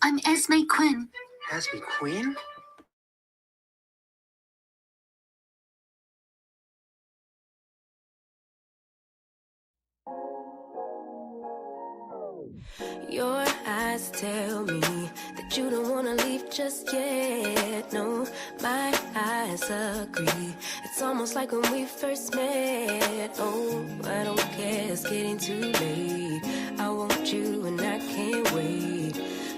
I'm Esme Quinn. Esme Quinn? Your eyes tell me that you don't wanna leave just yet. No, my eyes agree. It's almost like when we first met. Oh, I don't care, it's getting too late. I want you and I can't wait.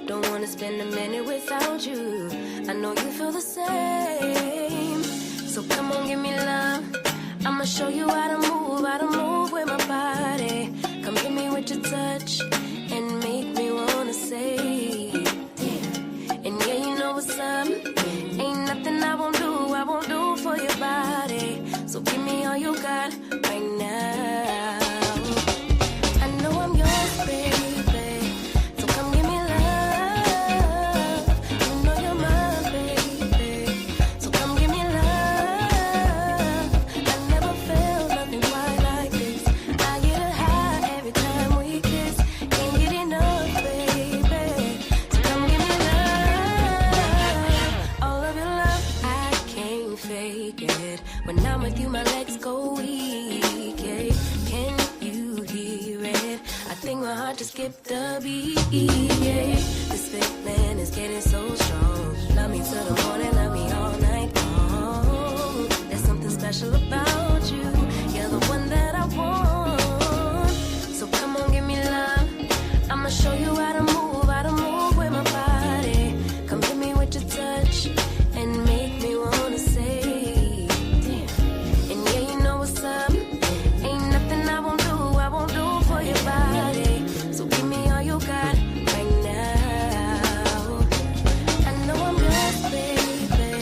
Don't wanna spend a minute without you. I know you feel the same. So come on, give me love. I'ma show you how to move with my body. Come hit me with your touch and make me wanna say, damn. And yeah, you know what's up. Ain't nothing I won't do for your body. So give me all you got right now. I know I'm yours, baby. So come give me love. You know you're mine, baby. So come give me love. I never felt nothing quite like this. I get a high every time we kiss. Can't get enough, baby. So come give me love. All of your love, I can't fake it. When I'm with you, my legs go weak. Yeah. Can you hear it? I think my heart just skipped a beat. Yeah. This feeling is getting so strong. Love me till the morning, love me all night long. There's something special about you. You're the one that I want. So come on, give me love. I'ma show you how to move with my body. Come hit me with your touch and make me wanna say, damn. And yeah, you know what's up. Ain't nothing I won't do for your body. So give me all you got right now. I know I'm yours, baby.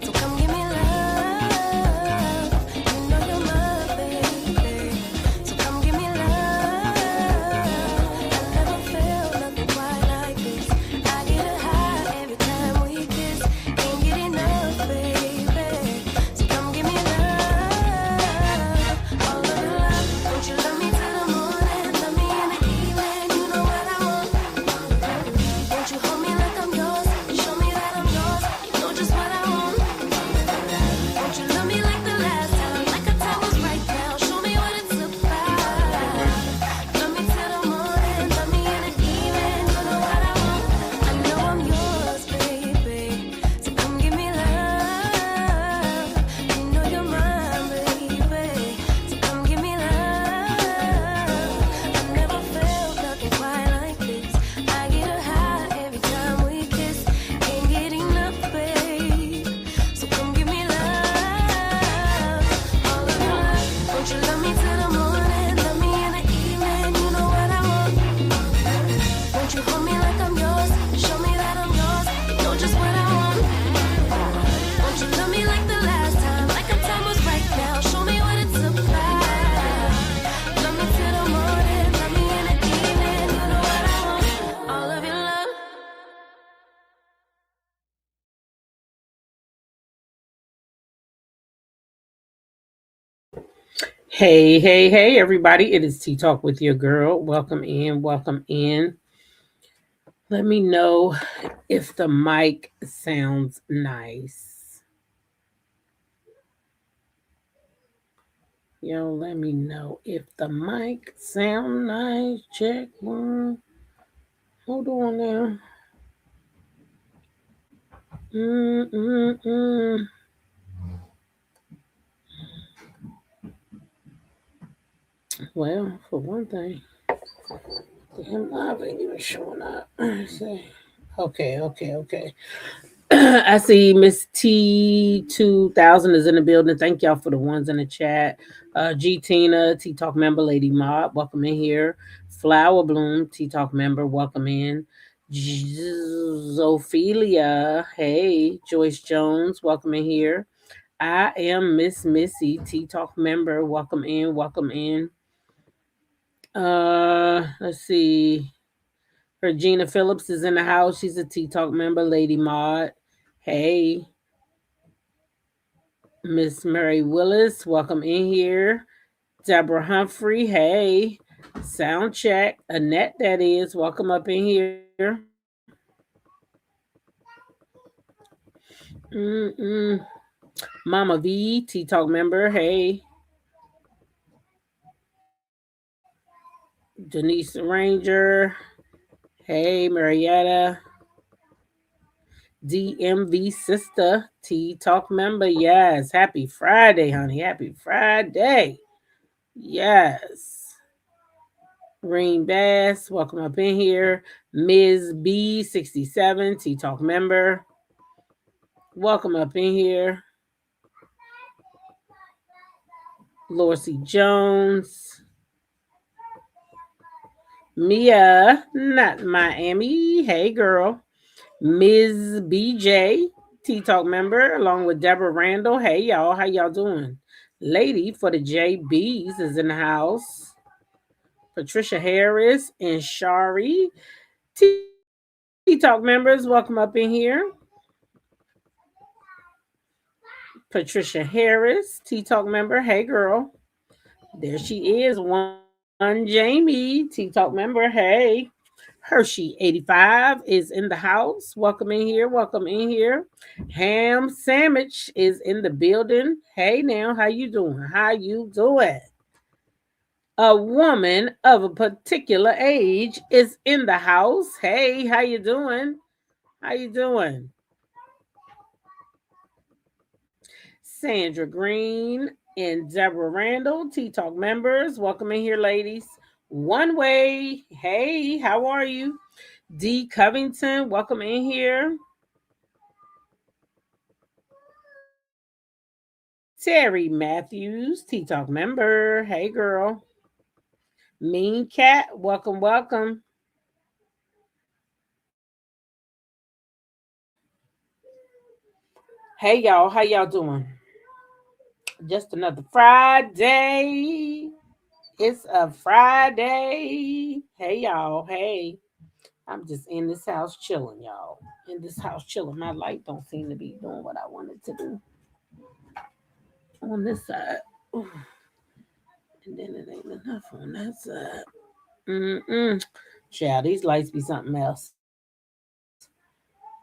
So come give me love. You know you're my baby. So come give me love. I never felt nothing quite like this. I get a high every time we kiss. Can't get enough, baby. So come give me love. All of your love. Won't you love me till the morning? Love me in the evening. You know what I want. Won't you hold me like I'm yours? Show me that I'm yours. You know just what I want. Won't you love me like the last time? Like our time was right now. Show me what it's about. Love me till the morning. Love me in the evening. You know what I want. I know I'm yours, baby. So come give me love. You know you're mine, baby. So come give me love. I never felt nothing quite like this. I get a high every time we kiss. Can't get enough, babe. So come give me love. All of your love. Won't you love me till the morning? Love me in the evening. You know what I want. Won't you hold me like I'm yours? Show me that I'm yours. You know just what I want. Won't you love me like the last time? Like our time was right now. Show me what it's about. Love me till the morning. Love me in the evening. You know what I want. All of your love. Hey, everybody. It is Tea Talk with your girl. Welcome in, welcome in. Let me know if the mic sounds nice. Yo, let me know if the mic sound nice. Check one. Hold on now. Mm-mm-mm. Well, for one thing, damn live ain't even showing up. Say, okay. I see Miss T2000 is in the building. Thank y'all for the ones in the chat. G Tina, T Talk member, Lady Mob, welcome in here. Flower Bloom, T Talk member, welcome in. Zophelia, hey. Joyce Jones, welcome in here. I am Miss Missy, T Talk member, welcome in, welcome in. Let's see. Regina Phillips is in the house. She's a Tea Talk member. Lady Maud. Hey. Miss Mary Willis. Welcome in here. Deborah Humphrey. Hey. Sound check. Annette, that is. Welcome up in here. Mm-mm. Mama V, T Talk member. Hey, Denise Ranger. Hey, Marietta. DMV sister. T Talk member. Yes. Happy Friday, honey. Happy Friday. Yes. Green Bass. Welcome up in here. Ms. B67. T Talk member. Welcome up in here. Lorcy Jones. Mia, not Miami. Hey, girl. Ms. BJ, T Talk member, along with Deborah Randall. Hey, y'all. How y'all doing? Lady for the JBs is in the house. Patricia Harris and Shari. T Talk members, welcome up in here. Patricia Harris, T Talk member. Hey, girl. There she is. One Jamie, T Talk member. Hey. Hershey85 is in the house. Welcome in here. Welcome in here. Ham Sandwich is in the building. Hey now, how you doing? How you doing? A woman of a particular age is in the house. Hey, how you doing? How you doing? Sandra Green and Deborah Randall, T Talk members. Welcome in here, ladies. One way. Hey, how are you? D Covington, welcome in here. Terry Matthews, T Talk member. Hey, girl. Mean Cat, welcome, welcome. Hey, y'all. How y'all doing? Just another Friday. It's a Friday. Hey, y'all. Hey. I'm just in this house chilling, y'all. In this house chilling. My light don't seem to be doing what I wanted to do on this side. Ooh. And then it ain't enough on that side. Mm-mm. Child, these lights be something else.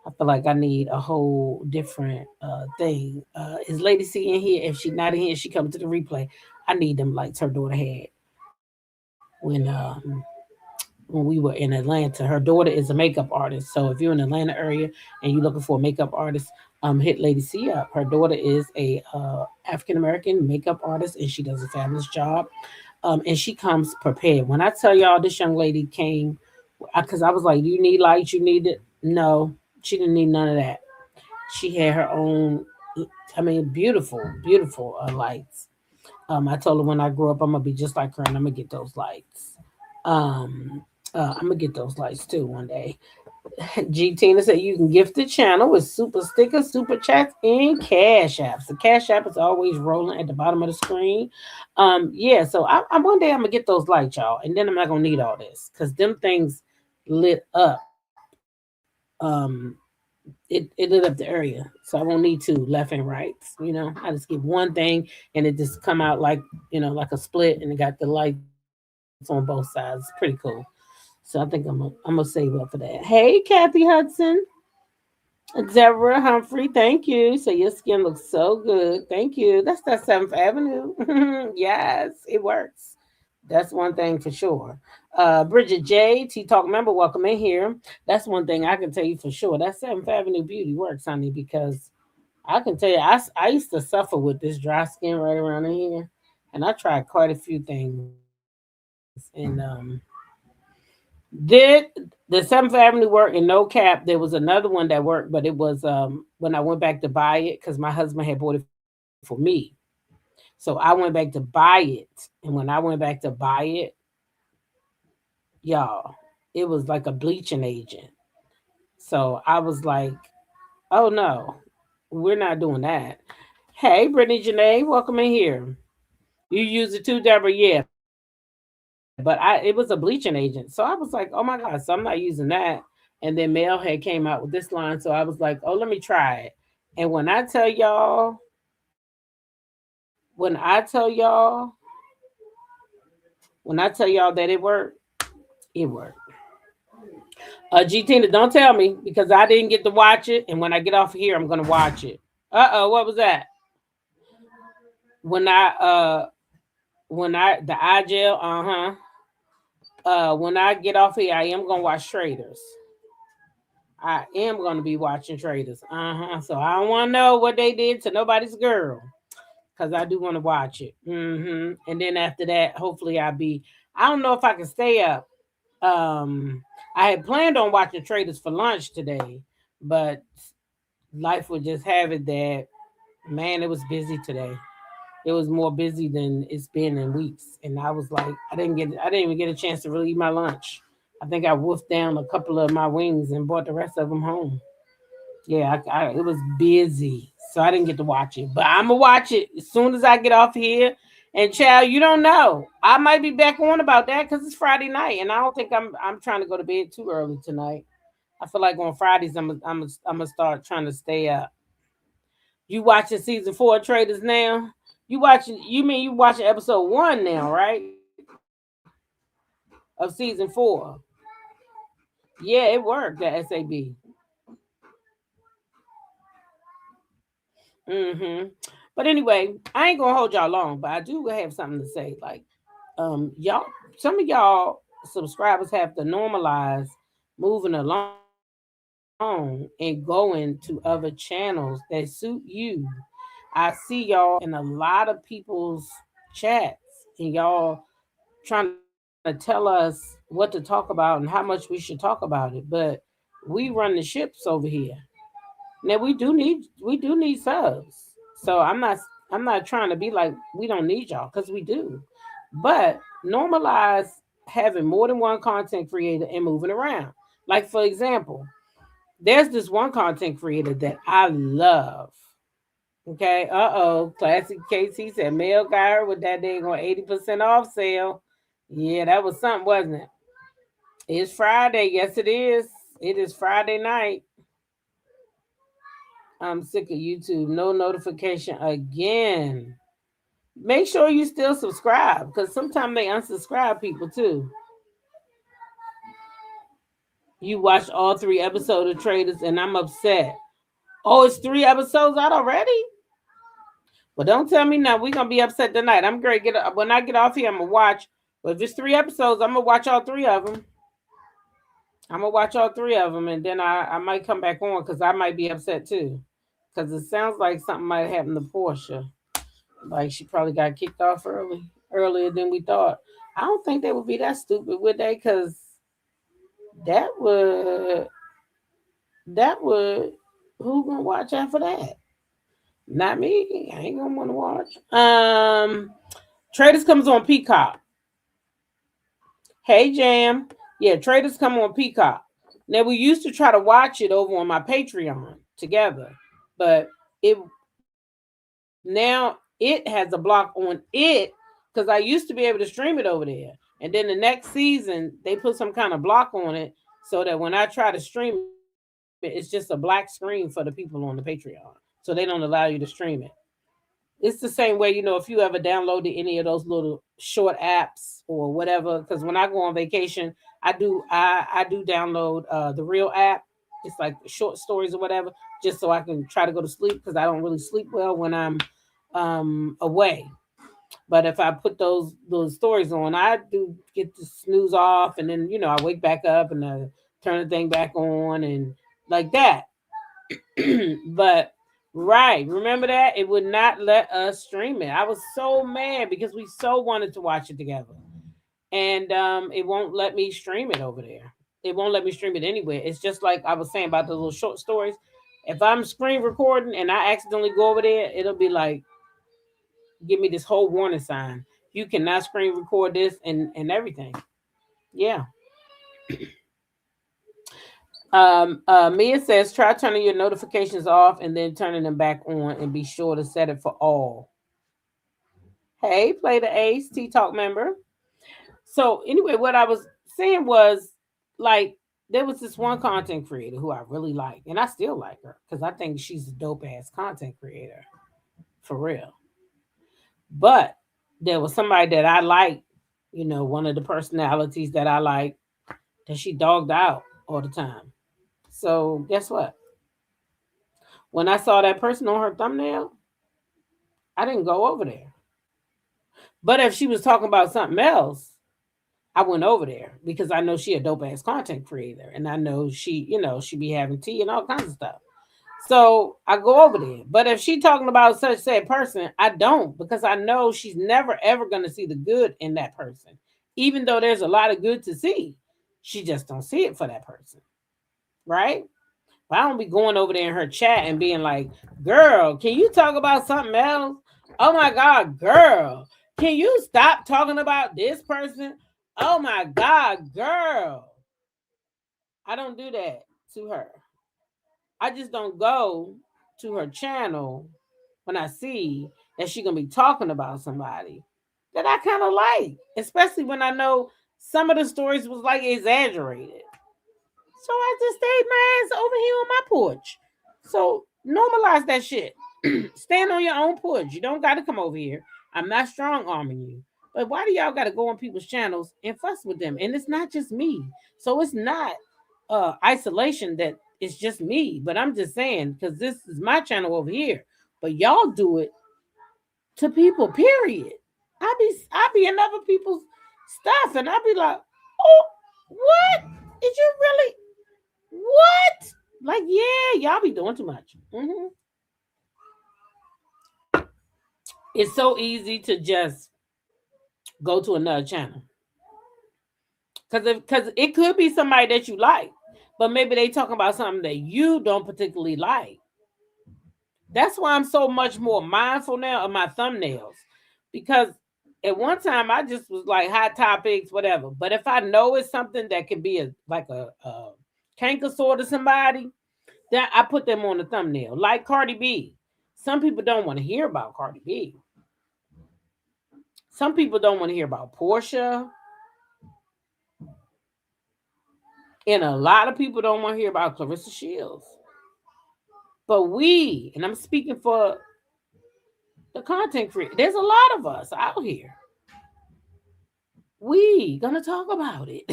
I feel like I need a whole different thing. Is Lady C in here? If she not in here, she coming to the replay. I need them lights her daughter had when we were in Atlanta. Her daughter is a makeup artist. So if you're in the Atlanta area and you're looking for a makeup artist, hit Lady C up. Her daughter is a African American makeup artist and she does a fabulous job. And she comes prepared. When I tell y'all this young lady came, because I was like, "You need lights? You need it?" No, she didn't need none of that. She had her own. I mean, beautiful, beautiful lights. I told her when I grow up, I'm gonna be just like her, and I'm gonna get those lights. Um, I'm gonna get those lights too one day. G Tina said you can gift the channel with super stickers, super chats, and cash apps. The cash app is always rolling at the bottom of the screen. Yeah, so I one day I'm gonna get those lights, y'all, and then I'm not gonna need all this because them things lit up. It lit up the area, so I won't need two left and rights. I just get one thing, and it just come out like like a split, and it got the lights on both sides. It's pretty cool. So I think I'm gonna save up for that. Hey, Kathy Hudson. Deborah Humphrey, thank you. So your skin looks so good. Thank you. That's that 7th Avenue. Yes, it works. That's one thing for sure. Bridget J, T Talk member, welcome in here. That's one thing I can tell you for sure. That 7th Avenue beauty works, honey, because I can tell you, I used to suffer with this dry skin right around in here. And I tried quite a few things. And did the 7th Avenue work and no cap? There was another one that worked, but it was when I went back to buy it because my husband had bought it for me. So I went back to buy it, and when I went back to buy it, y'all, it was like a bleaching agent. So I was like, oh no, we're not doing that. Hey, Brittany Janae, welcome in here. You use it too, Deborah? Yeah, but it was a bleaching agent. So I was like, oh my God, so I'm not using that. And then Mel had came out with this line. So I was like, oh, let me try it. And when I tell y'all, when I tell y'all that it worked, it worked. G Tina, don't tell me because I didn't get to watch it, and when I get off of here, I'm gonna watch it. What was that? When I the eye gel, when I get off here, I am gonna watch Traders. I am gonna be watching Traders. So I don't wanna know what they did to nobody's girl. Cause I do want to watch it. And then after that, hopefully I'll be. I don't know if I can stay up. Um, I had planned on watching Traders for lunch today, but life would just have it that man, it was busy today. It was more busy than it's been in weeks, and I was like, I didn't even get a chance to really eat my lunch. I think I wolfed down a couple of my wings and brought the rest of them home. Yeah, it was busy, so I didn't get to watch it. But I'm gonna watch it as soon as I get off here. And child, you don't know. I might be back on about that because it's Friday night, and I don't think I'm trying to go to bed too early tonight. I feel like on Fridays I'm gonna start trying to stay up. You watching season 4 of Traders now? You watching? You mean you watching episode 1 now, right? Of season 4. Yeah, it worked. The SAB. Mm-hmm. But anyway, I ain't gonna hold y'all long, but I do have something to say. Like, y'all, some of y'all subscribers have to normalize moving along and going to other channels that suit you. I see y'all in a lot of people's chats, and y'all trying to tell us what to talk about and how much we should talk about it, but we run the ships over here. Now we do need subs. So I'm not trying to be like we don't need y'all because we do. But normalize having more than one content creator and moving around. Like for example, there's this one content creator that I love. Okay, Classic KC said Mel got her with that dang on 80% off sale. Yeah, that was something, wasn't it? It's Friday. Yes, it is. It is Friday night. I'm sick of YouTube. No notification again. Make sure you still subscribe because sometimes they unsubscribe people too. You watched all 3 episodes of Traders and I'm upset. Oh, it's 3 episodes out already? Well, don't tell me now. We're going to be upset tonight. I'm great. When I get off here, I'm going to watch. But if it's 3 episodes, I'm going to watch all 3 of them. I'm going to watch all 3 of them and then I might come back on because I might be upset too. Because it sounds like something might happen to Portia. Like she probably got kicked off earlier than we thought. I don't think they would be that stupid, would they? Because that would that would who gonna watch after that? Not me. I ain't gonna want to watch. Traders comes on Peacock. Hey Jam, yeah, Traders come on Peacock. Now we used to try to watch it over on my Patreon together, but it now it has a block on it because I used to be able to stream it over there. And then the next season, they put some kind of block on it so that when I try to stream it, it's just a black screen for the people on the Patreon. So they don't allow you to stream it. It's the same way, if you ever downloaded any of those little short apps or whatever. Because when I go on vacation, I do download the real app. It's like short stories or whatever, just so I can try to go to sleep because I don't really sleep well when I'm away. But if I put those stories on, I do get the snooze off, and then I wake back up and I turn the thing back on and like that. But right, remember that it would not let us stream it. I was so mad because we so wanted to watch it together, and it won't let me stream it over there. It won't let me stream it anywhere. It's just like I was saying about the little short stories. If I'm screen recording and I accidentally go over there, it'll be like give me this whole warning sign. You cannot screen record this and everything. Yeah. Mia says try turning your notifications off and then turning them back on and be sure to set it for all. Hey, play the Ace T Talk member. So anyway, what I was saying was like there was this one content creator who I really like, and I still like her because I think she's a dope ass content creator. For real. But there was somebody that I like, one of the personalities that I like that she dogged out. all the time. So guess what? When I saw that person on her thumbnail, I didn't go over there. But if she was talking about something else, I went over there because I know she a dope ass content creator, and I know she be having tea and all kinds of stuff. So I go over there. But if she talking about such said person, I don't because I know she's never ever gonna see the good in that person, even though there's a lot of good to see. She just don't see it for that person, right? But I don't be going over there in her chat and being like, "Girl, can you talk about something else? Oh my God, girl, can you stop talking about this person? Oh my God, girl." I don't do that to her. I just don't go to her channel when I see that she's gonna be talking about somebody that I kind of like, especially when I know some of the stories was like exaggerated. So I just stayed my ass over here on my porch. So normalize that shit. Stand on your own porch. You don't got to come over here. I'm not strong arming you. But why do y'all got to go on people's channels and fuss with them? And it's not just me. So it's not isolation that it's just me. But I'm just saying, because this is my channel over here. But y'all do it to people, period. I be in other people's stuff and I be like, oh, what? Did you really? What? Like, yeah, y'all be doing too much. It's so easy to just go to another channel because it could be somebody that you like, but maybe they talking about something that you don't particularly like. That's why I'm so much more mindful now of my thumbnails because at one time I just was like hot topics, whatever. But if I know it's something that could be a canker sore to somebody, then I put them on the thumbnail, like Cardi B. Some people don't want to hear about Cardi B. Some people don't want to hear about Portia. And a lot of people don't want to hear about Clarissa Shields. But we, and I'm speaking for the content creator, there's a lot of us out here. We gonna talk about it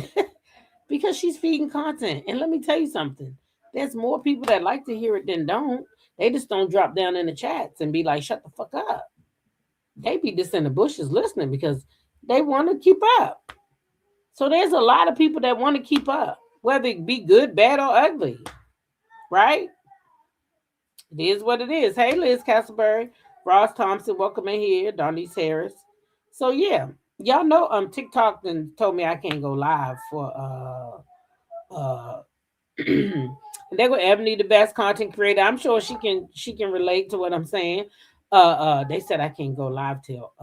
because she's feeding content. And let me tell you something. There's more people that like to hear it than don't. They just don't drop down in the chats and be like, shut the fuck up. They be just in the bushes listening because they want to keep up. So there's a lot of people that want to keep up, whether it be good, bad, or ugly, right? It is what it is. Hey, Liz Castleberry, Ross Thompson, welcome in here. Donnice Harris. So yeah, y'all know TikTok then told me I can't go live for they go Ebony, the best content creator. I'm sure she can relate to what I'm saying. They said I can't go live till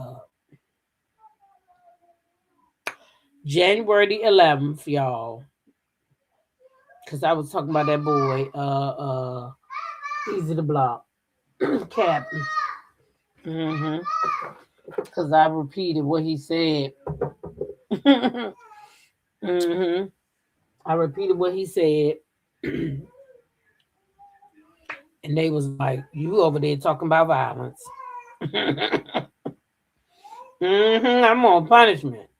January the 11th, y'all. Cause I was talking about that boy, Easy the Block, Captain. Cause I repeated what he said. I repeated what he said, and they was like, "You over there talking about violence?" I'm on punishment.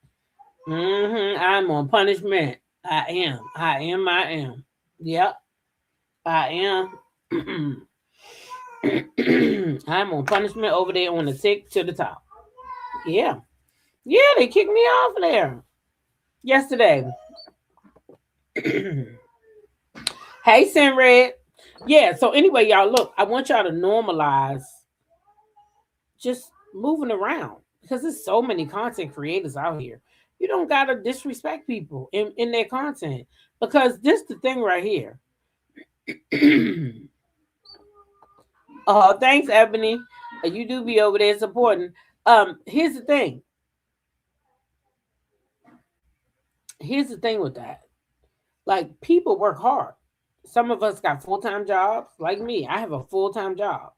I'm on punishment. I am. I am. I am. Yep. I am. I'm on punishment over there on the tick to the top. Yeah. Yeah, they kicked me off there yesterday. Hey, Sinred. Yeah, so anyway, y'all, look, I want y'all to normalize just moving around because there's so many content creators out here. You don't got to disrespect people in their content because this the thing right here. Thanks, Ebony. You do be over there supporting. Here's the thing. Here's the thing with that. Like, people work hard. Some of us got full-time jobs. Like me, I have a full-time job.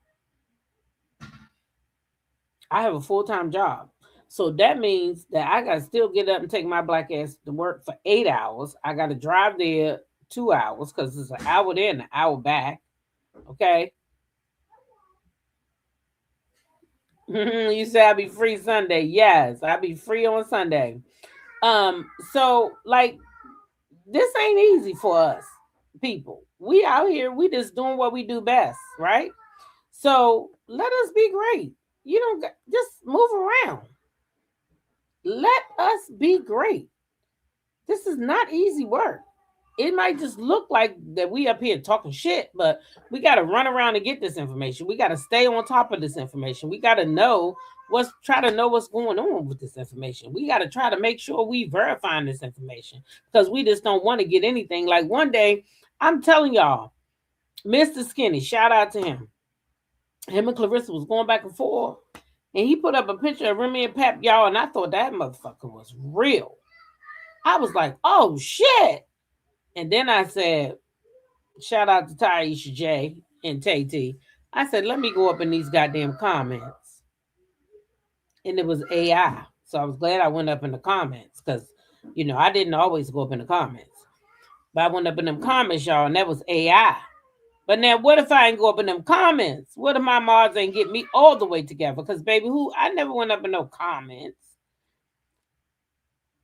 I have a full-time job. So that means that I gotta still get up and take my black ass to work for 8 hours. I gotta drive there 2 hours because it's an hour there and an hour back. Okay. You say I'll be free Sunday. Yes, I'll be free on Sunday. So like this ain't easy for us. people. We out here, we just doing what we do best, right? So let us be great. You don't just move around. Let us be great. This is not easy work. It might just look like that we up here talking shit, but we got to run around and get this information. We got to stay on top of this information. We got to know try to know what's going on with this information. We got to try to make sure we verifying this information because we just don't want to get anything. Like one day, I'm telling y'all, Mr. Skinny, shout out to him. Him and Clarissa was going back and forth, and he put up a picture of Remy and Pap, y'all, and I thought that motherfucker was real. I was like, oh shit. And then I said, shout out to Taisha J and Tay T. I said, let me go up in these goddamn comments. And it was AI. So I was glad I went up in the comments because, I didn't always go up in the comments. But I went up in them comments, y'all, and that was AI. But now, what if I ain't go up in them comments? What if my mods ain't get me all the way together? Because, baby, I never went up in no comments.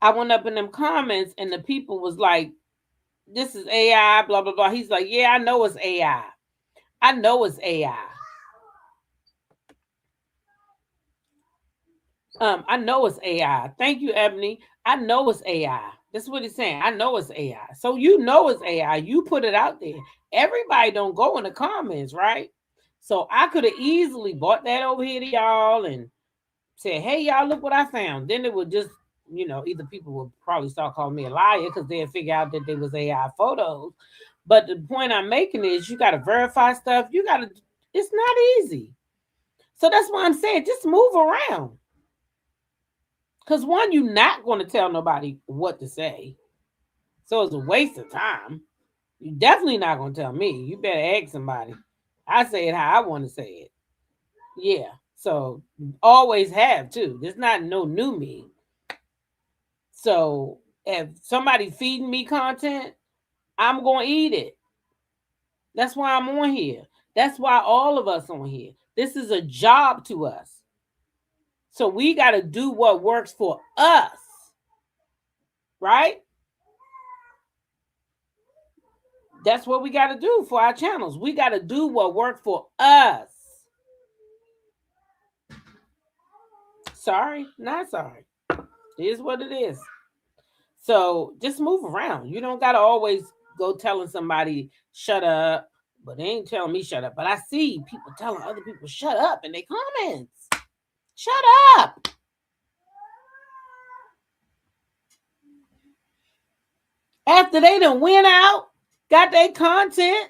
I went up in them comments, and the people was like, this is AI, blah, blah, blah. He's like, yeah, I know it's AI. I know it's AI. I know it's AI. Thank you, Ebony. I know it's AI. That's what he's saying. I know it's AI. So you know it's AI. You put it out there. Everybody don't go in the comments, right? So I could have easily bought that over here to y'all and said, hey, y'all, look what I found. Then it would just, either people would probably start calling me a liar because they'd figure out that there was AI photos. But the point I'm making is you got to verify stuff. It's not easy. So that's why I'm saying just move around. Because one, you're not going to tell nobody what to say. So it's a waste of time. You're definitely not going to tell me. You better ask somebody. I say it how I want to say it. Yeah. So always have too. There's not no new me. So if somebody feeding me content, I'm going to eat it. That's why I'm on here. That's why all of us on here. This is a job to us. So we got to do what works for us. Right? That's what we got to do for our channels. We got to do what works for us. Sorry, not sorry. It is what it is. So just move around. You don't got to always go telling somebody, shut up. But they ain't telling me shut up. But I see people telling other people shut up in their comments. Shut up. After they done went out, got their content,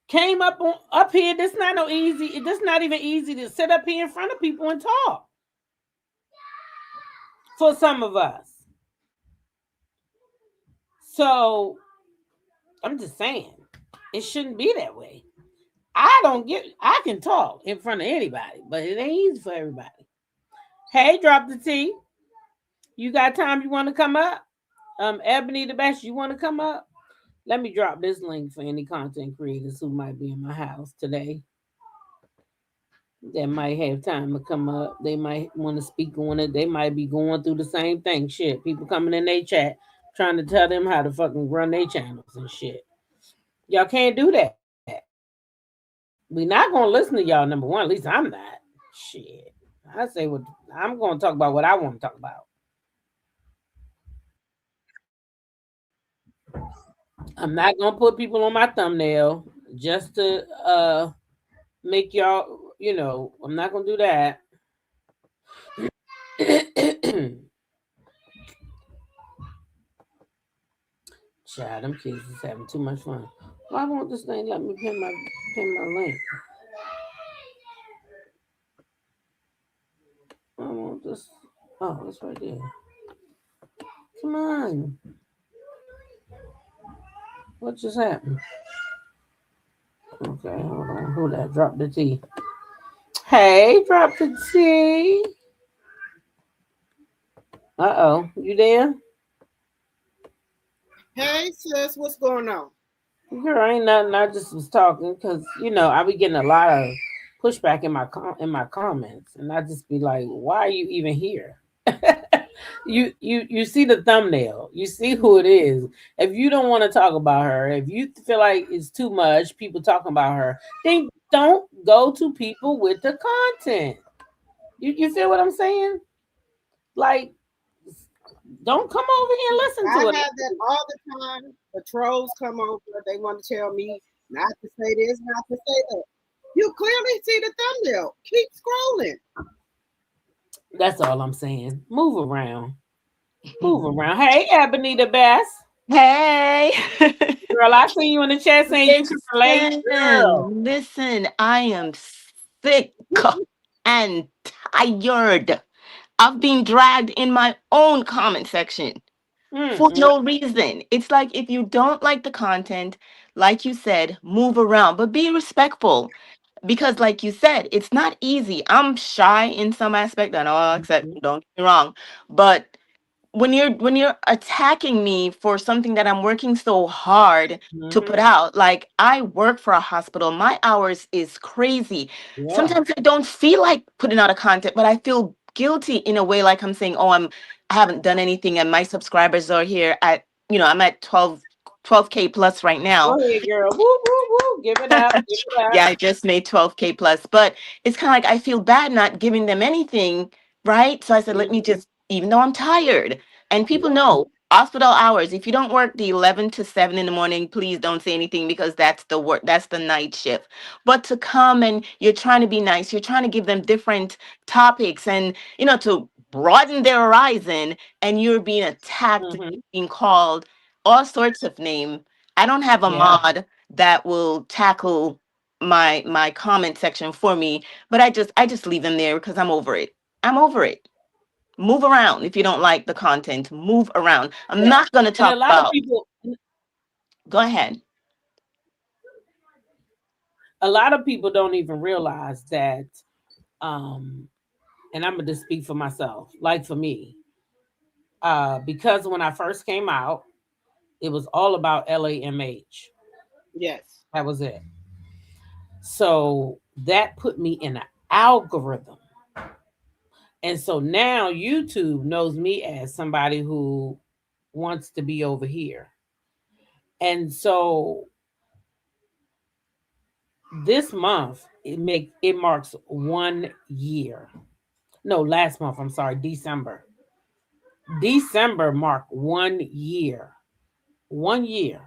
came up here. This not no easy. It's not even easy to sit up here in front of people and talk. For some of us. So I'm just saying, it shouldn't be that way. I can talk in front of anybody, but it ain't easy for everybody. Hey, drop the T. You got time? You want to come up? Ebony the Best, you want to come up? Let me drop this link for any content creators who might be in my house today that might have time to come up. They might want to speak on it. They might be going through the same thing. Shit, people coming in their chat trying to tell them how to fucking run their channels and shit. Y'all can't do that. We not gonna listen to y'all. Number one, at least I'm not. Shit, I say what I'm gonna talk about. What I want to talk about. I'm not gonna put people on my thumbnail just to make y'all. I'm not gonna do that. Child, them kids is having too much fun. Why won't this thing let me pin my link? I want this. Oh, it's right there. Come on. What just happened? Okay, hold on. Who that? Drop the T. Hey, drop the T. Uh-oh. You there? Hey sis, what's going on? Girl, ain't nothing. I just was talking because I be getting a lot of pushback in my comments, and I just be like, "Why are you even here?" You see the thumbnail. You see who it is. If you don't want to talk about her, if you feel like it's too much people talking about her, then don't go to people with the content. You feel what I'm saying? Like, don't come over here and listen I to have it. that all the time. The trolls come over. They want to tell me not to say this, not to say that. You clearly see the thumbnail. Keep scrolling. That's all I'm saying. Move around. Move around. Hey, Ebony the best. Hey, Girl, I see you in the chat saying you can relate. Girl. listen, I am sick and tired of being dragged in my own comment section Mm, for mm, no reason. It's like if you don't like the content, like you said, move around, but be respectful. Because, like you said, it's not easy. I'm shy in some aspect. I know I'll accept, mm, don't get me wrong. But when you're attacking me for something that I'm working so hard to mm-hmm. put out, like I work for a hospital, my hours is crazy. Yeah. Sometimes I don't feel like putting out a content, but I feel guilty in a way, like I'm saying, oh, I haven't done anything and my subscribers are here at, I'm at 12K plus right Go now. ahead, girl. Woo, woo, woo. Give it up. Give it up. Yeah, I just made 12K plus, but it's kind of like I feel bad not giving them anything, right? So I said, let me Mhm. just, even though I'm tired, and people Yeah. know hospital hours, if you don't work the 11 to 7 in the morning, please don't say anything because that's the work, that's the night shift. But to come and you're trying to be nice, you're trying to give them different topics and, to broaden their horizon, and you're being attacked, Hmm. being called all sorts of name. I don't have a Yeah. mod that will tackle my comment section for me, but I just leave them there because I'm over it. I'm over it. Move around if you don't like the content. Move around. I'm Yeah. not going to And talk about. Go ahead. a lot of people don't even realize that, um, and I'm gonna just speak for myself, like for me, because when I first came out, it was all about LAMH. Yes. That was it. So that put me in an algorithm. And so now YouTube knows me as somebody who wants to be over here. And so this month it marks 1 year. No, last month, I'm sorry, December. December marked 1 year. 1 year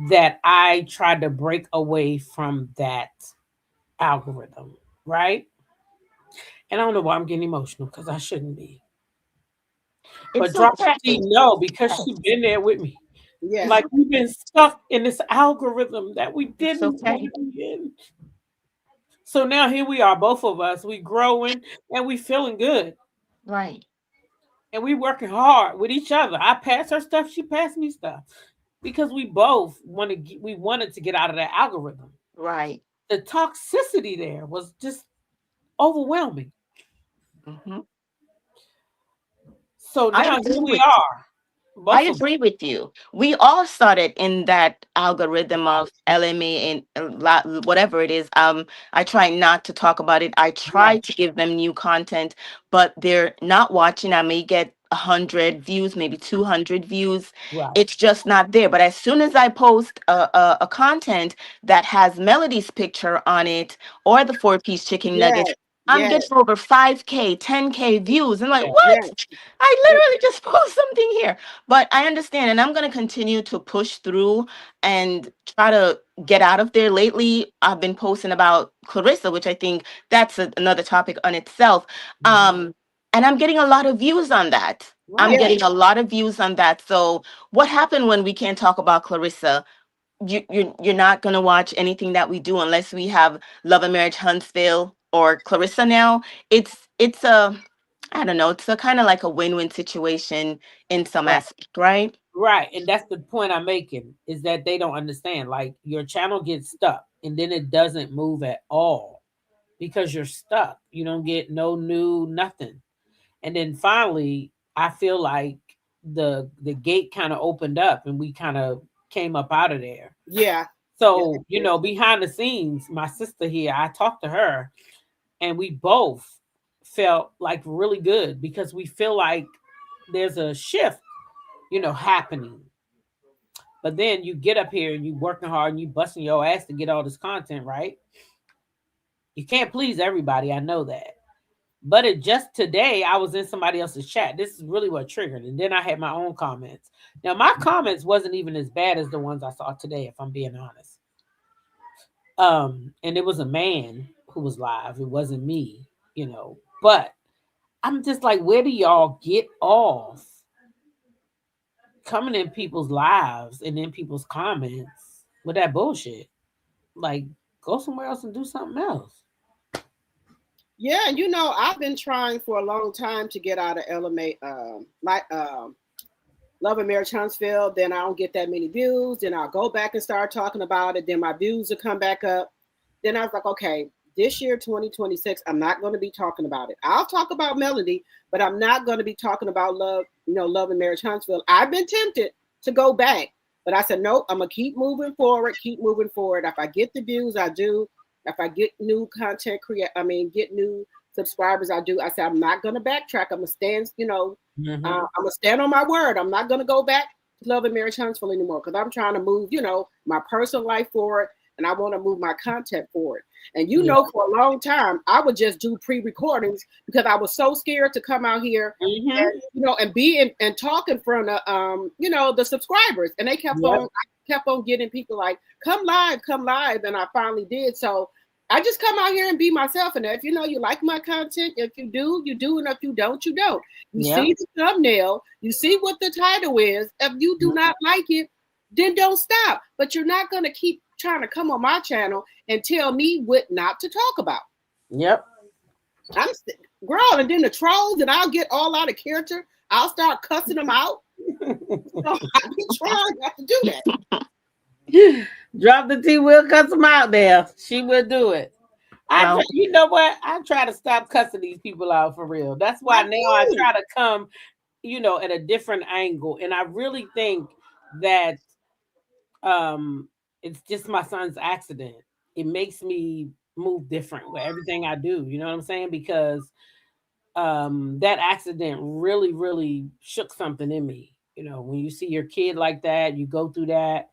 that I tried to break away from that algorithm, right? And I don't know why I'm getting emotional because I shouldn't be. But It's drop the okay. T, no, because she's been there with me. Yes. Like we've been stuck in this algorithm that we It's didn't want okay. to be in. So now here we are, both of us. We growing and we feeling good. Right. And we working hard with each other. I pass her stuff, she passed me stuff. Because we both we wanted to get out of that algorithm. Right. The toxicity there was just overwhelming. Hmm. So I now here agree we with you. are, I both of us. agree with you. We all started in that algorithm of LMA and whatever it is. I try not to talk about it. I Right, try to give them new content, but they're not watching. I may get 100 views, maybe 200 views. right. It's just not there. But as soon as I post a content that has Melody's picture on it or the four-piece chicken nuggets, Yes. I'm Yes. getting over 5K, 10K views. I'm like, Yeah. what? Yes. I And literally just post something here. But I understand, and I'm going to continue to push through and try to get out of there. Lately, I've been posting about Clarissa, which I think that's another topic on itself. Mhm. And I'm getting a lot of views on that. I'm Right. yes. getting a lot of views on that. So, what happened when we can't talk about Clarissa? You're not going to watch anything that we do unless we have Love and Marriage Huntsville or Clarissa now. It's a, I don't know, it's a kind of like a win-win situation in some Right. aspect, right? Right. And that's the point I'm making is that they don't understand. Like your channel gets stuck and then it doesn't move at all because you're stuck. You don't get no new nothing. And then finally, I feel like the gate kind of opened up and we kind of came up out of there. Yeah. Yes. So, behind the scenes, my sister here, I talked to her and we both felt like really good because we feel like there's a shift, happening. But then you get up here and you working hard and you busting your ass to get all this content, right? You can't please everybody. I know that. But it just today, I was in somebody else's chat. This is really what triggered. And then I had my own comments. Now, my comments wasn't even as bad as the ones I saw today, if I'm being honest. And it was a man who was live. It wasn't me, But I'm just like, where do y'all get off coming in people's lives and in people's comments with that bullshit? Like, go somewhere else and do something else. Yeah, and I've been trying for a long time to get out of Love and Marriage Huntsville. Then I don't get that many views. Then I'll go back and start talking about it. Then my views will come back up. Then I was like, okay, this year, 2026, I'm not going to be talking about it. I'll talk about Melody, but I'm not going to be talking about Love and Marriage Huntsville. I've been tempted to go back, but I said, nope, I'm going to keep moving forward. If I get the views, I do. If I get new content, get new subscribers, I do. I said, I'm not going to backtrack. I'm going to stand, I'm going to stand on my word. I'm not going to go back to Love and Marriage Huntsville anymore because I'm trying to move, my personal life forward, and I want to move my content forward. And for a long time, I would just do pre-recordings because I was so scared to come out here and be and talk in front of the subscribers. And they kept on getting people like, come live, and I finally did. So I just come out here and be myself. And if you like my content, if you do, you do, and if you don't, you don't. You see the thumbnail, you see what the title is. If you do not like it, then don't stop. But you're not going to keep trying to come on my channel and tell me what not to talk about. Yep. Girl, and then the trolls, and I'll get all out of character. I'll start cussing them out. So I've been trying not to do that. Drop the T, we'll cuss them out there. She will do it. You know what? I try to stop cussing these people out for real. That's why now I try to come, at a different angle. And I really think that it's just my son's accident. It makes me move different with everything I do. You know what I'm saying? Because that accident really, really shook something in me. When you see your kid like that, you go through that,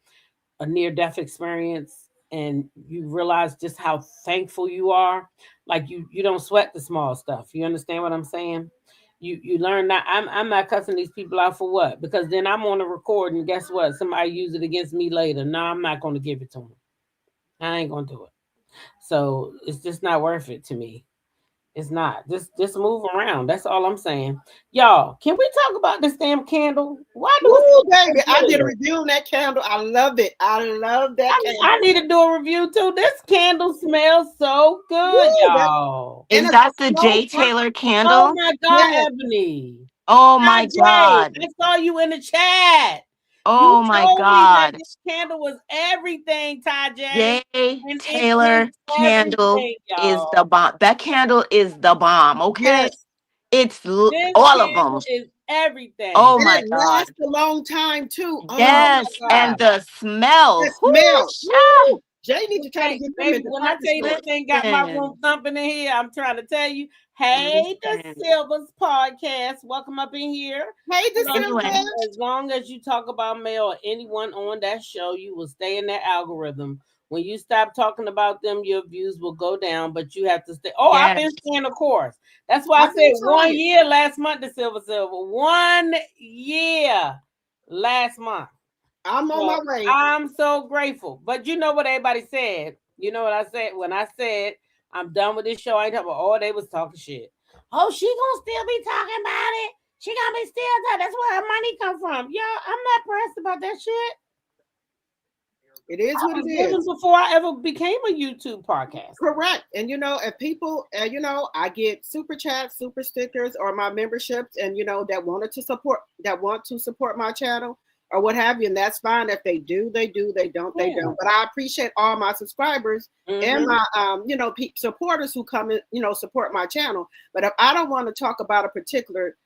a near-death experience, and you realize just how thankful you are. Like you don't sweat the small stuff. You understand what I'm saying? You learn that I'm not cussing these people out for what? Because then I'm on a record, and guess what? Somebody use it against me later. No, I'm not going to give it to them. I ain't going to do it. So it's just not worth it to me. It's not. Just move around. That's all I'm saying. Y'all, can we talk about this damn candle? Why do baby? I did a review on that candle. I love it. I love that candle. I need to do a review too. This candle smells so good, y'all. Is that the J. Taylor candle? Oh my God, Ebony. Oh my God. I saw you in the chat. Oh my God. This candle was everything, Tajay. J. Taylor candle is the bomb. That candle is the bomb, okay? Yes. It's all of them. Is everything. Oh my God. Lasts a long time too. Yes, and the smell. The smell. Jay needs to try to get baby, when I tell you this thing got my room thumping in here, I'm trying to tell you. Hey, the Silvers podcast. Welcome up in here. Hey, the Silvers. As long as you talk about Mel or anyone on that show, you will stay in that algorithm. When you stop talking about them, your views will go down, but you have to stay. Oh, yes. I've been staying the course. That's why I said 1 year last month to Silver. 1 year last month. I'm on my way. I'm so grateful. But you know what everybody said? You know what I said? When I said I'm done with this show, I ain't talking about, oh, they was talking shit. Oh, she gonna still be talking about it. She gonna be still talking. That's where her money come from. Yo, I'm not pressed about that shit. It is what it is. Before I ever became a YouTube podcast. Correct. And if people, I get super chats, super stickers, or my memberships, and that want to support my channel or what have you, and that's fine. If they do, they do. They don't, they don't. But I appreciate all my subscribers and my supporters who come and support my channel. But if I don't want to talk about a particular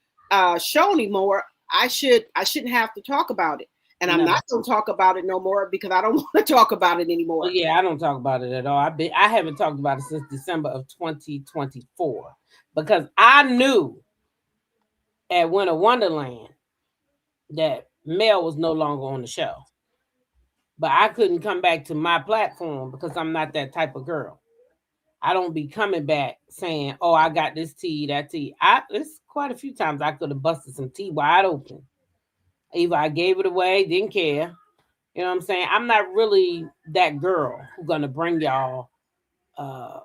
show anymore, I shouldn't have to talk about it. And I'm not going to talk about it no more because I don't want to talk about it anymore. Well, yeah, I don't talk about it at all. I haven't talked about it since December of 2024 because I knew at Winter Wonderland that Mel was no longer on the show. But I couldn't come back to my platform because I'm not that type of girl. I don't be coming back saying, "Oh, I got this tea, that tea." It's quite a few times I could have busted some tea wide open. Either I gave it away, didn't care. You know what I'm saying? I'm not really that girl who's gonna bring y'all. Uh,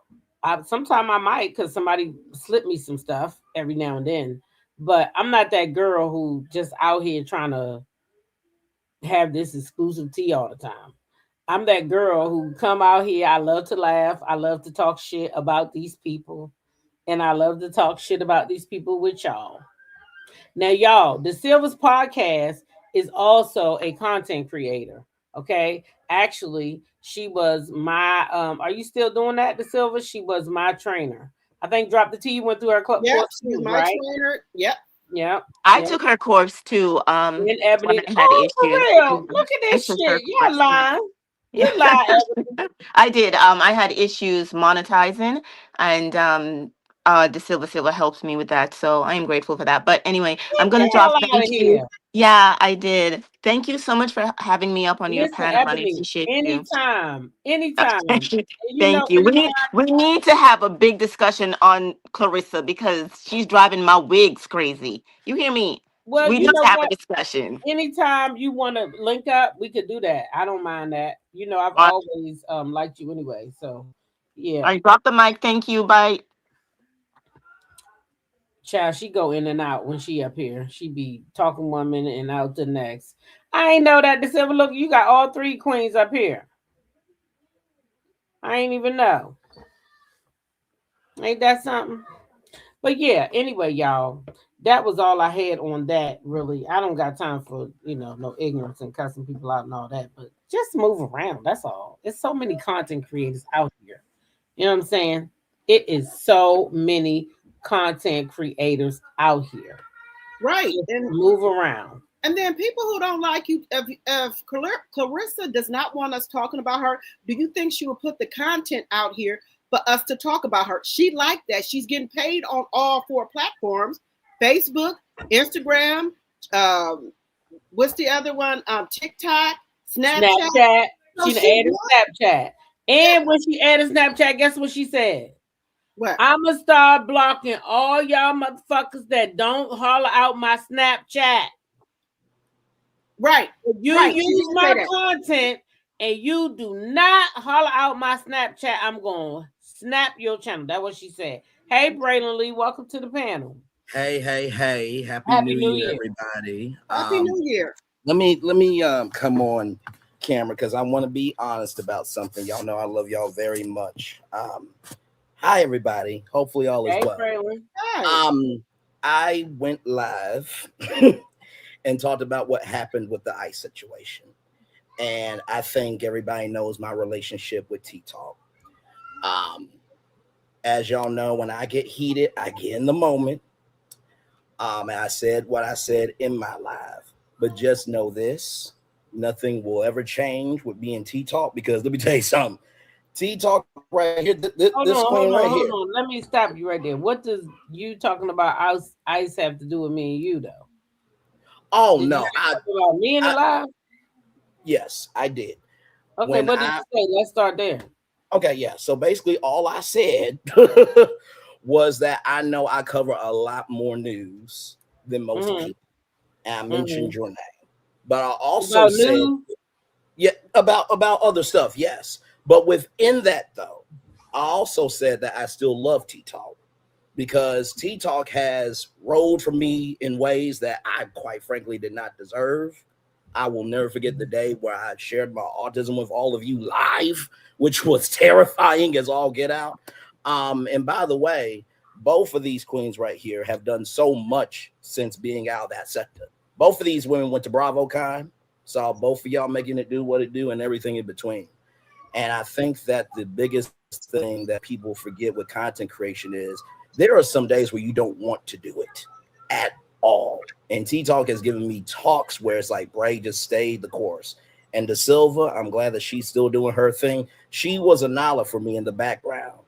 Sometime I might because somebody slip me some stuff every now and then, but I'm not that girl who just out here trying to have this exclusive tea all the time. I'm that girl who come out here. I love to laugh. I love to talk shit about these people, and I love to talk shit about these people with y'all. Now, y'all, the Silvers podcast is also a content creator. Okay. Actually, she was my are you still doing that, the Silvers? She was my trainer. I think Drop the T you went through her Yep, course she's too, my right? trainer. Yep. Yeah. I Yeah. took her course too. In When Ebony. I had Oh, for issues. real. Mhm. Look at I this took her shit. Y'all course. lying. Yeah. You lie, Ebony. I did. I had issues monetizing, and the Silver helps me with that. So I am grateful for that. But anyway, I'm Get gonna the hell drop out of thank you. here. Yeah, I did. Thank you so much for having me up on your Listen, panel. I Ebony, appreciate you. anytime, anytime. And you know, Thank you. anytime. We need to have a big discussion on Clarissa because she's driving my wigs crazy. You hear me? Well, We you just know have a what? discussion. Anytime you want to link up, we could do that. I don't mind that. You know, I've All always liked you anyway. So yeah. right, drop the mic. Thank you. Bye. Child, she go in and out when she up here. She be talking 1 minute and out the next. I ain't know that December. Look, you got all three queens up here. I ain't even know. Ain't that something? But yeah, anyway, y'all, that was all I had on that. Really, I don't got time for no ignorance and cussing people out and all that. But just move around. That's all. It's so many content creators out here. You know what I'm saying? It is so many content creators out here. Right. Just move around. And then people who don't like you, if Clarissa does not want us talking about her, do you think she will put the content out here for us to talk about her? She like that. She's getting paid on all four platforms: Facebook, Instagram. Um, what's the other one? TikTok, Snapchat. Snapchat. So She done she added what? Snapchat. And when she added Snapchat, guess what she said? What? I'ma start blocking all y'all motherfuckers that don't holler out my Snapchat. Right. If you Right. She use did say my that. content and you do not holler out my Snapchat, I'm gonna snap your channel. That's what she said. Hey, Braylon Lee, welcome to the panel. Hey, hey, hey. Happy Happy New New Year, Year. everybody. Happy New Year. Let me come on camera because I want to be honest about something. Y'all know I love y'all very much. Hi everybody. Hopefully all is Hey, well. Braylon. Hi. I went live and talked about what happened with the ICE situation. And I think everybody knows my relationship with T Talk. Um, as y'all know, when I get heated, I get in the moment. And I said what I said in my live. But just know this: nothing will ever change with being T Talk because let me tell you something. T Talk right here, Hold this on, queen hold on, right hold here. on. Let me stop you right there. What does you talking about ice have to do with me and you though? Oh Did you no, talk about me in the I live? yes, I did. Okay, When what did you say? Let's start there. okay, yeah. So basically, all I said was that I know I cover a lot more news than most Mm-hmm. people. And I Mm-hmm. mentioned your name, but I also About said news? yeah about other stuff. Yes, but within that though, I also said that I still love T Talk because T Talk has rolled for me in ways that I quite frankly did not deserve. I will never forget the day where I shared my autism with all of you live, which was terrifying as all get out. And by the way, both of these queens right here have done so much since being out of that sector. Both of these women went to BravoCon, saw both of y'all making it do what it do and everything in between. And I think that the biggest thing that people forget with content creation is there are some days where you don't want to do it at all. And T Talk has given me talks where it's like, Bray, just stayed the course. And De Silva, I'm glad that she's still doing her thing. She was a Nala for me in the background.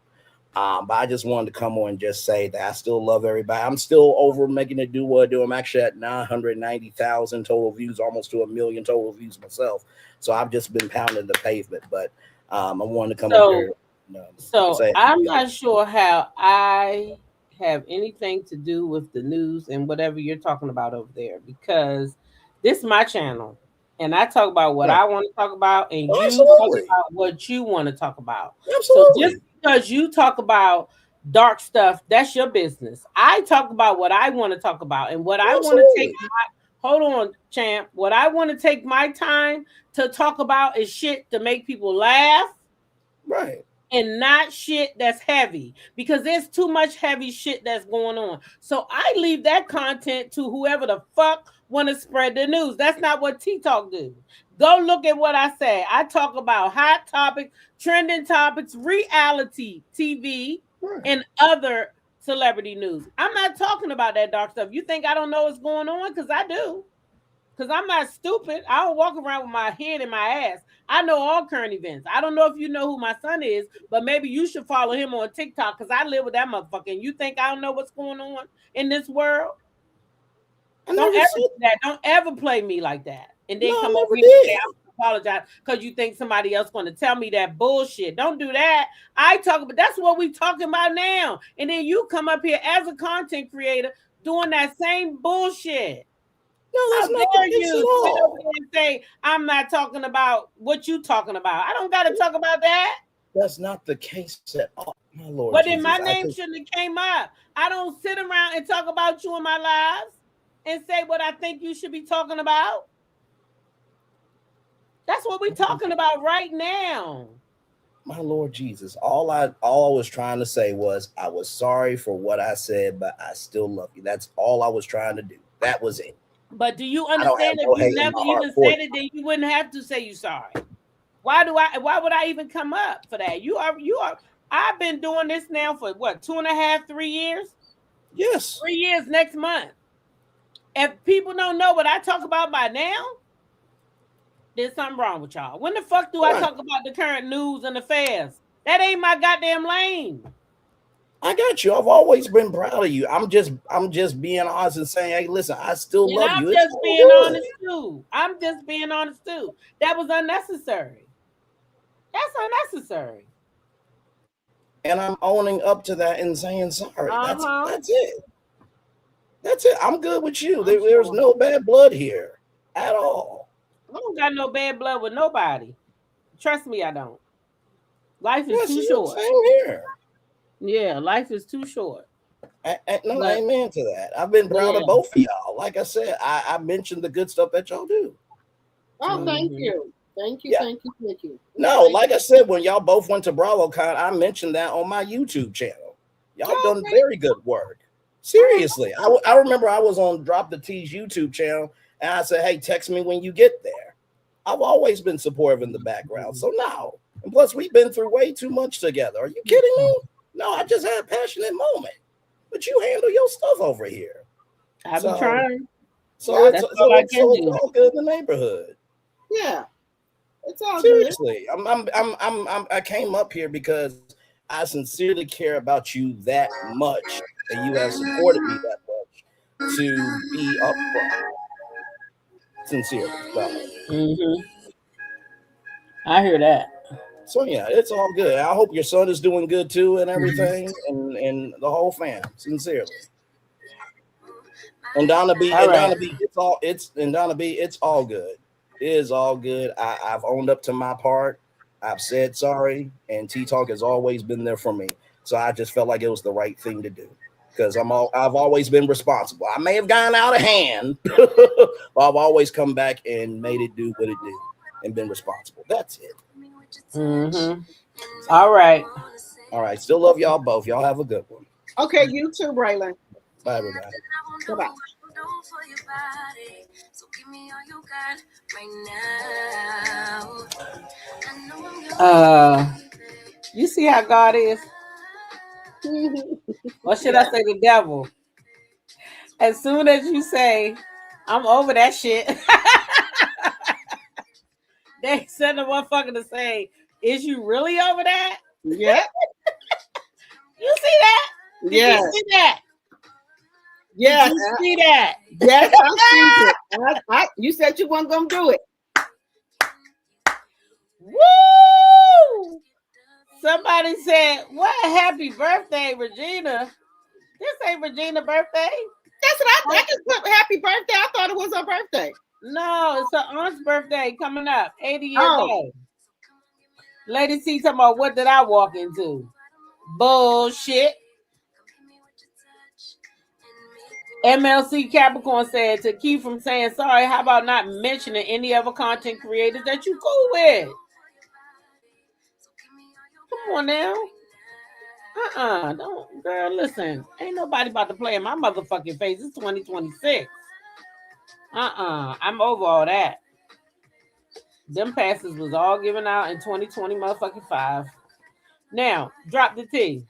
But I just wanted to come on and just say that I still love everybody. I'm still over making it do what I do. I'm actually at 990,000 total views, almost to 1 million total views myself. So I've just been pounding the pavement. But I wanted to come up here. So Say, I'm not sure how I have anything to do with the news and whatever you're talking about over there, because this is my channel and I talk about what right. I want to talk about and Oh, you talk absolutely. about what you want to talk about. So Absolutely. just because you talk about dark stuff, that's your business. I talk about what I want to talk about and what I want to take Absolutely. my, hold on, champ. What I want to take my time to talk about is shit to make people laugh Right. and not shit that's heavy, because there's too much heavy shit that's going on. So I leave that content to whoever the fuck want to spread the news. That's not what T Talk do. Go look at what I say. I talk about hot topics, trending topics, reality TV, Right. and other celebrity news. I'm not talking about that dark stuff. You think I don't know what's going on? Because I do. Because I'm not stupid. I don't walk around with my head in my ass. I know all current events. I don't know if you know who my son is, but maybe you should follow him on TikTok because I live with that motherfucker. And you think I don't know what's going on in this world? I Don't never ever said do that. Don't ever play me like that. And no. then I come over never here and say did. I apologize because you think somebody else going to tell me that bullshit. Don't do that. I talk about that's what we talking about now. And then you come up here as a content creator doing that same bullshit. No, How that's not the dare case at you sit over all. there and say I'm not talking about what you talking about? I don't got to talk about that. That's not the case at all. My Lord But then my Jesus. I name just shouldn't have came up. I don't sit around and talk about you in my lives and say what I think you should be talking about. That's what we're talking about right now. my Lord Jesus. All I was trying to say was I was sorry for what I said, but I still love you. That's all I was trying to do. That was it. But do you I don't have understand if no you hate in never my heart even for said you. it, then you wouldn't have to say you sorry? Why would I even come up for that? You are I've been doing this now for what, 2.5, 3 years? Yes. 3 years next month. If people don't know what I talk about by now, there's something wrong with y'all. When the fuck do I Right. talk about the current news and affairs? That ain't my goddamn lane. I got you. I've always been proud of you. I'm just being honest and saying, hey, listen, I still And love I'm you. It's just all being good. honest too. I'm just being honest too. That was unnecessary. That's unnecessary. And I'm owning up to that and saying sorry. That's Uh-huh. that's it. That's it. I'm good with you. I'm There's sure. no bad blood here at all. I don't got no bad blood with nobody. Trust me, I don't. Life is Yes, too short. same here. Yeah, life is too short. No, But amen to that. I've been proud yeah. of both of y'all. Like I said, I mentioned the good stuff that y'all do. Oh, thank Mm-hmm. you. Thank you. Yeah. Thank you. Thank you. No, Thank like you. I said, when y'all both went to BravoCon, I mentioned that on my YouTube channel. Y'all Oh, done thank very good work. oh, Seriously. I remember I was on Drop the T's YouTube channel and I said, hey, text me when you get there. I've always been supportive in the background. So no. And plus, we've been through way too much together. Are you kidding me? No, I just had a passionate moment. But you handle your stuff over here. I be So trying. so it's That's so all I it's can so it's do. all good in the neighborhood. yeah. It's all good. Seriously, I came up here because I sincerely care about you that much, and you have supported me that much to be upfront. Sincerely, Mm-hmm. I hear that. so yeah, it's all good. I hope your son is doing good too, and everything, and the whole fam. Sincerely, and All right. Donna B, it's all good. It is all good. I've owned up to my part. I've said sorry, and T Talk has always been there for me. So I just felt like it was the right thing to do because I've always been responsible. I may have gone out of hand, but I've always come back and made it do what it did and been responsible. That's it. Mm-hmm. All right. All right. Still love y'all both. Y'all have a good one. Okay, you too, Braylon. Bye, everybody. Bye-bye. Uh, you see how God is? Or should I say the devil? As soon as you say, I'm over that shit, they send a motherfucker to say, is you really over that? Yeah. Did Yes. you see that? Yes. Did you see that? Yes, I see it. You said you weren't gonna do it. Woo! Somebody said, "What happy birthday, Regina?" This ain't Regina's birthday. That's what I just put happy birthday. I thought it was her birthday. No, it's her aunt's birthday coming up. 80 years Oh. old. Lady C talking about what did I walk into? Bullshit. MLC Capricorn said to keep from saying sorry, how about not mentioning any other content creators that you cool with? Come on now. Don't, girl, listen. Ain't nobody about to play in my motherfucking face. It's 2026. I'm over all that. Them passes was all given out in 2020 motherfucking 5. Now, drop the T.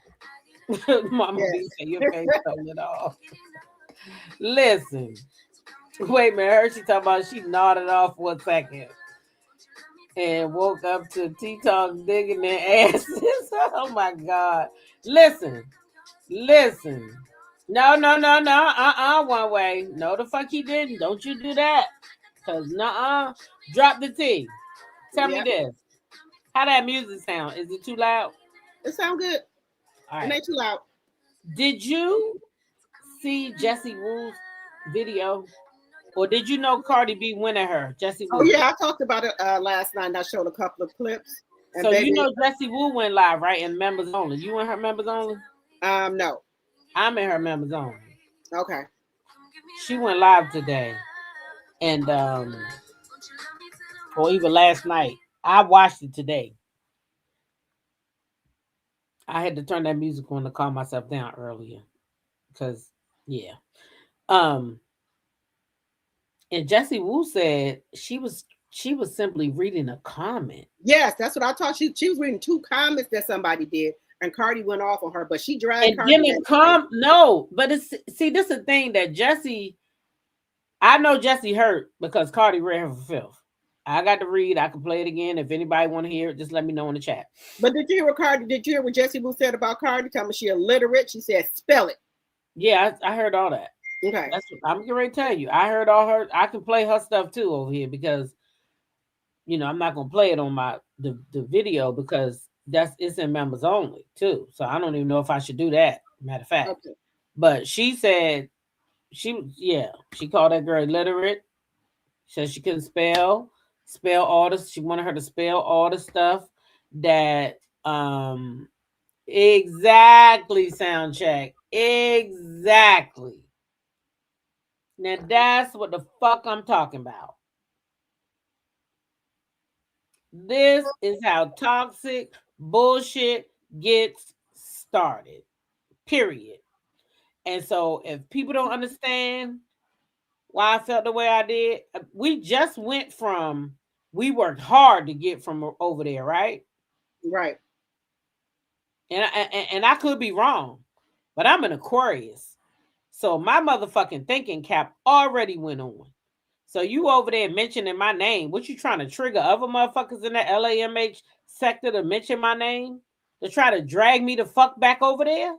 Mama Yes. B said your face told it all. Listen. Wait a minute. Her she talking about she nodded off for a second. And woke up to T-Talk digging their asses. Oh my God. Listen. No. One way. No, the fuck he didn't. Don't you do that. Because drop the T. Tell me this. How that music sound? Is it too loud? It sound good. All right. It ain't too loud. Did you see JessieWoo's video? Or did you know Cardi B went at her? JessieWoo. Oh yeah, I talked about it last night. And I showed a couple of clips. And so you know JessieWoo went live, right? In members only. You in her members only? No. I'm in her members only. Okay. She went live today. And or even last night. I watched it today. I had to turn that music on to calm myself down earlier. Because yeah. And JessieWoo said she was simply reading a comment. Yes, that's what I thought. She was reading 2 comments that somebody did, and Cardi went off on her, but she dragged and Cardi. No, but this is the thing that Jessie. I know Jessie hurt because Cardi read her for filth. I got to read. I can play it again. If anybody want to hear it, just let me know in the chat. But did you hear what Cardi? Did you hear what JessieWoo said about Cardi? Tell me she illiterate. She said, "Spell it." Yeah, I heard all that. Okay, that's what I'm going to tell you. I heard all her. I can play her stuff too over here because, I'm not going to play it on the video because it's in members only too. So I don't even know if I should do that. Matter of fact, okay. But she said she called that girl illiterate. Said she couldn't spell all this. She wanted her to spell all the stuff that exactly sound check. Exactly. Now that's what the fuck I'm talking about. This is how toxic bullshit gets started. Period. And so if people don't understand why I felt the way I did, we just went from, we worked hard to get from over there, right? Right. And I could be wrong, but I'm an Aquarius. So my motherfucking thinking cap already went on. So you over there mentioning my name. What you trying to trigger other motherfuckers in the LAMH sector to mention my name? To try to drag me the fuck back over there?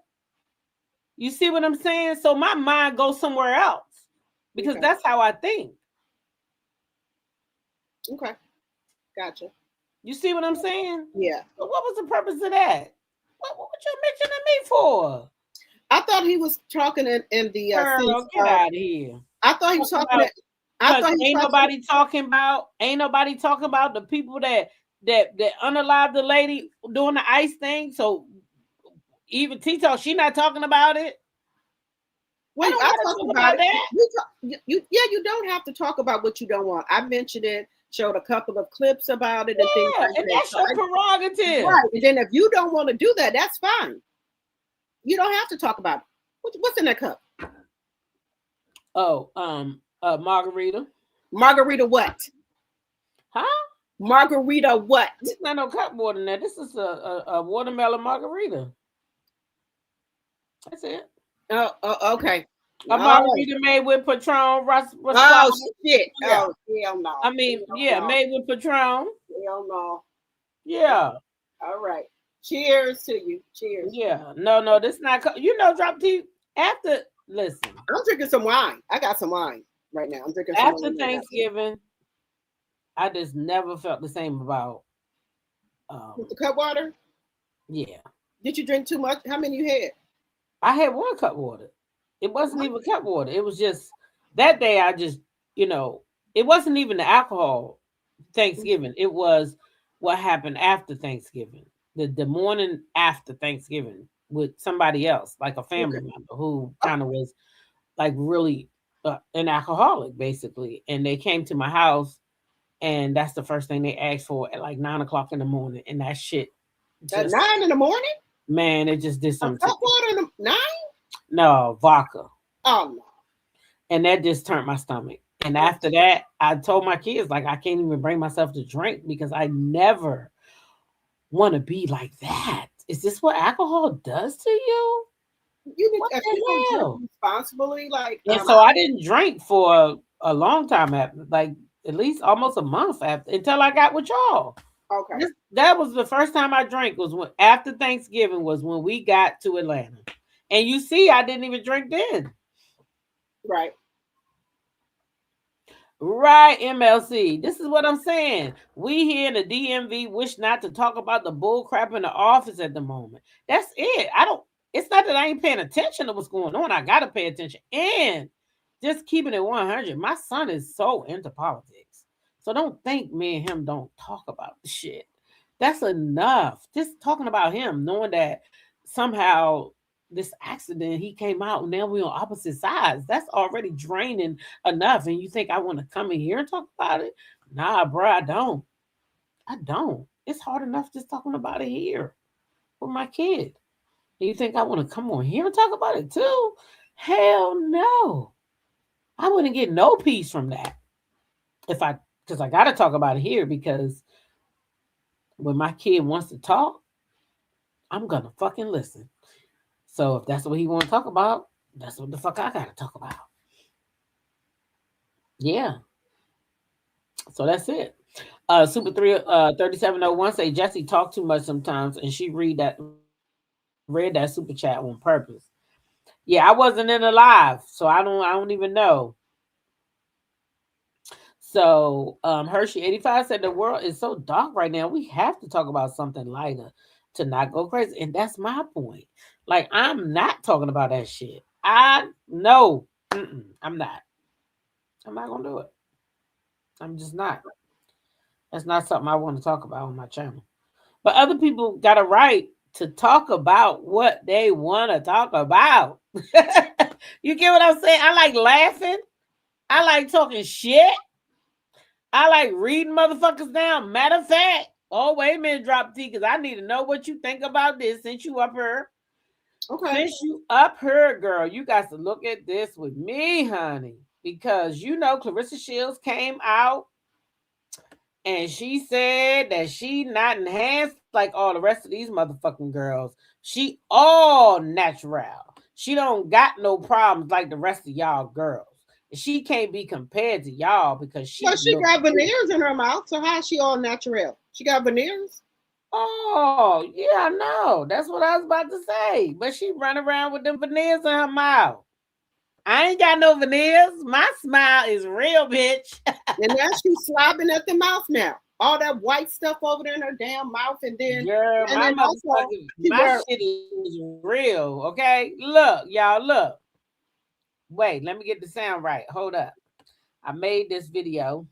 You see what I'm saying? So my mind goes somewhere else. Because that's how I think. Okay. Gotcha. You see what I'm saying? Yeah. So what was the purpose of that? What you mentioning me for? I thought he was talking in the Girl, get out of here. I thought he was talking about, ain't nobody talking about the people that unalived the lady doing the ice thing. So even Tito, she not talking about it. Wait, I talk about it. You don't have to talk about what you don't want. I mentioned it, showed a couple of clips about it, and things like and that's your prerogative. Right. And then if you don't want to do that, that's fine. You don't have to talk about it. What's in that cup? Oh, margarita. Margarita what? Huh? Margarita what? This is not no cup water in there. This is a watermelon margarita. That's it. Oh, okay. A margarita made with Patron. Oh shit! Yeah. Oh hell no! I mean, made with Patron. Hell no! Yeah. All right. Cheers to you. Cheers. Yeah, no, this not. Drop tea after. Listen, I'm drinking some wine. I got some wine right now. I'm drinking some after wine. Thanksgiving, I just never felt the same about. With the cup water. Yeah. Did you drink too much? How many you had? I had 1 cup water. It wasn't even cup water. It was just that day. I just, it wasn't even the alcohol. Thanksgiving. It was what happened after Thanksgiving. The morning after Thanksgiving with somebody else, like a family member who kind of was like really an alcoholic, basically. And they came to my house, and that's the first thing they asked for at like 9 o'clock in the morning. And that shit. At 9 in the morning? Man, it just did something. Cup water in the 9? No, vodka. Oh no. And that just turned my stomach. And after that, I told my kids, like, I can't even bring myself to drink because I never want to be like that. Is this what alcohol does to you? You need What to the hell? drink responsibly, like. And so I didn't drink for a long time after, like at least almost a month after, until I got with y'all. Okay. That was the first time I drank, was when after Thanksgiving, was when we got to Atlanta. And you see, I didn't even drink then. Right. Right, MLC. This is what I'm saying. We here in the DMV wish not to talk about the bull crap in the office at the moment. That's it. It's not that I ain't paying attention to what's going on. I gotta pay attention. And just keeping it 100. My son is so into politics. So don't think me and him don't talk about the shit. That's enough. Just talking about him, knowing that somehow this accident, he came out and now we're on opposite sides. That's already draining enough. And you think I want to come in here and talk about it? Nah, bro, I don't. It's hard enough just talking about it here with my kid. And you think I want to come on here and talk about it too? Hell no. I wouldn't get no peace from that. Because I got to talk about it here, because when my kid wants to talk, I'm going to fucking listen. So if that's what he want to talk about, that's what the fuck I got to talk about. Yeah. So that's it. Super 3701 say Jessie talk too much sometimes, and she read that super chat on purpose. Yeah, I wasn't in the live, so I don't even know. So Hershey 85 said the world is so dark right now. We have to talk about something lighter to not go crazy. And that's my point. Like, I'm not talking about that shit. I'm not. I'm not gonna do it. I'm just not. That's not something I want to talk about on my channel. But other people got a right to talk about what they want to talk about. You get what I'm saying? I like laughing. I like talking shit. I like reading motherfuckers down. Matter of fact, wait a minute, drop T, because I need to know what you think about this since you up here. Okay. Since you up here, girl, you got to look at this with me, honey. Because Clarissa Shields came out and she said that she not enhanced like all the rest of these motherfucking girls. She all natural. She don't got no problems like the rest of y'all girls. She can't be compared to y'all because she got veneers in her mouth. So how is she all natural? She got veneers? Oh, yeah, I know. That's what I was about to say. But she run around with them veneers in her mouth. I ain't got no veneers. My smile is real, bitch. And now she's slobbing at the mouth now. All that white stuff over there in her damn mouth, and then girl, my shit is real. Okay, look, y'all, look. Wait, let me get the sound right. Hold up. I made this video.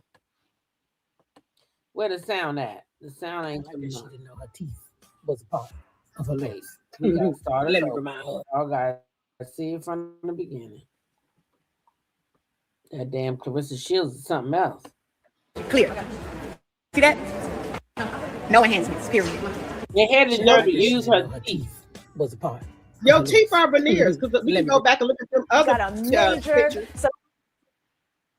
Where the sound at? The sound ain't coming on. She didn't know her teeth was a part of her face. We got to start. Let me remind her. Y'all got to see it from the beginning. That damn Clarissa Shields is something else. Clear. See that? No enhancements, period. They had the nerve to use her teeth was a part. Your teeth are veneers, because we can go back and look at them other pictures.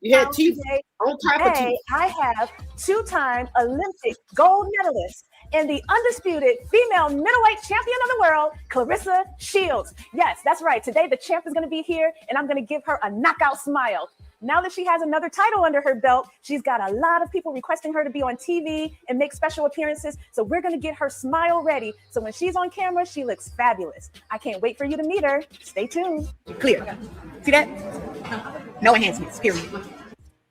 You had teeth on top of teeth. I have two-time Olympic gold medalist and the undisputed female middleweight champion of the world, Clarissa Shields. Yes, that's right. Today, the champ is going to be here, and I'm going to give her a knockout smile. Now that she has another title under her belt, she's got a lot of people requesting her to be on TV and make special appearances. So we're going to get her smile ready. So when she's on camera, she looks fabulous. I can't wait for you to meet her. Stay tuned. Clear. See that? No enhancements, period.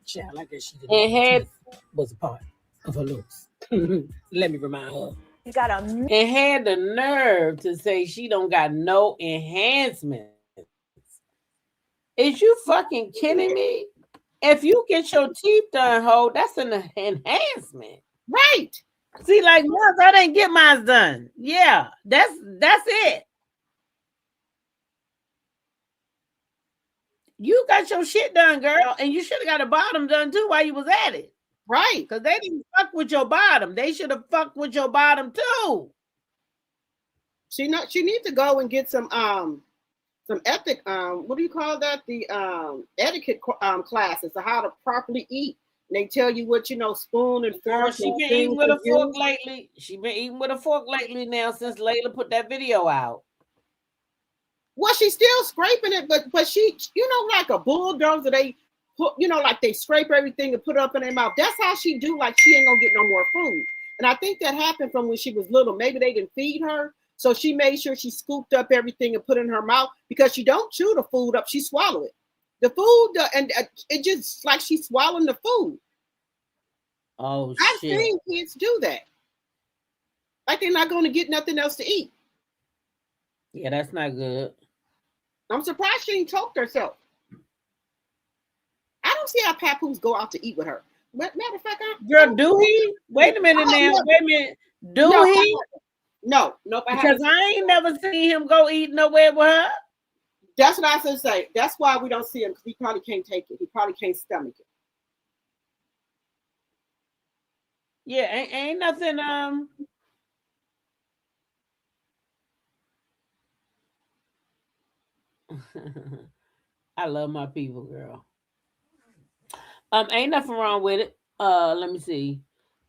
Child, like that she did. And head was a part of her looks. Let me remind her. She's got a and had the nerve to say she don't got no enhancements. Is you fucking kidding me? If you get your teeth done, ho, that's an enhancement. Right. See, like once I didn't get mine done. Yeah, that's it. You got your shit done, girl, and you should have got a bottom done too while you was at it. Right. Because they didn't fuck with your bottom. They should have fucked with your bottom too. She needs to go and get some ethic, what do you call that? The etiquette classes of how to properly eat. And they tell you what, spoon and fork. She been eating with a fork lately. She been eating with a fork lately now since Layla put that video out. Well, she's still scraping it, but she, like a bulldozer, they put, like they scrape everything and put it up in their mouth. That's how she do, like she ain't gonna get no more food. And I think that happened from when she was little. Maybe they didn't feed her. So she made sure she scooped up everything and put it in her mouth because she don't chew the food up. She swallow it. The food, and it just like she's swallowing the food. Oh, I've shit. seen kids do that. Like they're not going to get nothing else to eat. Yeah, that's not good. I'm surprised she ain't choked herself. I don't see how papoose go out to eat with her. Matter of fact, girl, do he? Wait a minute now. Wait a minute. Do he? No. Because I ain't never seen him go eat nowhere with her. That's what I was going to say. That's why we don't see him, because he probably can't take it. He probably can't stomach it. Yeah, ain't nothing. I love my people, girl. Ain't nothing wrong with it. Let me see.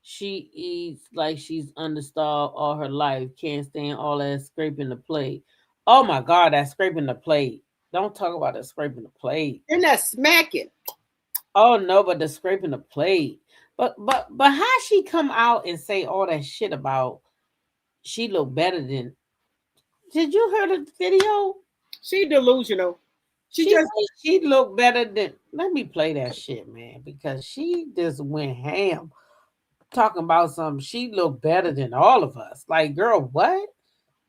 She eats like she's understarved all her life. Can't stand all that scraping the plate. Oh my God, that scraping the plate. Don't talk about that scraping the plate. And that smacking. Oh no, but the scraping the plate. But how she come out and say all that shit about she look better than? Did you hear the video? She delusional. She look better than. Let me play that shit, man, because she just went ham talking about something. She look better than all of us. Like, girl, what?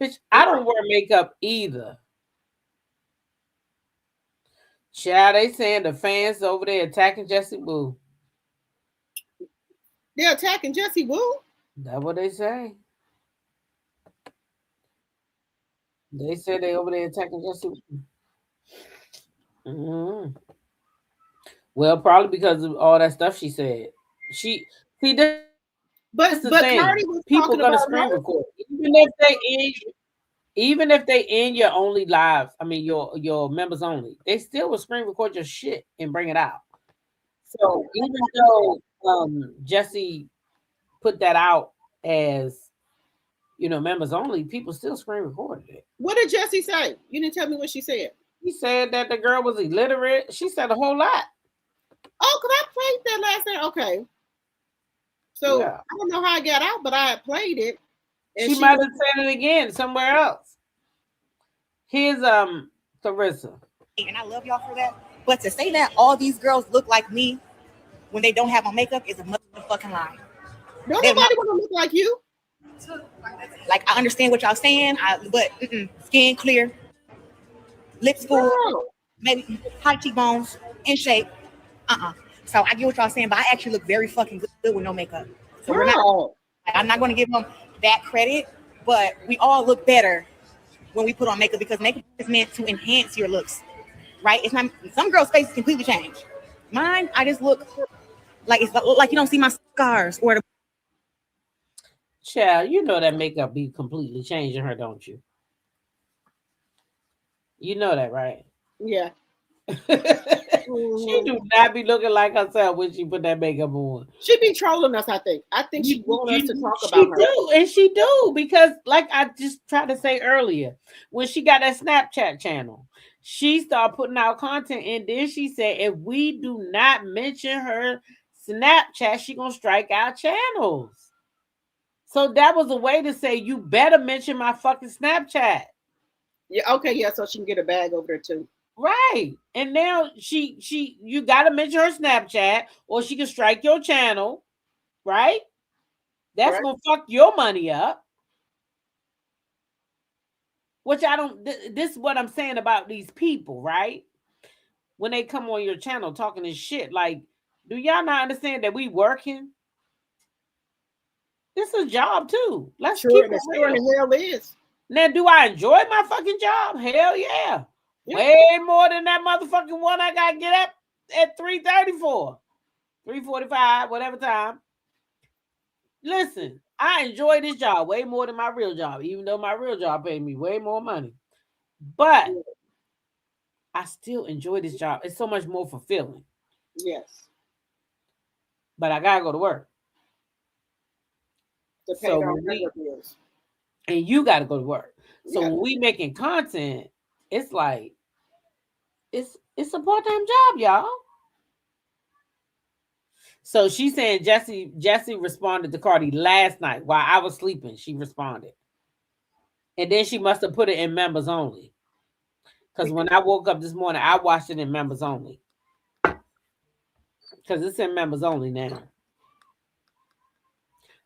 Bitch, I don't wear makeup either. Child, they saying the fans over there attacking JessieWoo. They're attacking JessieWoo? That's what they say. They say they over there attacking JessieWoo. Mm-hmm. Well, probably because of all that stuff she said. That's the thing. Cardi was people gonna screen record, even if they end your only live. I mean, your members only. They still will screen record your shit and bring it out. So even though Jessie put that out as members only, people still screen recorded it. What did Jessie say? You didn't tell me what she said. She said that the girl was illiterate. She said a whole lot. Oh, because I played that last night. Okay. So yeah. I don't know how I got out, but I played it. And she might have said it again somewhere else. Here's Clarissa. And I love y'all for that. But to say that all these girls look like me when they don't have on makeup is a motherfucking lie. Don't nobody want to look like you. Like, I understand what y'all saying, but skin clear, lips full, maybe high cheekbones, in shape. So I get what y'all saying, but I actually look very fucking good with no makeup. So I'm not going to give them that credit, but we all look better when we put on makeup, because makeup is meant to enhance your looks, right? It's not. Some girls' faces completely change. Mine, I just look like it's like you don't see my scars or the. Child, you know that makeup be completely changing her, don't you? You know that, right? Yeah. She do not be looking like herself when she put that makeup on. She be trolling us, I think. I think she wants us to talk about her. She do, because like I just tried to say earlier, when she got that Snapchat channel, she started putting out content, and then she said if we do not mention her Snapchat, she gonna strike our channels. So that was a way to say you better mention my fucking Snapchat. Yeah, okay, yeah, so she can get a bag over there too. Right. And now you gotta mention her Snapchat or she can strike your channel, right? That's Right. gonna fuck your money up. Which I don't this is what I'm saying about these people, right? When they come on your channel talking this shit, like, do y'all not understand that we working? This is a job too. Let's Sure, keep and it it sure in real. the hell is. Now, do I enjoy my fucking job? Hell yeah. Yeah. Way more than that motherfucking one I gotta get up at 3:34, 3:45, whatever time. Listen, I enjoy this job way more than my real job, even though my real job paid me way more money. But Yeah. I still enjoy this job. It's so much more fulfilling. Yes. But I gotta go to work. To pay So their when we regular bills. and you gotta go to work. So Yeah. when we making content, it's like it's a part-time job, y'all. So she's saying Jessie responded to Cardi last night while I was sleeping. She responded. And then she must have put it in members only. Because when I woke up this morning, I watched it in members only. Because it's in members only now.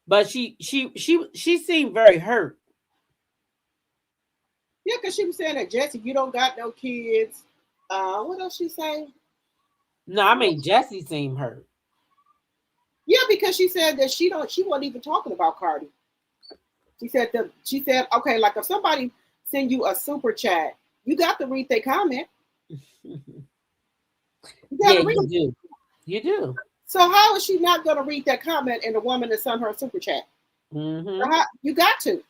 But she seemed very hurt. Yeah, because she was saying that Jessie, you don't got no kids. What else she say? No, I mean Jessie seemed hurt. Yeah, because she said that she wasn't even talking about Cardi. She said, okay, like if somebody send you a super chat, you got to read their comment. You got to read. You do. You do. So how is she not going to read that comment and the woman that sent her a super chat? Mm-hmm. You got to.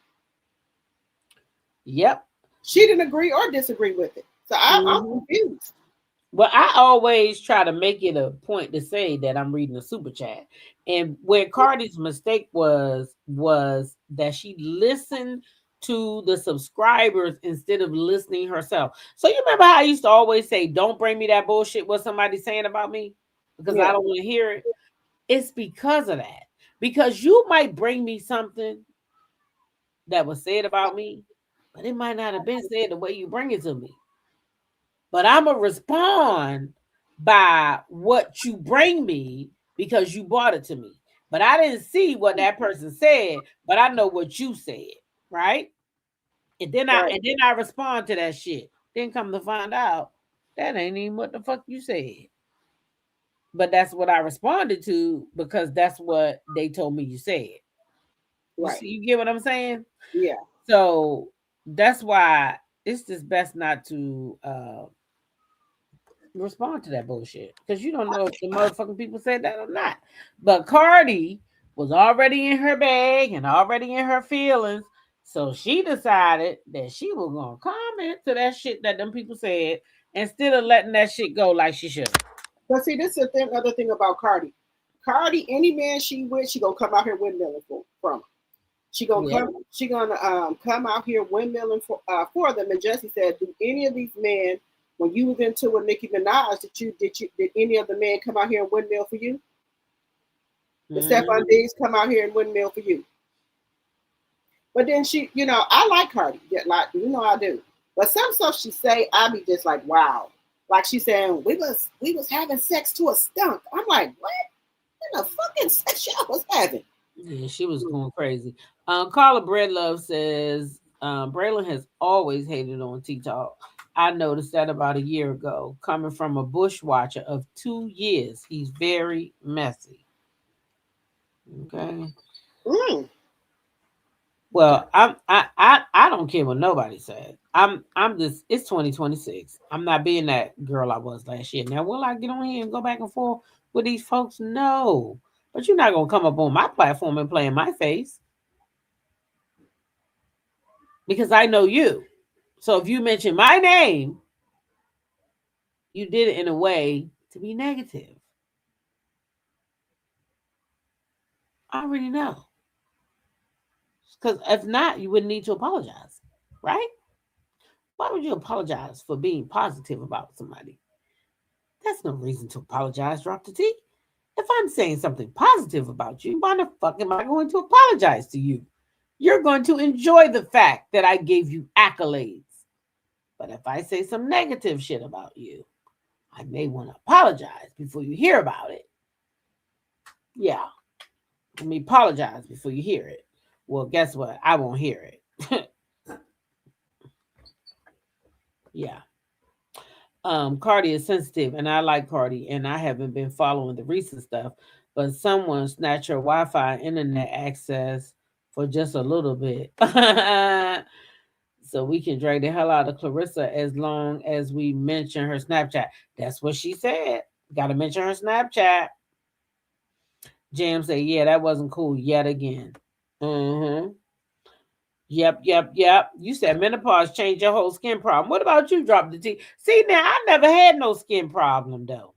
Yep. She didn't agree or disagree with it. So I'm confused. Well, I always try to make it a point to say that I'm reading a super chat. And where Cardi's mistake was that she listened to the subscribers instead of listening herself. So you remember how I used to always say, don't bring me that bullshit what somebody's saying about me because I don't want to hear it. It's because of that. Because you might bring me something that was said about me, but it might not have been said the way you bring it to me. But I'm going to respond by what you bring me because you brought it to me. But I didn't see what that person said, but I know what you said, right? And then I respond to that shit. Then come to find out that ain't even what the fuck you said. But that's what I responded to because that's what they told me you said. Right. You get what I'm saying? Yeah. So that's why it's just best not to respond to that bullshit because you don't know if the motherfucking people said that or not. But Cardi was already in her bag and already in her feelings, so she decided that she was gonna comment to that shit that them people said instead of letting that shit go like she should. But see, this is another thing about Cardi. Cardi, any man she with, she gonna come out here windmilling from. She gonna come out here windmilling for them. And Jessie said, "Do any of these men, when you was into with Nicki Minaj, did any of the men come out here and windmill for you? The Stephon Diggs come out here and windmill for you?" But then she, I like Cardi, like I do. But some stuff she say, I be just like, wow. Like she saying, we was having sex to a stunk. I'm like, what? What the fucking sex y'all was having? Yeah, she was going crazy. Carla Breadlove says Braylon has always hated on T-Talk. I noticed that about a year ago. Coming from a bushwatcher of 2 years, he's very messy. Okay. Well, I don't care what nobody said. I'm just it's 2026. I'm not being that girl I was last year. Now, will I get on here and go back and forth with these folks? No. But you're not gonna come up on my platform and play in my face. Because I know you. So if you mention my name, you did it in a way to be negative. I already know. Because if not, you wouldn't need to apologize, right? Why would you apologize for being positive about somebody? That's no reason to apologize, drop the T. If I'm saying something positive about you, why the fuck am I going to apologize to you? You're going to enjoy the fact that I gave you accolades. But if I say some negative shit about you, I may want to apologize before you hear about it. Yeah, let me apologize before you hear it. Well, guess what? I won't hear it. Yeah. Cardi is sensitive, and I like Cardi, and I haven't been following the recent stuff, but someone snatched her Wi-Fi internet access for just a little bit. So we can drag the hell out of Clarissa as long as we mention her Snapchat. That's what she said. Got to mention her Snapchat. Jam said, yeah, that wasn't cool yet again. Mm-hmm. Yep. You said menopause changed your whole skin problem. What about you, Drop the T? See, now, I never had no skin problem, though.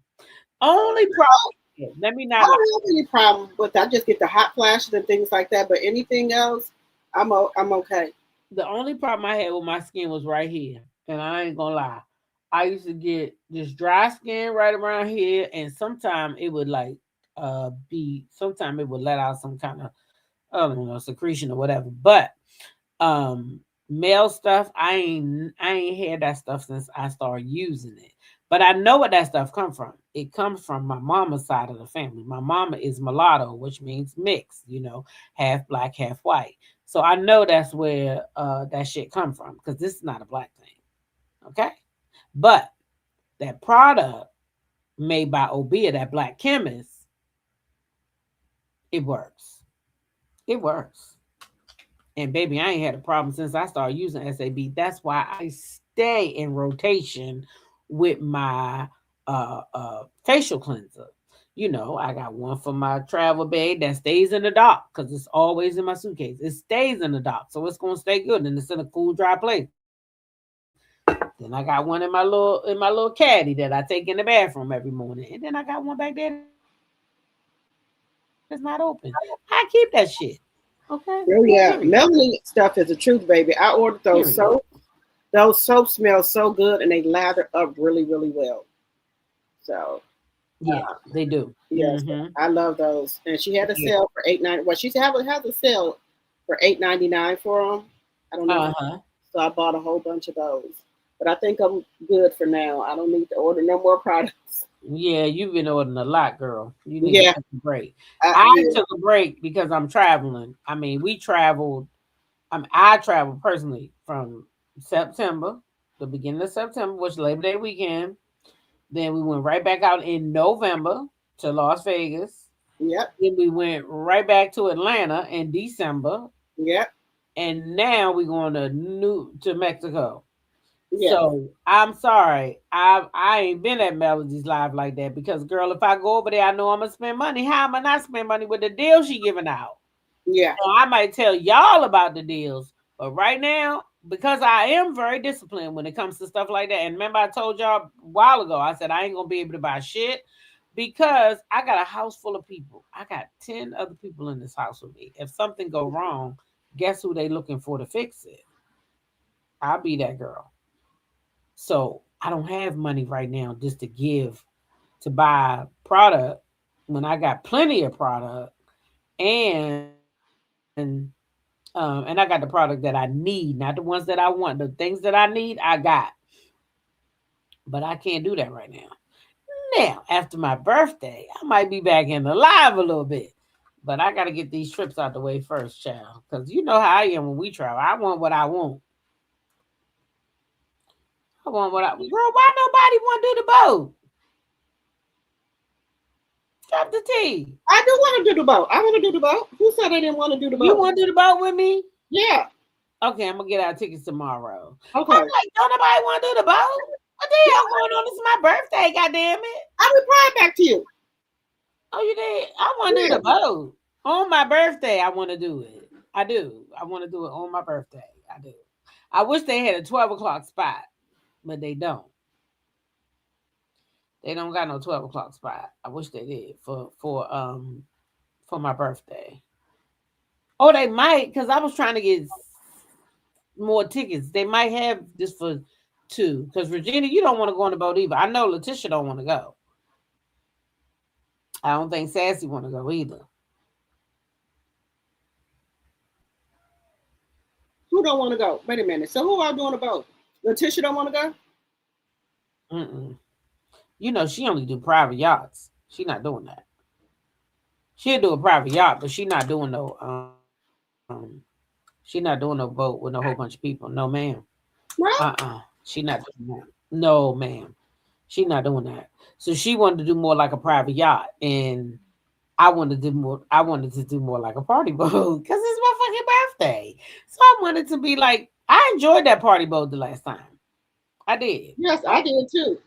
Only problem, let me I not lie. don't have any problem with that. I just get the hot flashes and things like that. But anything else, I'm okay. The only problem I had with my skin was right here. And I ain't gonna lie. I used to get this dry skin right around here, and sometimes it would like sometimes it would let out some kind of I don't know secretion or whatever. But male stuff, I ain't had that stuff since I started using it. But I know what that stuff come from. It comes from my mama's side of the family. My mama is mulatto, which means mixed, half black, half white. So I know that's where that shit come from, because this is not a black thing. Okay? But that product made by Obia, that black chemist, it works. It works. And baby, I ain't had a problem since I started using SAB. That's why I stay in rotation with my facial cleanser. I got one for my travel bag that stays in the dock because it's always in my suitcase. It stays in the dock, so it's gonna stay good and it's in a cool, dry place. Then I got one in my little caddy that I take in the bathroom every morning, and then I got one back there that's not open. I keep that shit. Okay. Oh Period. yeah, Melanie stuff is the truth, baby. I ordered those Period. soap. Those soap smell so good, and they lather up really, really well. So Yeah, they do. yes, Mm-hmm. I love those. And she had a Yeah. sale for $8.90. Well, she has a sale for $8.99 for them. I don't know. Uh-huh. So I bought a whole bunch of those. But I think I'm good for now. I don't need to order no more products. Yeah, you've been ordering a lot, girl. You need to Yeah, take a break. I yeah, took a break because I'm traveling. I mean, we traveled. I traveled personally from September, the beginning of September, which Labor Day weekend. Then we went right back out in November to Las Vegas. yep, Then we went right back to Atlanta in December, yep, and now we're going to Mexico. yeah, So I'm sorry, I ain't been at Melody's Live like that because, girl, if I go over there, I know I'm gonna spend money. How am I not spend money with the deal she giving out? yeah, So I might tell y'all about the deals, but right now, because I am very disciplined when it comes to stuff like that. And remember, I told y'all a while ago, I said I ain't gonna be able to buy shit because I got a house full of people. I got 10 other people in this house with me. If something go wrong, guess who they looking for to fix it? I'll be that girl. So I don't have money right now just to give to buy product when I got plenty of product and and I got the product that I need, not the ones that I want. The things that I need, I got. But I can't do that right now. Now, after my birthday, I might be back in the live a little bit. But I got to get these trips out the way first, child. Because you know how I am when we travel. I want what I want. I want what I girl. Why nobody want to do the boat? Drop the T. I do want to do the boat. I want to do the boat. Who said I didn't want to do the boat? You want to do the boat with me? Yeah. Okay, I'm gonna get our tickets tomorrow. Okay. I'm like, don't nobody want to do the boat? What the hell going on? This is my birthday, goddamn it! I reply back to you. Oh, you did? I want to do the boat on my birthday. I want to do it. I do. I want to do it on my birthday. I do. I wish they had a 12 o'clock spot, but they don't. They don't got no 12 o'clock spot. I wish they did for my birthday. Oh, they might, because I was trying to get more tickets. They might have this for 2. Because Virginia, you don't want to go on the boat either. I know Letitia don't want to go. I don't think Sassy want to go either. Who don't want to go? Wait a minute. So who are doing a boat? Letitia don't want to go? Mm-mm. You know, she only do private yachts. She not doing that. She'll do a private yacht, but she not doing she not doing no boat with no whole bunch of people. No, ma'am. Right? She not doing that. No, ma'am. She not doing that. So she wanted to do more like a private yacht, and I wanted to do more. I wanted to do more like a party boat because it's my fucking birthday. So I wanted to be like. I enjoyed that party boat the last time. I did. Yes, I did too.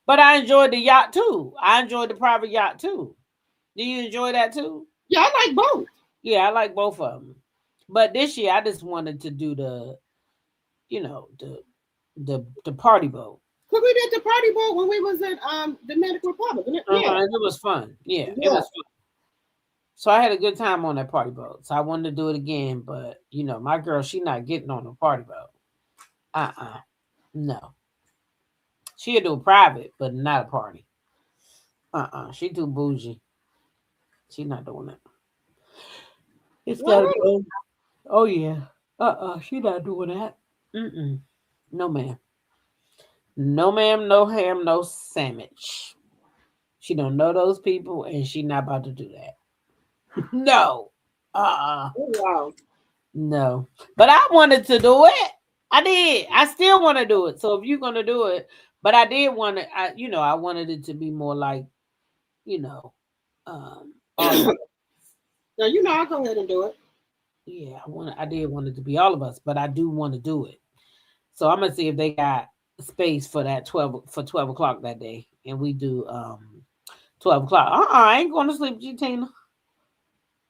But I enjoyed the yacht too. I enjoyed the private yacht too. Do you enjoy that too? Yeah, I like both. Yeah, I like both of them. But this year, I just wanted to do you know, the party boat. Cause we did the party boat when we was in Dominican Republic. Yeah. And it was fun. Yeah, it Yeah. was fun. So I had a good time on that party boat. So I wanted to do it again, but you know, my girl, she not getting on the party boat. No. She'll do a private, but not a party. She too bougie. She not doing that. It's Why gotta not? go. Oh yeah. She not doing that. Mm-mm. No ma'am. No ma'am, no ham, no sandwich. She don't know those people and she not about to do that. No. Oh, wow. No. But I wanted to do it. I did. I still want to do it. So if you're gonna do it, but I did want to I wanted it to be more like, you know, all of Now you know I'll go ahead and do it. yeah, I did want it to be all of us, but I do want to do it. So I'm gonna see if they got space for that 12 o'clock that day. And we do 12 o'clock. I ain't going to sleep, G Tina.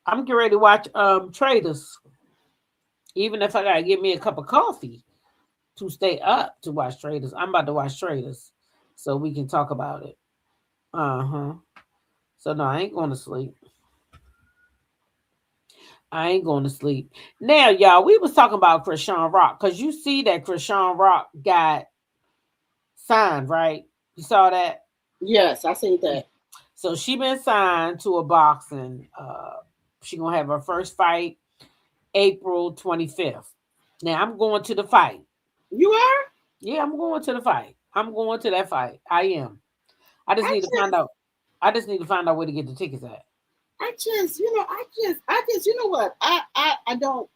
I'm getting ready to watch Traders. Even if I gotta get me a cup of coffee to stay up to watch Traders. I'm about to watch Traders so we can talk about it. So no, I ain't going to sleep. I ain't going to sleep. Now, y'all, we was talking about Chrisean Rock because you see that Chrisean Rock got signed, right? You saw that? Yes, I seen that. So she been signed to a boxing. She gonna have her first fight April 25th. Now I'm going to the fight. You are? Yeah, I'm going to the fight. I'm going to that fight. I am. I just need to find out. I just need to find out where to get the tickets at. I just, you know what? I don't.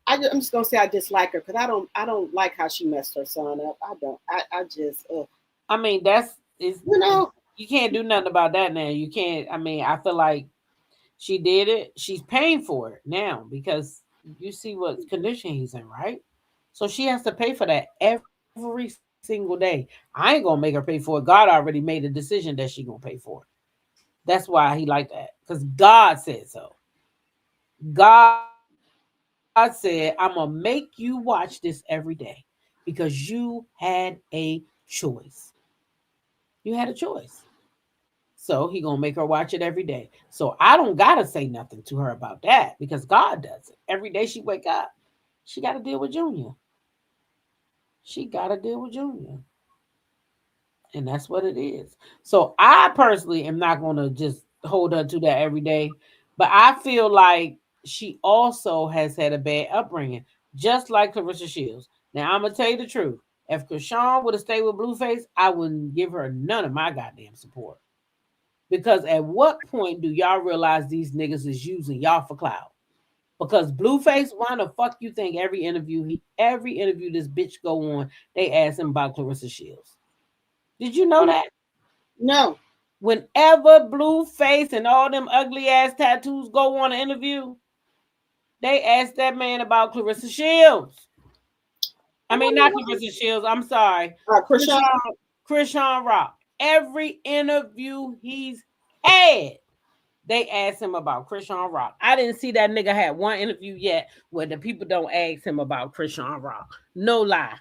I'm just gonna say I dislike her because I don't like how she messed her son up. I don't. I just. I mean, you can't do nothing about that now. You can't. I mean, I feel like she did it. She's paying for it now because you see what condition he's in, right? So she has to pay for that every single day. I ain't gonna make her pay for it. God already made a decision that she gonna pay for it. That's why he like that because God said so. God said, I'm gonna make you watch this every day because you had a choice. You had a choice. So he gonna make her watch it every day. So I don't gotta say nothing to her about that because God does it. Every day she wake up, she gotta deal with Junior. She gotta deal with Junior. And that's what it is. So I personally am not gonna just hold her to that every day. But I feel like she also has had a bad upbringing, just like Clarissa Shields. Now I'm gonna tell you the truth. If Chrisean would have stayed with Blueface, I wouldn't give her none of my goddamn support. Because at what point do y'all realize these niggas is using y'all for clout? Because Blueface, why the fuck you think every interview this bitch go on, they ask him about Clarissa Shields? Did you know that? No. Whenever Blueface and all them ugly ass tattoos go on an interview, they ask that man about Clarissa Shields. I mean, not Clarissa Shields. I'm sorry. Chrisean Rock. Every interview he's had, they asked him about Chrisean Rock. I didn't see that nigga had one interview yet where the people don't ask him about Chrisean Rock. No lie.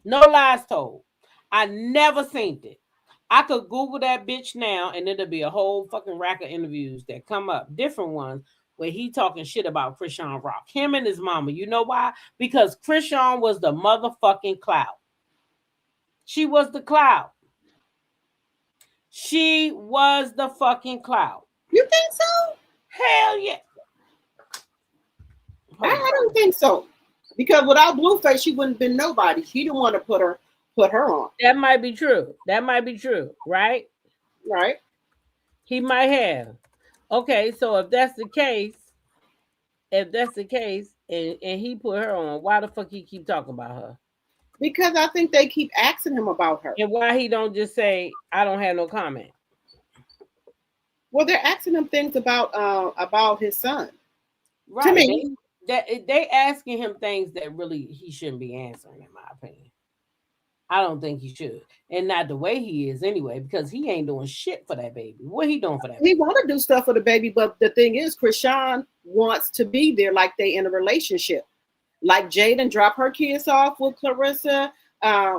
No lies told. I never seen it. I could Google that bitch now and it'll be a whole fucking rack of interviews that come up, different ones where he talking shit about Chrisean Rock. Him and his mama. You know why? Because Chrisean was the motherfucking clout. She was the clout. She was the fucking clout. You think so? Hell yeah. I don't think so. Because without Blueface, she wouldn't have been nobody. She didn't want to put her on. That might be true. That might be true, right? Right. He might have. Okay, so if that's the case, and he put her on, why the fuck he keep talking about her? Because I think they keep asking him about her. And why he don't just say, I don't have no comment? Well, they're asking him things about his son. Right. To me, they asking him things that really he shouldn't be answering, in my opinion. I don't think he should. And not the way he is anyway, because he ain't doing shit for that baby. What he doing for that baby? He want to do stuff for the baby, but the thing is, Chrisean wants to be there like they in a relationship. Like Jaden dropped her kids off with Carissa,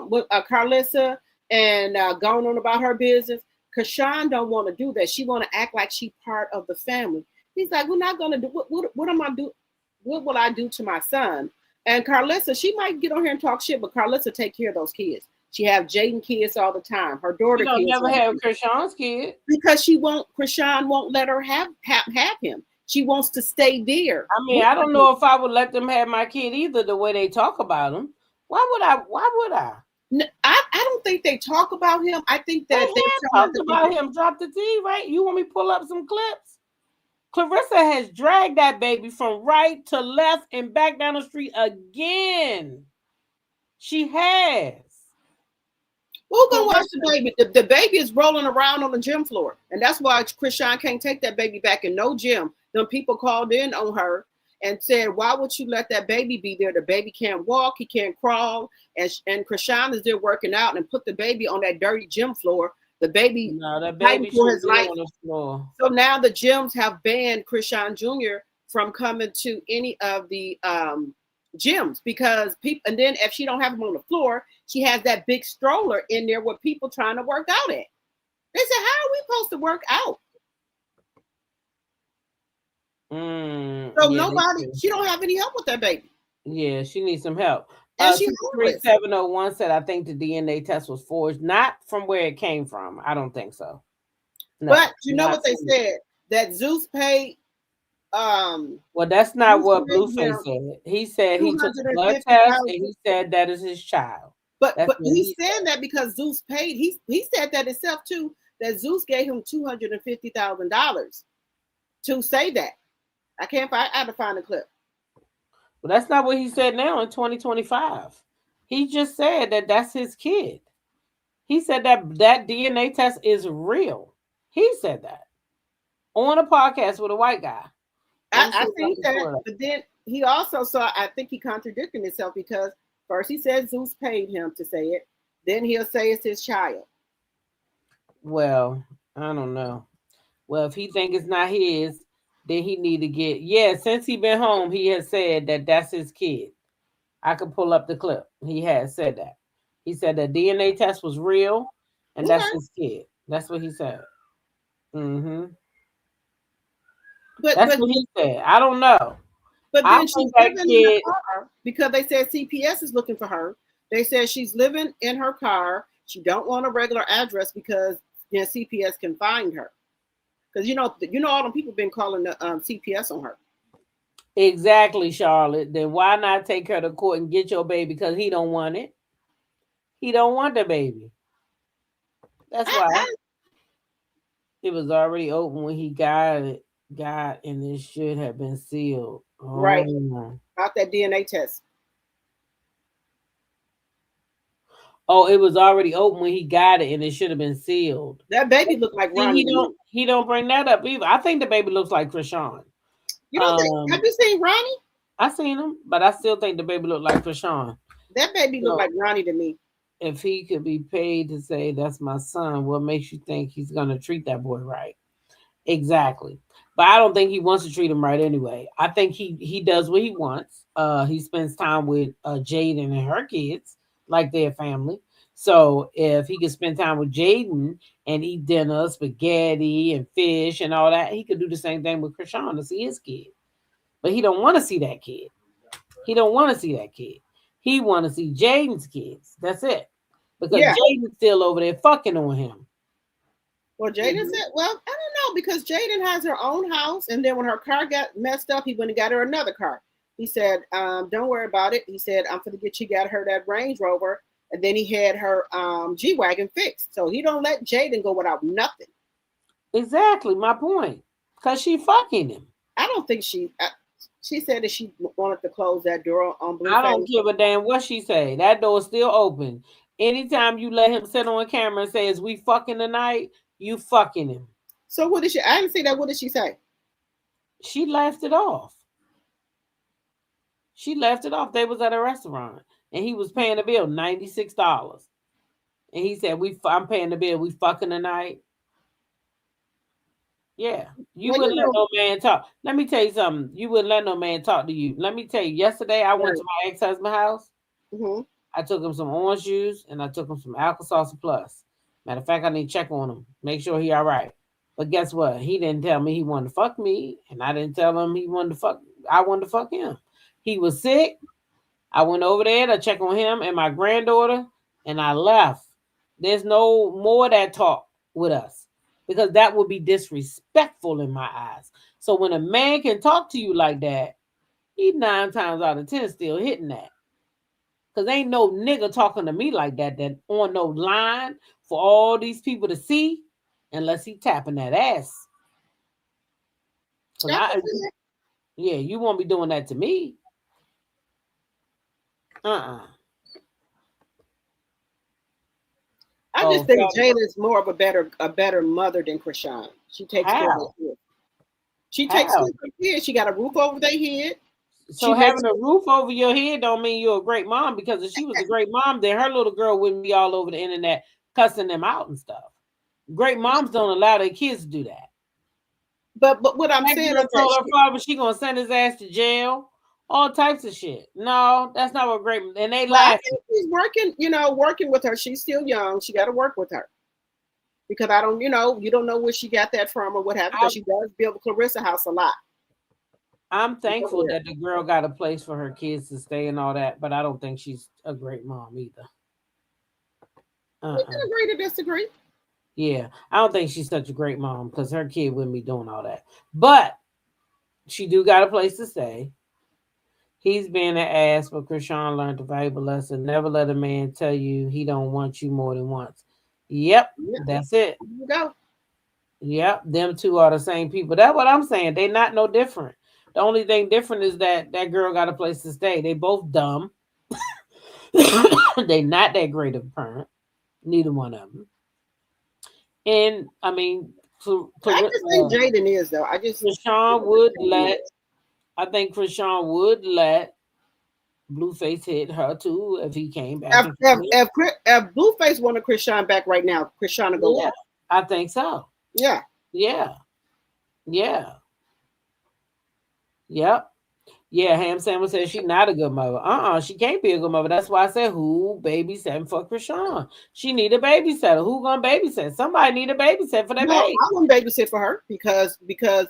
with Carlissa, and going on about her business. Chrisean don't want to do that. She want to act like she part of the family. He's like, we're not going to do, what am I do? What will I do to my son? And Carlissa, she might get on here and talk shit, but Carlissa take care of those kids. She have Jaden kids all the time. Her daughter kids never have Chrisean's kid. because Chrisean won't let her have him. She wants to stay there. I mean, I don't know if I would let them have my kid either, the way they talk about him. Why would I? I don't think they talk about him. I think that they talked about him. Drop the T, right? You want me to pull up some clips? Clarissa has dragged that baby from right to left and back down the street again. She has. Who's gonna watch the baby? The baby is rolling around on the gym floor, and that's why Chrisean can't take that baby back in no gym. Them people called in on her and said, "Why would you let that baby be there? The baby can't walk, he can't crawl." And Chrisean is there working out and put the baby on that dirty gym floor. The baby, for his life. On the floor. So now the gyms have banned Chrisean Jr. from coming to any of the gyms because people. And then if she don't have him on the floor, she has that big stroller in there with people trying to work out at. They said, "How are we supposed to work out?" So nobody. She don't have any help with that baby. Yeah, she needs some help. 3701 said, I think the DNA test was forged, not from where it came from. I don't think so. No, but you know what they said? That Zeus paid. Well, that's not what Blueface said. He said he took a blood test and he said that is his child. But he's saying that because Zeus paid. He said that himself too. That Zeus gave him $250,000 to say that. I can't find. I have to find the clip. Well, that's not what he said now in 2025. He just said that that's his kid. He said that DNA test is real. He said that on a podcast with a white guy. I think that, but then he also saw, I think he contradicted himself because first he said Zeus paid him to say it. Then he'll say it's his child. Well, I don't know. Well, if he think it's not his, then he need to get, since he been home, he has said that that's his kid. I could pull up the clip. He has said that. He said that DNA test was real and that's his kid. That's what he said. Mm-hmm. That's what he said. I don't know. But then she's living in her car because they said CPS is looking for her. They said she's living in her car. She don't want a regular address because then CPS can find her. Because you know all them people been calling the CPS on her. Exactly, Charlotte. Then why not take her to court and get your baby? Because he don't want it. He don't want the baby. That's why. It was already open when he got it. And it should have been sealed. Right. About that DNA test. Oh, it was already open when he got it, and it should have been sealed. That baby looked like Ronnie. He don't bring that up either. I think the baby looks like Chrisean. You don't think? Have you seen Ronnie? I seen him, but I still think the baby looked like Chrisean. That baby looked like Ronnie to me. If he could be paid to say that's my son, what makes you think he's gonna treat that boy right? Exactly. But I don't think he wants to treat him right anyway. I think he does what he wants. He spends time with Jaden and her kids like their family. So if he could spend time with Jaden and eat dinner, spaghetti and fish and all that, he could do the same thing with Chrisean to see his kid. But he don't want to see that kid. He don't want to see that kid. He want to see Jaden's kids. That's it. Because Jaden's still over there fucking on him. Well, Jaden said, well, I don't know, because Jaden has her own house, and then when her car got messed up, he went and got her another car. He said, don't worry about it. He said, I'm going to get you, got her that Range Rover, and then he had her G-Wagon fixed. So he don't let Jaden go without nothing. Exactly, my point. Because she fucking him. I don't think she said that she wanted to close that door on Blueface. I don't give a damn what she say. That door's still open. Anytime you let him sit on camera and say, is we fucking tonight? You fucking him. So what did she? I didn't see that. What did she say? She laughed it off. She laughed it off. They was at a restaurant and he was paying the bill, $96. And he said, I'm paying the bill. We fucking tonight. Yeah. You wouldn't let no man talk. Let me tell you something. You wouldn't let no man talk to you. Let me tell you, yesterday I went to my ex-husband's house. Mm-hmm. I took him some orange juice and I took him some Alka-Seltzer Plus. Matter of fact, I need to check on him, make sure he all right. But guess what? He didn't tell me he wanted to fuck me, and I didn't tell him I wanted to fuck him. He was sick. I went over there to check on him and my granddaughter, and I left. There's no more of that talk with us because that would be disrespectful in my eyes. So when a man can talk to you like that, he 9 times out of 10 still hitting that. Because ain't no nigga talking to me like that on no line for all these people to see unless he tapping that ass. Yeah, you won't be doing that to me. I just think Jada's more of a better mother than Chrisean. She takes care of her kids. She takes care of her kids. She got a roof over their head. So having a roof over your head don't mean you're a great mom, because if she was a great mom, then her little girl wouldn't be all over the internet cussing them out and stuff. Great moms don't allow their kids to do that. But what I'm saying is told her father she gonna send his ass to jail, all types of shit. No, that's not what great. And they laugh. She's working with her. She's still young. She got to work with her because I don't, you don't know where she got that from or what happened. Because she does build Clarissa house a lot. I'm thankful that the girl got a place for her kids to stay and all that, but I don't think she's a great mom either. We can agree to disagree. Yeah, I don't think she's such a great mom because her kid wouldn't be doing all that. But she do got a place to stay. He's being an ass, but Chrisean learned a valuable lesson. Never let a man tell you he don't want you more than once. Yep, that's it. There you go. Yep, them two are the same people. That's what I'm saying. They not no different. The only thing different is that girl got a place to stay. They both dumb. They not that great of a parent. Neither one of them. And I mean, I just think Jaden is though. Chrisean would let. I think Chrisean would let Blueface hit her too if he came back. If Blueface wanted Chrisean back right now, Chrisean would go. Yeah, I think so. Yeah. Yeah. Yeah. Yep. Yeah, Ham Sandwich says she's not a good mother. She can't be a good mother. That's why I said who babysitting for Chrisean. She need a babysitter. Who gonna babysit? Somebody need a babysit for that baby. I wouldn't babysit for her because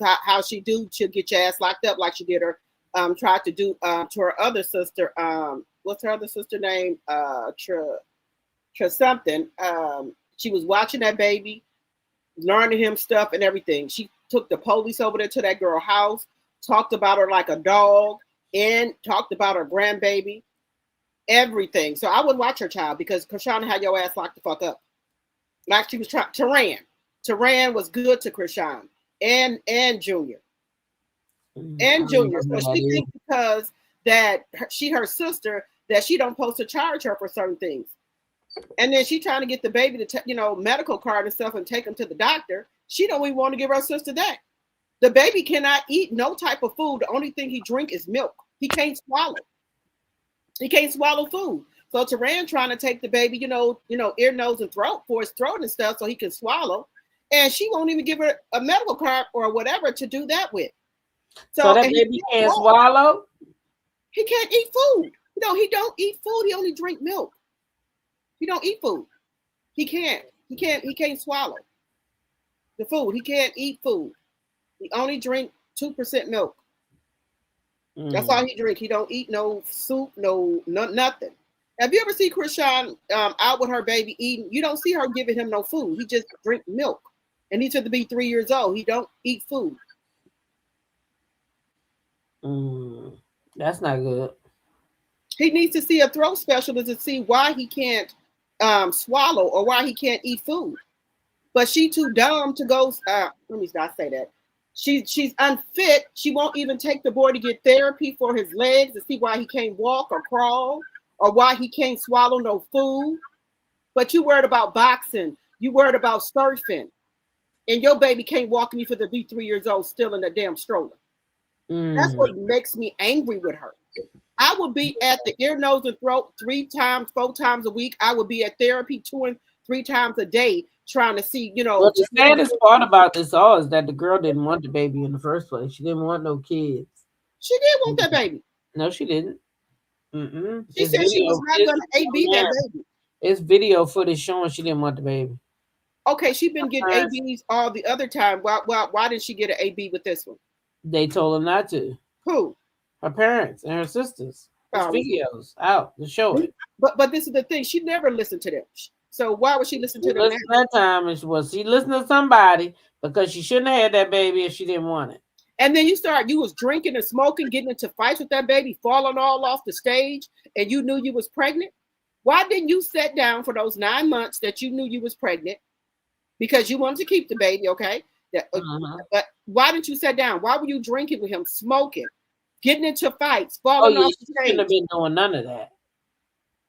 how she'll get your ass locked up like she did her tried to do to her other sister. What's her other sister name? Something. She was watching that baby, learning him stuff and everything. She took the police over there to that girl's house. Talked about her like a dog and talked about her grandbaby, everything. So I would watch her child because Chrisean had your ass locked the fuck up. Like she was trying. Taran was good to Chrisean and Junior. And Junior. So she thinks because that her sister, that she don't supposed to charge her for certain things. And then she trying to get the baby to, medical card and stuff and take him to the doctor. She don't even want to give her sister that. The baby cannot eat no type of food. The only thing he drink is milk. He can't swallow. He can't swallow food. So Taran trying to take the baby, ear, nose, and throat for his throat and stuff so he can swallow. And she won't even give her a medical card or whatever to do that with. So that baby can't swallow? He can't eat food. No, he don't eat food. He only drink milk. He don't eat food. He can't swallow the food. He can't eat food. He only drink 2% milk. That's all he drink. He don't eat no soup, no nothing. Have you ever seen Chrisean out with her baby eating? You don't see her giving him no food. He just drink milk. And he's to be 3 years old. He don't eat food. That's not good. He needs to see a throat specialist to see why he can't swallow or why he can't eat food. But she too dumb to go. Let me not say that. She's unfit. She won't even take the boy to get therapy for his legs to see why he can't walk or crawl or why he can't swallow no food. But you worried about boxing. You worried about surfing. And your baby can't walk me for the be 3 years old still in the damn stroller. That's what makes me angry with her. I would be at the ear, nose, and throat 3 times, 4 times a week. I would be at therapy 2 and 3 times a day trying to see, Well, the saddest part about this all is that the girl didn't want the baby in the first place. She didn't want no kids. She did want that baby. No, she didn't. She said she was not going to AB that baby. It's video footage showing she didn't want the baby. Okay, she's been getting ABs all the other time. Why did she get an AB with this one? They told her not to. Who? Her parents and her sisters. There's videos out to show it. But this is the thing. She never listened to them. So why would she listen to them? That time she listened to somebody because she shouldn't have had that baby if she didn't want it. And then you was drinking and smoking, getting into fights with that baby, falling all off the stage, and you knew you was pregnant. Why didn't you sit down for those 9 months that you knew you was pregnant? Because you wanted to keep the baby, okay? But why didn't you sit down? Why were you drinking with him, smoking, getting into fights, falling off the stage? She shouldn't have been doing none of that.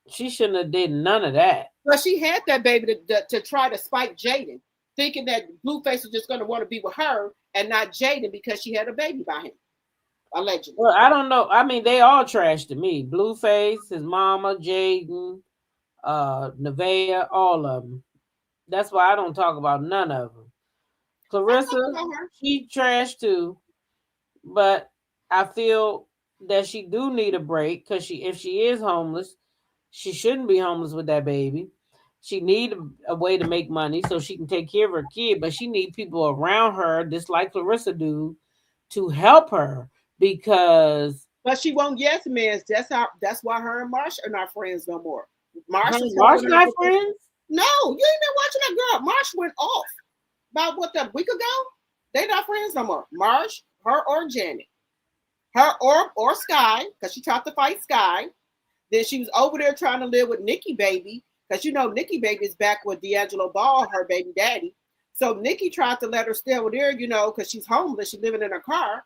She shouldn't have did none of that. But she had that baby to try to spite Jaden, thinking that Blueface was just going to want to be with her and not Jaden because she had a baby by him, allegedly. Well, I don't know. I mean, they all trash to me. Blueface, his mama, Jaden, Nevaeh, all of them. That's why I don't talk about none of them. Clarissa, she trash too, but I feel that she do need a break because if she is homeless, she shouldn't be homeless with that baby. She need a way to make money so she can take care of her kid, but she need people around her, just like Clarissa do, to help her because. But she won't yes man. That's why her and Marsh are not friends no more. Marsh not friends? No, you ain't been watching that girl. Marsh went off about a week ago. They not friends no more. Marsh, her or Janet, her or Sky, because she tried to fight Sky. Then she was over there trying to live with Nikki Baby, because Nikki Baby is back with D'Angelo Ball, her baby daddy. So Nikki tried to let her stay over there, because she's homeless. She's living in her car.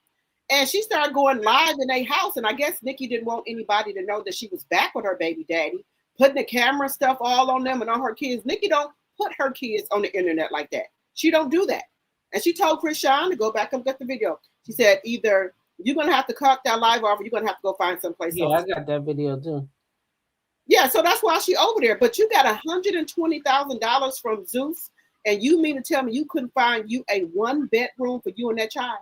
And she started going live in their house. And I guess Nikki didn't want anybody to know that she was back with her baby daddy, putting the camera stuff all on them and on her kids. Nikki don't put her kids on the internet like that. She don't do that. And she told Chrisean to go back and get the video. She said, either you're going to have to cut that live off or you're going to have to go find someplace else. Yeah, I got that video too. Yeah, so that's why she over there. But you got $120,000 from Zeus, and you mean to tell me you couldn't find you a 1-bedroom for you and that child?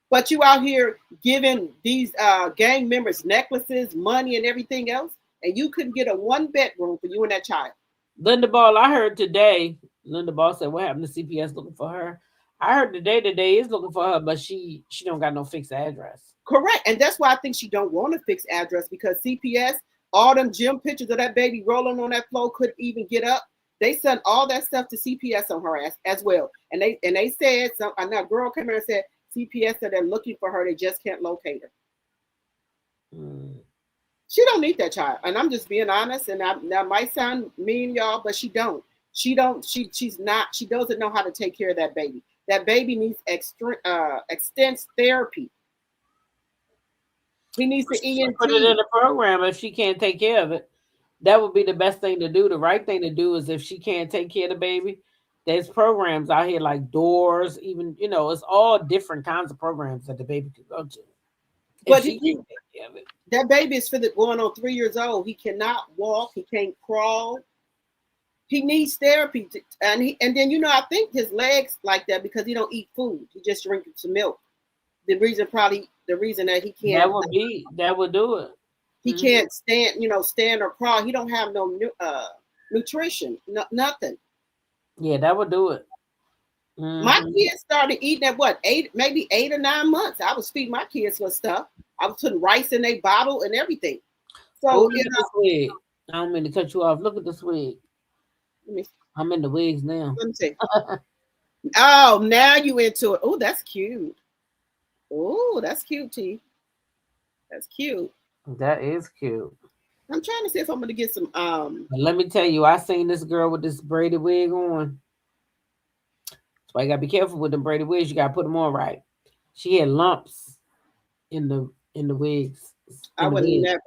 But you out here giving these gang members necklaces, money, and everything else, and you couldn't get a 1-bedroom for you and that child. Linda Ball, I heard today, Linda Ball said, what happened to CPS looking for her? I heard today is looking for her, but she don't got no fixed address. Correct, and that's why I think she don't want a fixed address, because CPS, all them gym pictures of that baby rolling on that floor couldn't even get up. They sent all that stuff to CPS on her ass as well. And they said, a girl came here and said, CPS said they're looking for her. They just can't locate her. She don't need that child. And I'm just being honest. And that might sound mean, y'all, but she don't. She doesn't know how to take care of that baby. That baby needs extensive therapy. He needs to ENT. Put it in the program if she can't take care of it. That would be the best thing to do. The right thing to do is if she can't take care of the baby, there's programs out here like Doors, even, it's all different kinds of programs that the baby could go to. But that baby is going on 3 years old. He cannot walk. He can't crawl. He needs therapy. And then, I think his legs like that because he don't eat food. He just drinks some milk. The reason that he can't. That would do it. He can't stand, stand or crawl. He don't have no nutrition, nothing. Yeah, that would do it. My kids started eating at what, maybe 8 or 9 months. I was feeding my kids with stuff. I was putting rice in a bottle and everything. So this wig. I don't mean to cut you off. Look at this wig. I'm in the wigs now. Let me see. Oh, now you into it. Oh, that's cute. Oh, that's cute, T. That's cute. That is cute. I'm trying to see if I'm gonna get some. But let me tell you, I seen this girl with this braided wig on. That's why you gotta be careful with the braided wigs. You gotta put them on right. She had lumps in the wigs. I would never.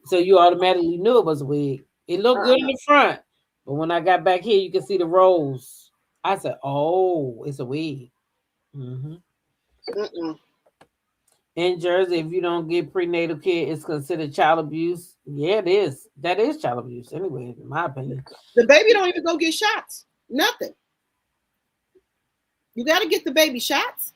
So you automatically knew it was a wig. It looked good in the front, but when I got back here, you can see the rolls. I said, "Oh, it's a wig." In Jersey, if you don't get prenatal care, it's considered child abuse. Yeah, it is. That is child abuse, anyway, in my opinion. The baby don't even go get shots. Nothing. You got to get the baby shots.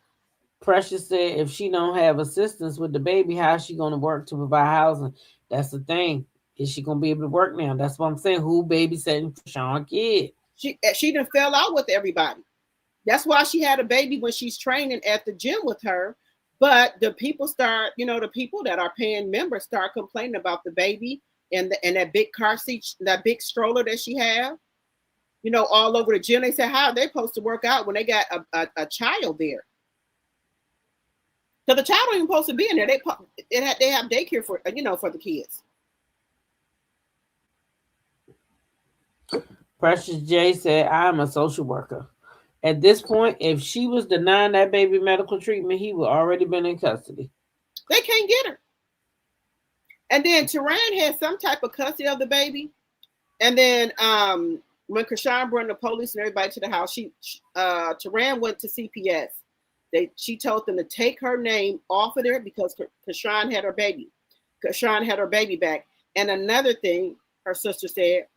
Precious said, if she don't have assistance with the baby, how is she going to work to provide housing? That's the thing. Is she going to be able to work now? That's what I'm saying. Who babysitting Chrisean kid? She done fell out with everybody. That's why she had a baby when she's training at the gym with her. But the people start, the people that are paying members start complaining about the baby and that big car seat, that big stroller that she have, all over the gym. They say, how are they supposed to work out when they got a child there? So the child ain't even supposed to be in there. They have daycare for for the kids. Precious J said, I'm a social worker. At this point, if she was denying that baby medical treatment, he would already been in custody. They can't get her. And then Teran had some type of custody of the baby. And then when Chrisean brought the police and everybody to the house, Teran went to CPS. She told them to take her name off of there because Chrisean had her baby. Chrisean had her baby back. And another thing, her sister said,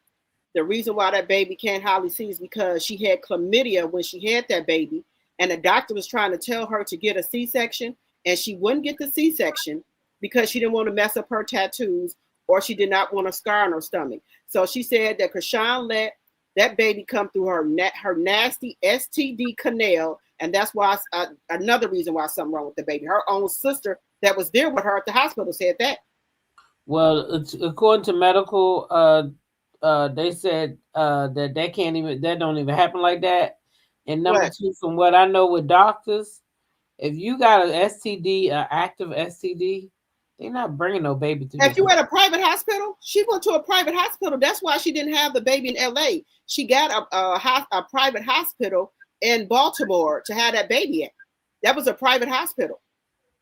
the reason why that baby can't hardly see is because she had chlamydia when she had that baby, and the doctor was trying to tell her to get a C-section, and she wouldn't get the C-section because she didn't want to mess up her tattoos, or she did not want a scar on her stomach. So she said that Chrisean let that baby come through her nasty STD canal, and that's why another reason why something wrong with the baby. Her own sister that was there with her at the hospital said that. Well, according to medical. They said that don't even happen like that. And number two, from what I know with doctors, if you got an STD, an active STD, they're not bringing no baby to you. If you at a private hospital, she went to a private hospital. That's why she didn't have the baby in LA. She got a private hospital in Baltimore to have that baby at. That was a private hospital.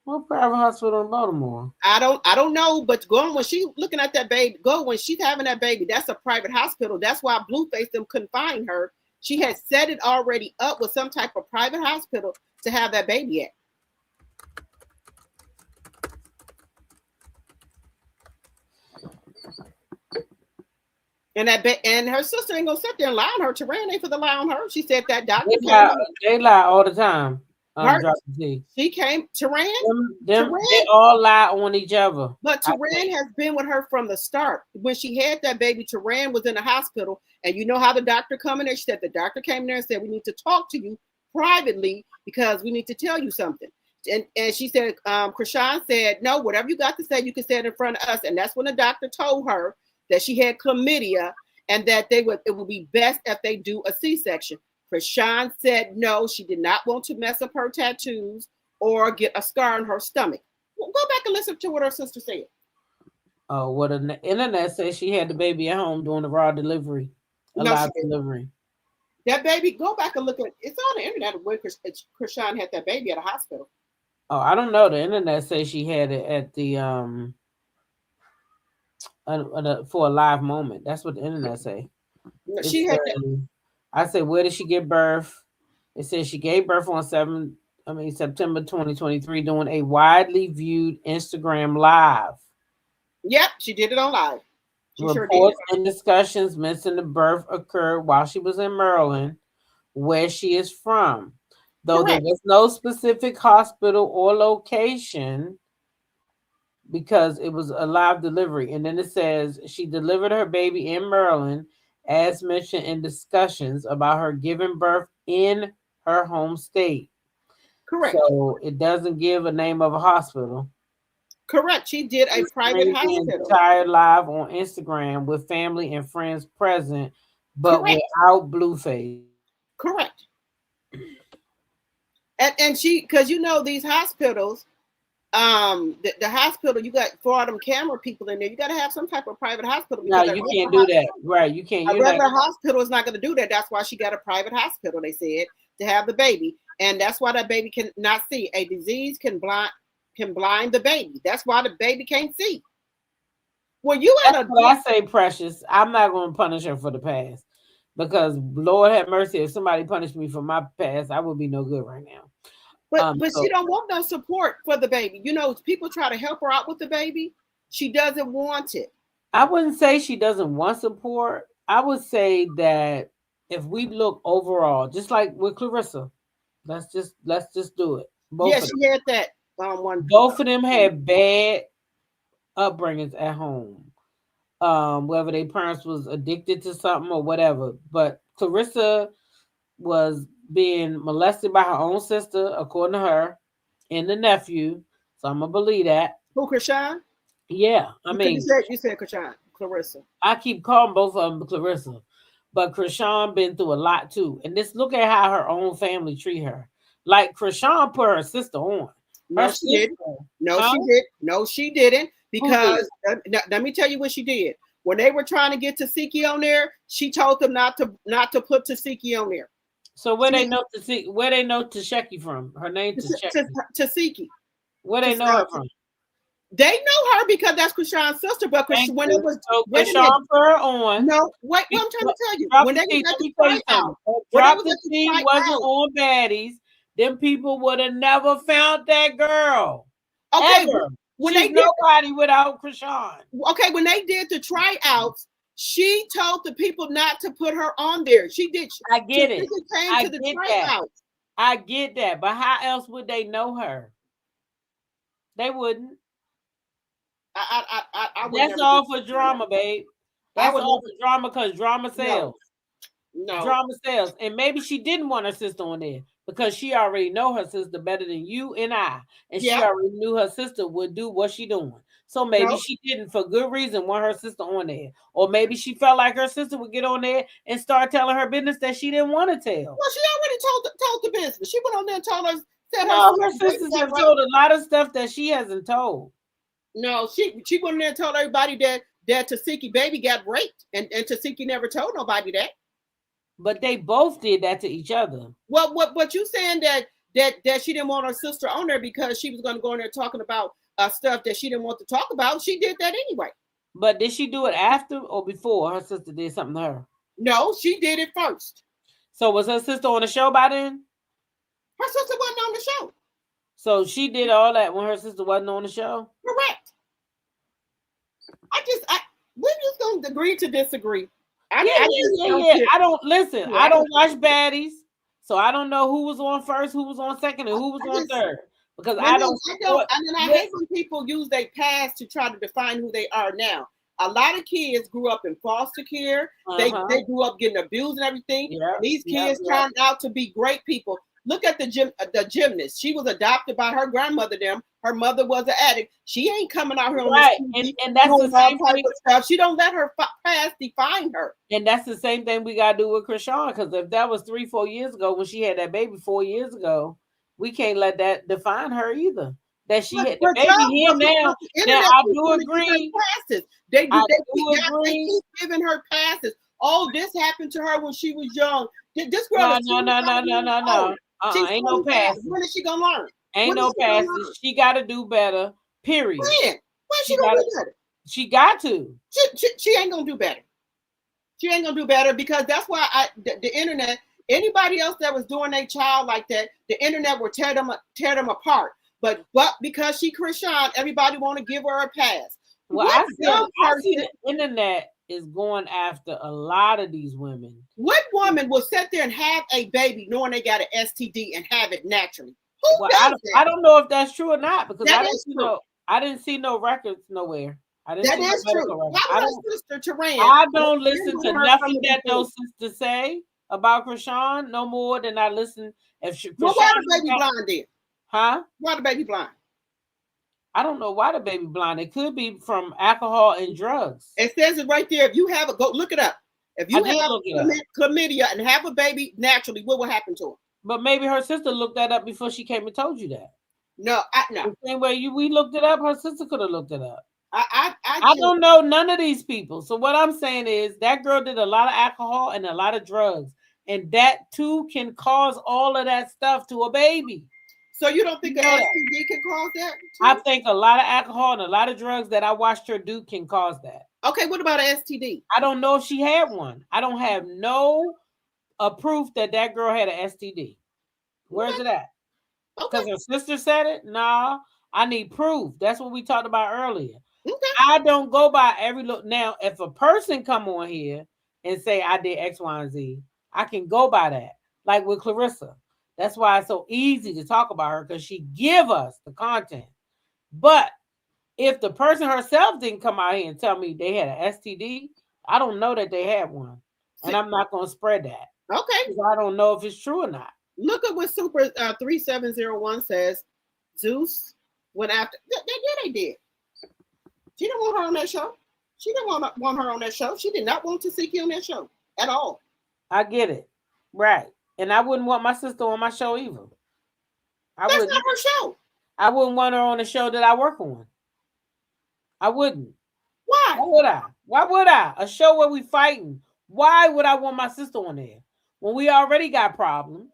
What private hospital in Baltimore? I don't know, but when she's looking at that baby, when she's having that baby, that's a private hospital. That's why Blueface them couldn't find her. She had set it already up with some type of private hospital to have that baby at. And and her sister ain't gonna sit there and lie on her. Teran ain't for the lie on her. She said that doctor. They lie all the time. She came, Teran. They all lie on each other. But Teran has been with her from the start. When she had that baby, Teran was in the hospital, and you know how the doctor come in there. She said the doctor came in there and said, "We need to talk to you privately because we need to tell you something." And she said, Chrisean said, "No, whatever you got to say, you can say it in front of us." And that's when the doctor told her that she had chlamydia and that it would be best if they do a C-section. Chrisean said no, she did not want to mess up her tattoos or get a scar on her stomach. Well, go back and listen to what her sister said. Oh, what the internet says she had the baby at home doing the raw delivery, live delivery. That baby, go back and look at it. It's on the internet when Chrisean had that baby at a hospital. Oh, I don't know. The internet says she had it at the for a live moment. That's what the internet say. She had. I said, where did she give birth? It says she gave birth on September 2023, doing a widely viewed Instagram live. Yep, she did it on live. Reports and discussions mentioned the birth occurred while she was in Maryland, where she is from. Though there was no specific hospital or location, because it was a live delivery. And then it says she delivered her baby in Maryland, as mentioned in discussions about her giving birth in her home state. Correct. So it doesn't give a name of a hospital. Correct. She did a private hospital. Entire live on Instagram with family and friends present, but Correct. without Blueface. Correct. And she, because you know these hospitals, the hospital, you got 4 of them camera people in there. You got to have some type of private hospital. No, you can't do that. Right? You can't. A regular hospital is not going to do that. That's why she got a private hospital. They said to have the baby, and that's why that baby can not see. A disease can blind the baby. That's why the baby can't see. Well, you had I say, Precious, I'm not going to punish her for the past, because Lord have mercy, if somebody punished me for my past, I would be no good right now. But she don't want no support for the baby. You know, people try to help her out with the baby. She doesn't want it. I wouldn't say she doesn't want support. I would say that if we look overall, just like with Clarissa, let's just do it. She had that one. Both of them had bad upbringings at home, whether their parents was addicted to something or whatever. But Clarissa was being molested by her own sister, according to her, and the nephew. So I'm gonna believe that. Who, Chrisean? Yeah, I mean, you said Chrisean, Clarissa. I keep calling both of them Clarissa, but Chrisean been through a lot too. And just look at how her own family treat her. Like Chrisean put her sister on. No, she didn't. No, she didn't. Because let me tell you what she did. When they were trying to get Tasiki on there, she told them not to put Tasiki on there. So where they know Tasheki from? Her name Tasiki. Where they know her from? They know her because that's Chrisean's sister. But when it was Chrisean put her on. No, wait. What I'm trying to tell you. When they got the try out, Drop the T wasn't on baddies. Them people would have never found that girl. Okay. Ever. When she's nobody without Chrisean. Okay, when they did the tryouts, she told the people not to put her on there. She did. I get it. I get that. But how else would they know her? They wouldn't. That's all for drama, babe. That's all for drama because drama sells. No. Drama sells. And maybe she didn't want her sister on there because she already know her sister better than you and I. And she already knew her sister would do what she doing. So maybe she didn't, for good reason, want her sister on there. Or maybe she felt like her sister would get on there and start telling her business that she didn't want to tell. Well, she already told the business. She went on there and told us. Her sisters have told a lot of stuff that she hasn't told. No, she went in there and told everybody that Tasiki baby got raped. And Tasiki never told nobody that. But they both did that to each other. Well, what you saying that she didn't want her sister on there because she was going to go in there talking about stuff that she didn't want to talk about. She did that anyway. But did she do it after or before her sister did something to her? No, she did it first. So was her sister on the show by then? Her sister wasn't on the show. So she did all that when her sister wasn't on the show? Correct. We're just going to agree to disagree. I don't listen. Yeah. I don't watch baddies, so I don't know who was on first, who was on second, and who was on third. Because I hate when people use their past to try to define who they are now. A lot of kids grew up in foster care. They grew up getting abused and everything. Yep. These kids turned out to be great people. Look at the gymnast. She was adopted by her grandmother. Her mother was an addict. She ain't coming out here on this TV and that's the same thing. Stuff. She don't let her past define her. And that's the same thing we gotta do with Chrisean. Because if that was 3-4 years ago when she had that baby 4 years ago, we can't let that define her either. That she had the baby here now. Now I do agree. They keep giving her passes. Oh, this happened to her when she was young. This girl no. Ain't no passes. When is she gonna learn? Ain't no passes. She got to do better. Period. When she gonna do better? She got to. She ain't gonna do better. She ain't gonna do better because that's why the internet. Anybody else that was doing their child like that, the internet will tear them apart. But because she Chrisean, everybody want to give her a pass. Well, I see the internet is going after a lot of these women. What woman will sit there and have a baby knowing they got an STD and have it naturally? I don't know if that's true or not because I don't know. I didn't see no records nowhere. I didn't That see no is true. medical records. Why would her sister Teran? I don't listen to her from nothing the that no beginning? sister say about Chrisean no more than I listen. If Well, why Chrisean, the baby blind then? huh? Why the baby blind? I don't know why the baby blind. It could be from alcohol and drugs. It says it right there. If you have a, go look it up. If you have chlamydia and have a baby naturally, what will happen to him? But maybe her sister looked that up before she came and told you that. No, no. The same way we looked it up, her sister could have looked it up. I don't know none of these people. So what I'm saying is that girl did a lot of alcohol and a lot of drugs. And that too can cause all of that stuff to a baby. So you don't think an STD can cause that? Too? I think a lot of alcohol and a lot of drugs that I watched her do can cause that. Okay, what about an STD? I don't know if she had one. I don't have no proof that girl had an STD. Where's it at? Because her sister said it? Nah, I need proof. That's what we talked about earlier. Okay. I don't go by every look. Now, if a person come on here and say I did X, Y, and Z, I can go by that. Like with Clarissa. That's why it's so easy to talk about her because she give us the content. But if the person herself didn't come out here and tell me they had an STD, I don't know that they had one. And I'm not going to spread that. Okay. I don't know if it's true or not. Look at what Super 3701 says. Zeus went after. Yeah, they did. She didn't want her on that show. She didn't want her on that show. She did not want Tasiki on that show at all. I get it. Right. And I wouldn't want my sister on my show either. That's not her show. I wouldn't want her on the show that I work on. I wouldn't. Why? Why would I? Why would I? A show where we fighting. Why would I want my sister on there? When we already got problems.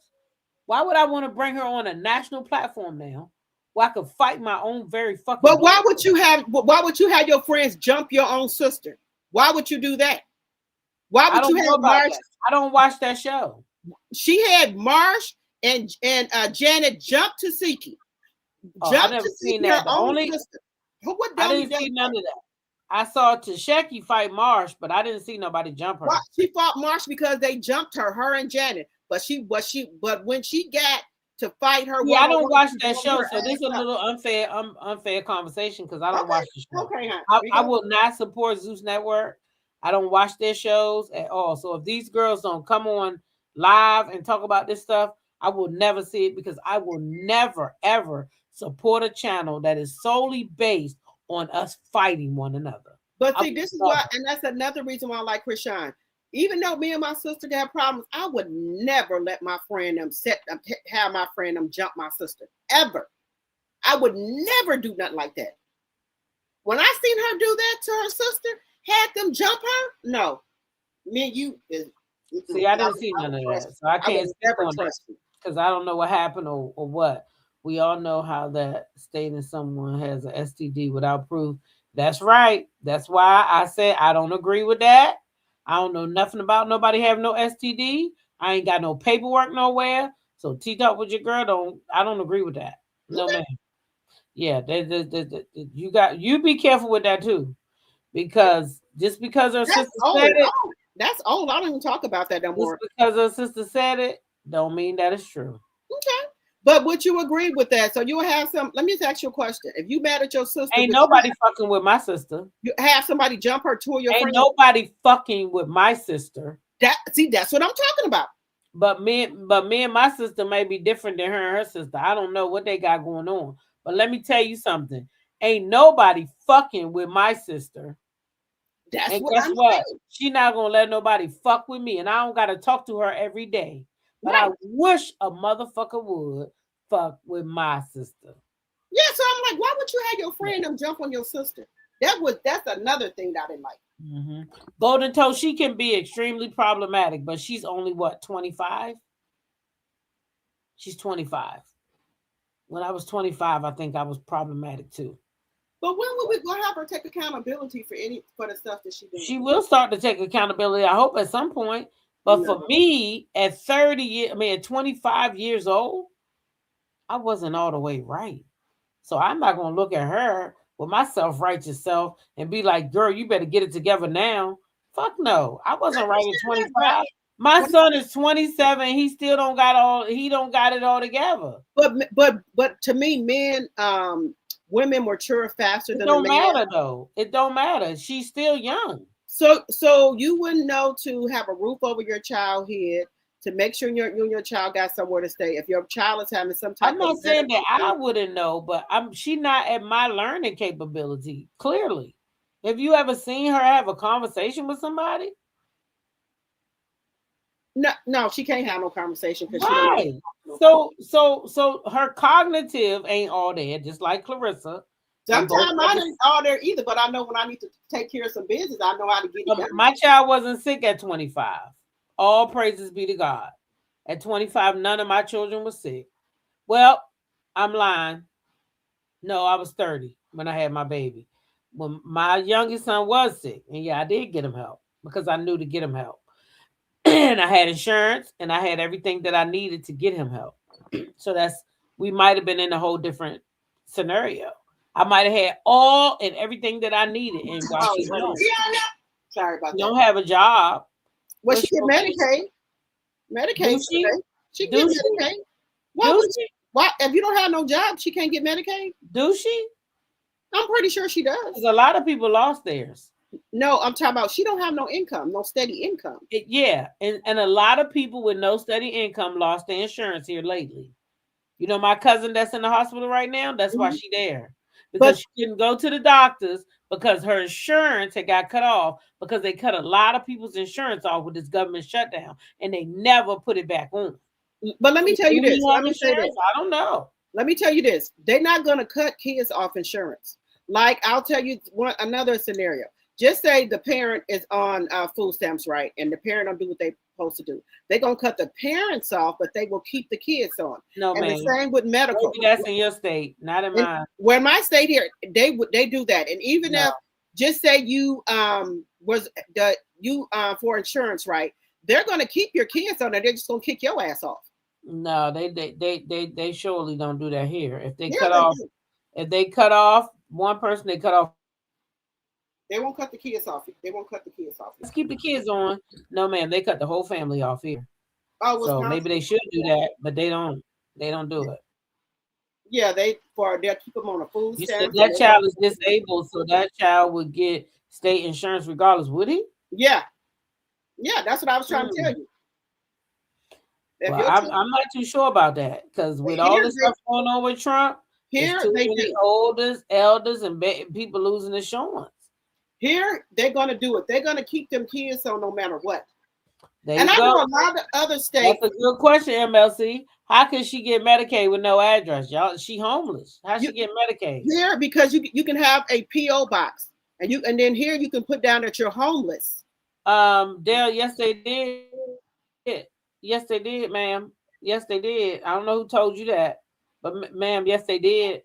Why would I want to bring her on a national platform now? Where I could fight my own very fucking. But why would you have your friends jump your own sister? Why would you do that? Why would you have Marsh? I don't watch that show. She had Marsh and Janet jump to Siki. I never seen that. I didn't see none of that. I saw Tasheki fight Marsh, but I didn't see nobody jump her. Well, she fought Marsh because they jumped her and Janet. But when she got to fight her, I don't watch that show, so this is a little unfair conversation because I don't watch the show. Okay, I will not support Zeus Network. I don't watch their shows at all. So if these girls don't come on live and talk about this stuff, I will never see it because I will never ever support a channel that is solely based on us fighting one another. But see, this is why, and that's another reason why I like Chrisean. Even though me and my sister got problems, I would never let my friend have my friend jump my sister ever. I would never do nothing like that. When I seen her do that to her sister, had them jump her, no. Me and you. See, I didn't see none of that, so I can't never trust you because I don't know what happened or what. We all know how that stating someone has an STD without proof. That's right. That's why I said I don't agree with that. I don't know nothing about nobody having no STD. I ain't got no paperwork nowhere. So T-talk with your girl, I don't agree with that. No, man. Yeah, you be careful with that too. Because just because her sister said it. That's old. I don't even talk about that no more. Just because her sister said it, don't mean that it's true. Okay. But would you agree with that? So you'll have let me just ask you a question. If you mad at your sister, ain't nobody fucking with my sister. You have somebody jump her to your friend. Ain't nobody fucking with my sister. That's what I'm talking about. But me and my sister may be different than her and her sister. I don't know what they got going on. But let me tell you something. Ain't nobody fucking with my sister. That's and what guess I'm what? saying. She not gonna let nobody fuck with me, and I don't gotta talk to her every day. But right. I wish a motherfucker would fuck with my sister. Yeah, so I'm like, why would you have your friend jump on your sister? That's another thing that I didn't like. Mm-hmm. Golden Toe, she can be extremely problematic, but she's only 25? She's 25. When I was 25, I think I was problematic too. But when will we go have her take accountability for the stuff that she did? She will start to take accountability, I hope, at some point. But for me, at 25 years old, I wasn't all the way right. So I'm not going to look at her with my self-righteous self and be like, girl, you better get it together now. Fuck no. I wasn't right at 25. My son is 27. He still don't got it all together. But to me, men, women mature faster It than don't the man. matter though. It don't matter. She's still young. So you wouldn't know to have a roof over your child head, to make sure you and your child got somewhere to stay. If your child is having some type I'm not of saying that I wouldn't know, but she not at my learning capability. Clearly, have you ever seen her have a conversation with somebody? No, she can't have no conversation because right. So her cognitive ain't all there, just like Clarissa. Sometimes I ain't all there either, but I know when I need to take care of some business, I know how to get it done. My child wasn't sick at 25. All praises be to God. At 25, none of my children were sick. Well, I'm lying. No, I was 30 when I had my baby. When my youngest son was sick, and yeah, I did get him help because I knew to get him help. And I had insurance and I had everything that I needed to get him help. So we might have been in a whole different scenario. I might have had all and everything that I needed. And while she's young, sorry about that. Don't have a job. Well, she get Medicaid. Medicaid. She get Medicaid. Why? If you don't have no job, she can't get Medicaid? Do she? I'm pretty sure she does. A lot of people lost theirs. No, I'm talking about she don't have no income, no steady income. And a lot of people with no steady income lost their insurance here lately. You know, my cousin that's in the hospital right now, that's why she there. Because she couldn't go to the doctors because her insurance had got cut off because they cut a lot of people's insurance off with this government shutdown and they never put it back on. But let me tell you this. Let me say this. I don't know. Let me tell you this. They're not going to cut kids off insurance. Like, I'll tell you another scenario. Just say the parent is on food stamps, right? And the parent don't do what they're supposed to do. They're going to cut the parents off, but they will keep the kids on. No, and man. the same with medical. Maybe that's in your state, not in mine. Where in my state here, they do that. And even if, just say you for insurance, right? They're going to keep your kids on there. They're just going to kick your ass off. No, they surely don't do that here. If they cut off one person, they cut off. They won't cut the kids off. Let's keep the kids on. No, man, they cut the whole family off here. Oh, so maybe they should do that, but they don't. They don't do it. Yeah, they'll keep them on a food stamp. That child is disabled, so that child would get state insurance regardless, would he? Yeah, that's what I was trying to tell you. Well, I'm not too sure about that because with all this stuff going on with Trump, there's too many elders, and people losing insurance. Here, they're going to do it. They're going to keep them kids on no matter what. I know a lot of other states. That's a good question, MLC. How can she get Medicaid with no address? Y'all, she homeless. How she get Medicaid? Here, because you can have a PO box, and then here you can put down that you're homeless. Dale, yes they did. Yes they did, ma'am. Yes they did. I don't know who told you that, but ma'am, yes they did.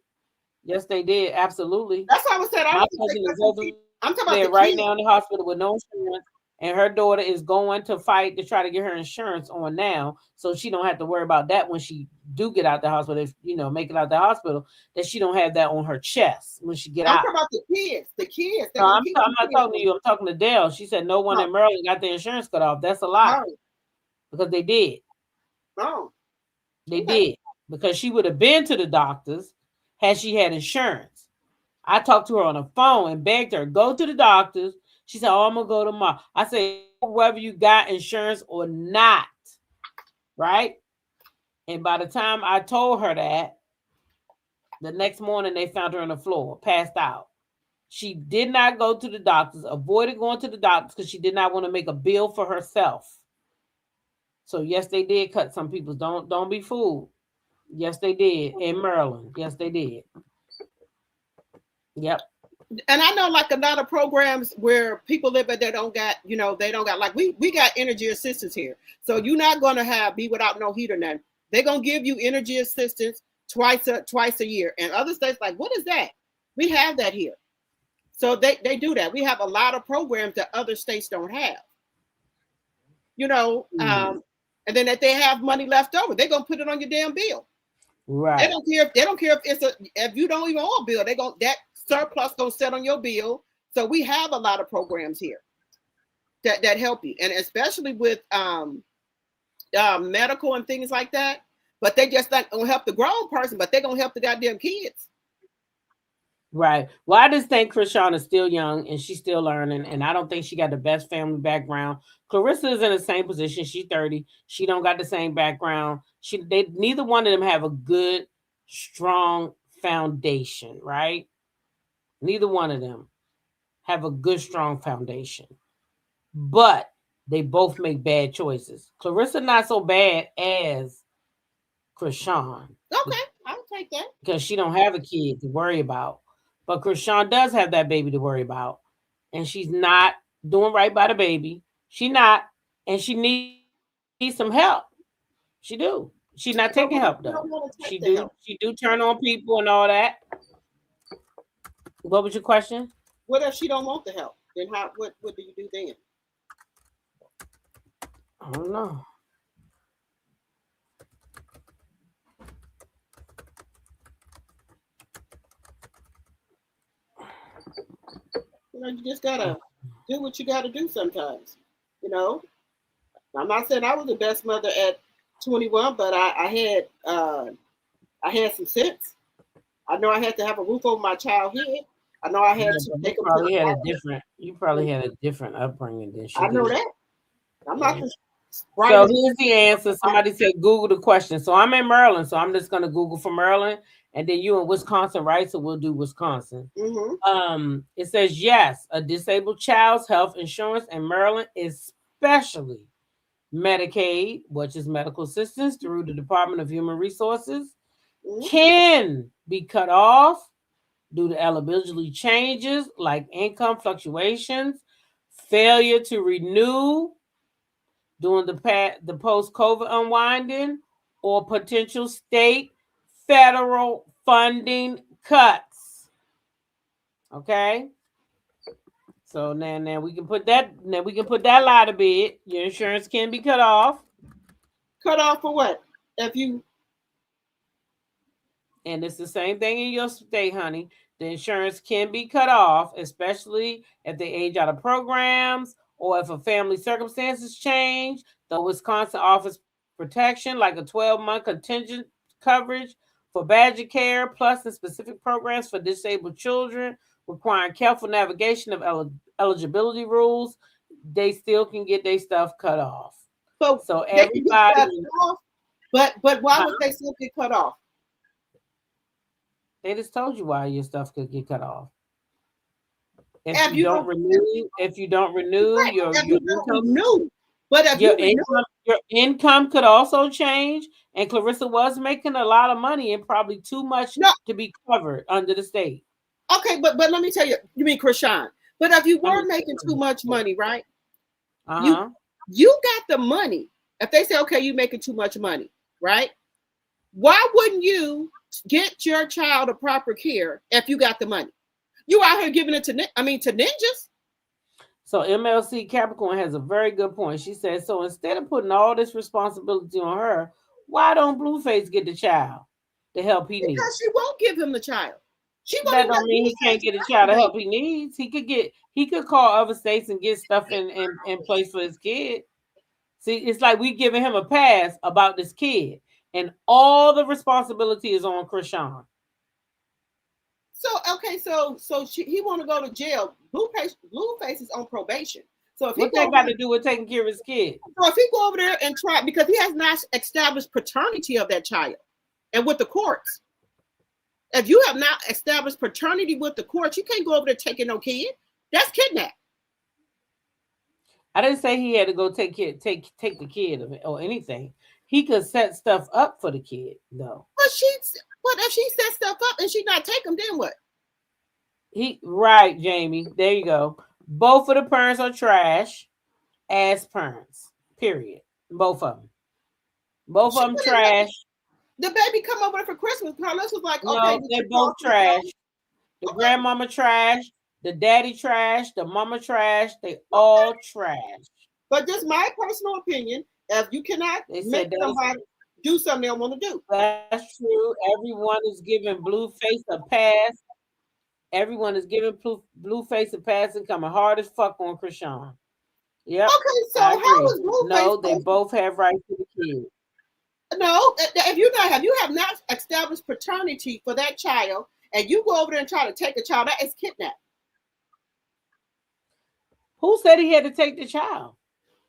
Yes they did. Absolutely. That's what I was saying. I'm talking about right now in the hospital with no insurance, and her daughter is going to fight to try to get her insurance on now, so she don't have to worry about that when she do get out the hospital. If make it out the hospital, that she don't have that on her chest when she get out. I'm talking about the kids. The kids. No, I'm not talking to you. I'm talking to Dale. She said no one in Maryland got their insurance cut off. That's a lie because they did. Oh, they did because she would have been to the doctors had she had insurance. I talked to her on the phone and begged her, go to the doctors. She said, I'm going to go tomorrow. I said, whether you got insurance or not, right? And by the time I told her that, the next morning they found her on the floor, passed out. She did not go to the doctors, avoided going to the doctors because she did not want to make a bill for herself. So yes, they did cut some people. Don't be fooled. Yes, they did. In Maryland. Yes, they did. Yep. And I know like a lot of programs where people live but they don't got like we got energy assistance here. So you're not gonna be without no heat or nothing. They're gonna give you energy assistance twice a year. And other states like, what is that? We have that here. So they do that. We have a lot of programs that other states don't have. And then if they have money left over, they're gonna put it on your damn bill. Right. They don't care if you don't even owe a bill, that surplus gonna set on your bill. So we have a lot of programs here that help you, and especially with medical and things like that. But they just not gonna help the grown person, but they're gonna help the goddamn kids. Right. Well, I just think Chrisean is still young and she's still learning, and I don't think she got the best family background. Clarissa is in the same position. She's 30. She don't got the same background. They neither one of them have a good, strong foundation, right? Neither one of them have a good, strong foundation. But they both make bad choices. Clarissa not so bad as Chrisean. Okay, I'll take that. Because she don't have a kid to worry about. But Chrisean does have that baby to worry about. And she's not doing right by the baby. She not. And she needs some help. She do. She's not taking help though. She do turn on people and all that. What was your question? What if she don't want the help? Then what do you do then? I don't know. You just gotta do what you gotta do sometimes. I'm not saying I was the best mother at 21, but I had some sense. I know I had to have a roof over my child's head. I know I had to take you probably had a different upbringing than she I know did. that. I'm not just right. So here's the answer. Somebody said Google the question. So I'm in Maryland, so I'm just gonna Google for Maryland. And then you in Wisconsin, right? So we'll do Wisconsin. Mm-hmm. It says yes, a disabled child's health insurance in Maryland, especially Medicaid, which is medical assistance through the Department of Human Resources, can be cut off due to eligibility changes like income fluctuations, failure to renew during the post-COVID unwinding, or potential state federal funding cuts. Okay. So now we can put that lie to bed. Your insurance can be cut off. Cut off for what? And it's the same thing in your state, honey. The insurance can be cut off, especially if they age out of programs or if a family circumstances change. The Wisconsin offers protection like a 12-month contingent coverage for Badger Care, plus the specific programs for disabled children requiring careful navigation of eligibility rules. They still can get their stuff cut off. So everybody. But why would they still get cut off? They just told you why your stuff could get cut off. If you don't renew, your income, but your income could also change. And Clarissa was making a lot of money and probably too much to be covered under the state. Okay, but let me tell you, you mean Chrisean. But if you were making too much money, right? You got the money. If they say, okay, you're making too much money, right? Why wouldn't you get your child a proper care if you got the money? You out here giving it to ninjas. So MLC Capricorn has a very good point. She says, so instead of putting all this responsibility on her, why don't Blueface get the child the help he needs? Because she won't give him the child. That don't mean he can't get a child the help he needs. He could call other states and get stuff in place for his kid. See, it's like we giving him a pass about this kid, and all the responsibility is on Chrisean. So he want to go to jail. Blueface is on probation. So if what that got to do with taking care of his kid? So if he go over there and try, because he has not established paternity of that child, and with the courts, if you have not established paternity with the courts, you can't go over there taking no kid. That's kidnap. I didn't say he had to go take the kid or anything. He could set stuff up for the kid, though. But if she set stuff up and she not take him, then what? Right, Jamie. There you go. Both of the parents are trash as parents. Period. Both of them. Both of them trash. The baby come over for Christmas. Carlos was like, okay. No, they're both trash. The grandmama trash. The daddy trash. The mama trash. They all trash. But just my personal opinion, if you cannot make somebody do something they don't want to do. That's true. Everyone is giving Blueface a pass. Everyone is giving Blueface a pass and coming hard as fuck on Chrisean. Yep. Okay, so how is Blueface? No, they both have rights to the kid. No, if you have not established paternity for that child, and you go over there and try to take a child, that is kidnapping. Who said he had to take the child?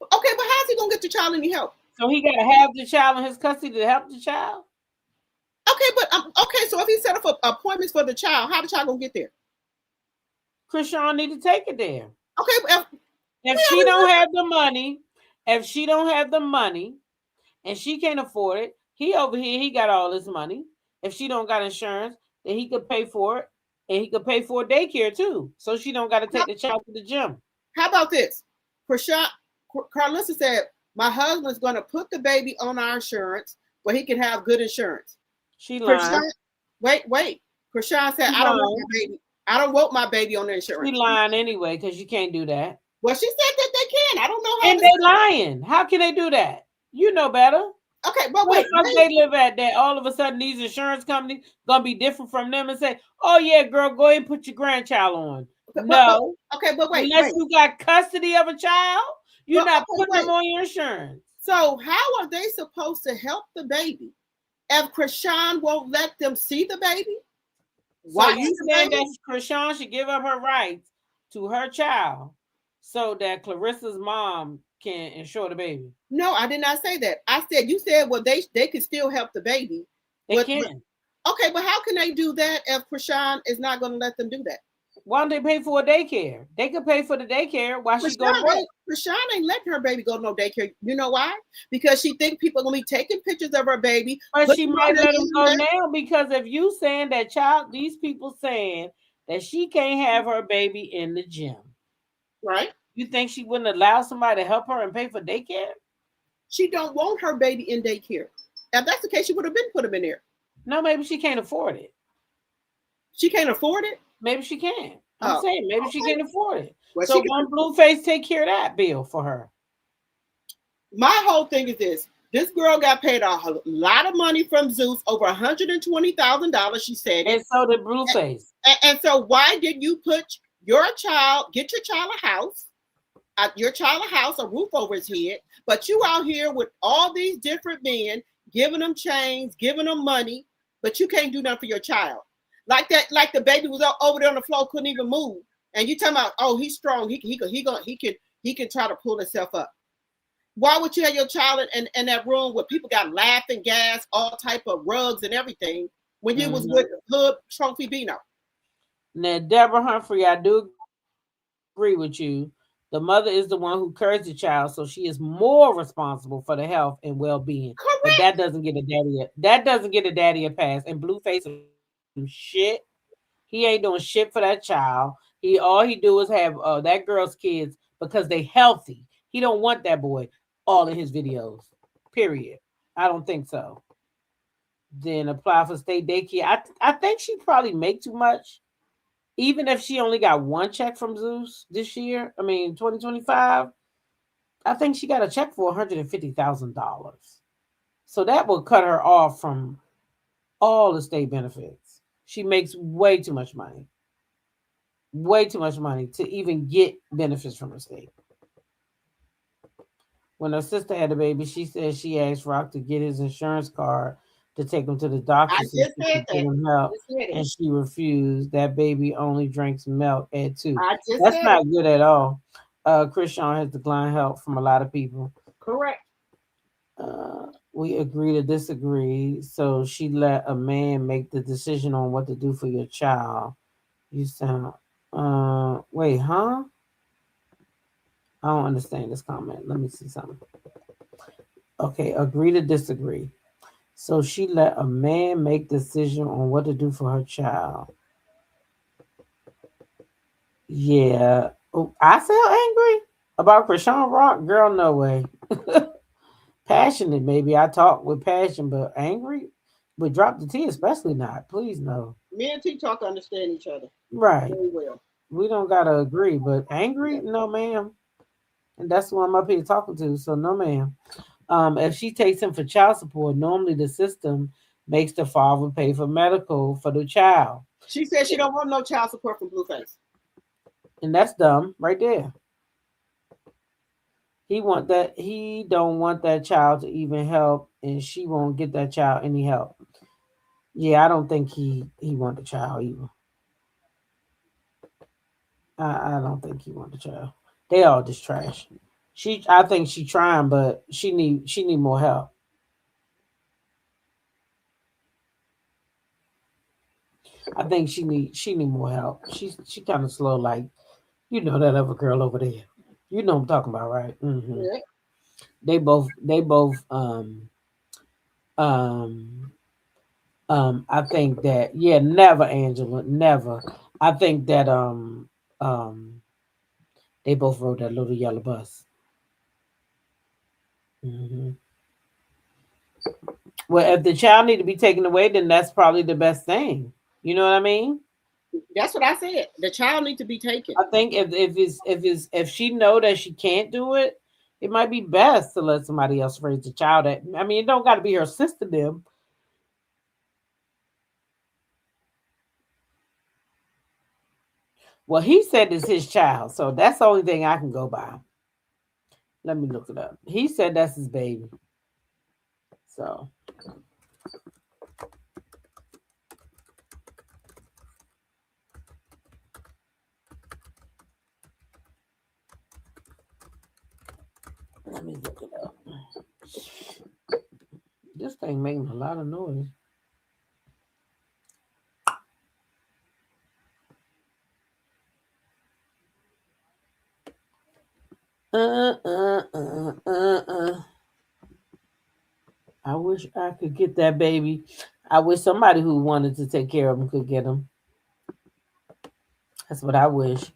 Okay, but how's he gonna get the child any help? So he got to have the child in his custody to help the child? Okay, but okay, so if he set up appointments for the child, how the child gonna get there? Chrisean need to take it there. Okay, but if she don't have the money, and she can't afford it, he over here, he got all this money. If she don't got insurance, then he could pay for it, and he could pay for daycare too. So she don't got to take the child to the gym. How about this? Carlissa said, my husband's going to put the baby on our insurance where he can have good insurance. She lied. Wait. Chrisean said, I don't want my baby on the insurance. She lying anyway because you can't do that. Well, she said that they can. I don't know how. And they lying. How can they do that? You know better. Okay, but wait. They live at that. All of a sudden, these insurance companies gonna be different from them and say, "Oh yeah, girl, go ahead and put your grandchild on." No. But wait. Unless you got custody of a child, you're not putting them on your insurance. So how are they supposed to help the baby if Chrisean won't let them see the baby? Why you saying that Chrisean should give up her rights to her child so that Clarissa's mom can insure the baby? No, I did not say that. I said you said they can still help the baby. They can. Okay, but how can they do that if Chrisean is not going to let them do that? Why don't they pay for a daycare? They could pay for the daycare while she go to work. Chrisean ain't letting her baby go to no daycare. You know why? Because she thinks people are going to be taking pictures of her baby. But she might let them go now because if you saying that these people saying that she can't have her baby in the gym. Right. You think she wouldn't allow somebody to help her and pay for daycare? She don't want her baby in daycare. If that's the case, she would have been put him in there. No, maybe she can't afford it. She can't afford it? Maybe she can. I'm saying maybe she can't afford it. Well, so why Blueface take care of that bill for her? My whole thing is this. This girl got paid a lot of money from Zeus, over $120,000, she said. And so did Blueface. And so why did you get your child a house, a roof over his head, but you out here with all these different men, giving them chains, giving them money, but you can't do nothing for your child. Like the baby was over there on the floor, couldn't even move. And you talking about, oh, he's strong. He can try to pull himself up. Why would you have your child in that room where people got laughing gas, all type of rugs and everything when you was with Hood Trophy Bino? Now, Deborah Humphrey, I do agree with you. The mother is the one who carries the child, so she is more responsible for the health and well-being. Correct. But that doesn't get a daddy. That doesn't get a daddy a pass. And Blueface shit. He ain't doing shit for that child. All he do is have that girl's kids because they healthy. He don't want that boy all in his videos. Period. I don't think so. Then apply for state daycare. I think she probably make too much. Even if she only got one check from Zeus this year, 2025, I think she got a check for $150,000. So that will cut her off from all the state benefits. She makes way too much money. Way too much money to even get benefits from the state. When her sister had a baby, she said she asked Rock to get his insurance card to take him to the doctor so she could get him help, and she refused. That baby only drinks milk at 2. That's not good at all. Chrisean has declined help from a lot of people. Correct. We agree to disagree. So she let a man make the decision on what to do for your child. You sound wait, huh? I don't understand this comment. Let me see something. Okay, agree to disagree. So she let a man make decision on what to do for her child. Yeah. Oh, I sound angry about Chrisean Rock? Girl, no way. Passionate, maybe. I talk with passion, but angry? But drop the T, especially not. Please, no. Me and T talk understand each other. Right. Very well. We don't got to agree, but angry? No, ma'am. And that's who I'm up here talking to, so no, ma'am. If she takes him for child support, normally the system makes the father pay for medical for the child. She said she don't want no child support from Blueface. And that's dumb right there. He don't want that child to even help, and she won't get that child any help. Yeah, I don't think he wanted a child either. I don't think he wanted a child. They all just trash. I think she trying, but she need more help. I think she need more help. She kind of slow, like that other girl over there. You know what I'm talking about, right? Yeah. They both um I think that never Angela, never. I think that um they both rode that little yellow bus. hmm Well, if the child need to be taken away, then that's probably the best thing. You know what I mean? That's what I said. The child needs to be taken. I think if she know that she can't do it, it might be best to let somebody else raise the child. I mean, it don't got to be her sister. Them. Well, he said it's his child, so that's the only thing I can go by. Let me look it up. He said that's his baby. So let me look it up. This thing making a lot of noise. I wish I could get that baby. I wish somebody who wanted to take care of him could get him. That's what I wish.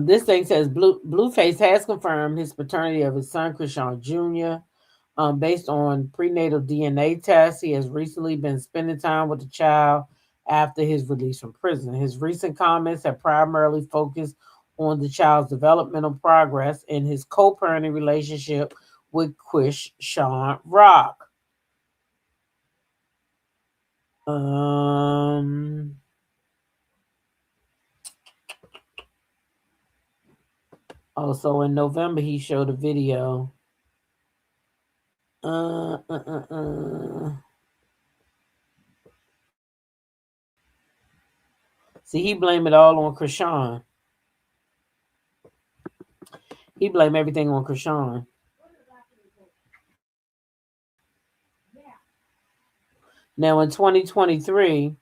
This thing says Blueface has confirmed his paternity of his son Chrisean Jr. Based on prenatal DNA tests. He has recently been spending time with the child after his release from prison. His recent comments have primarily focused on the child's developmental progress in his co-parenting relationship with Chrisean Rock. Also in November, he showed a video. See, he blamed it all on Chrisean. He blamed everything on Chrisean. Now in 2023,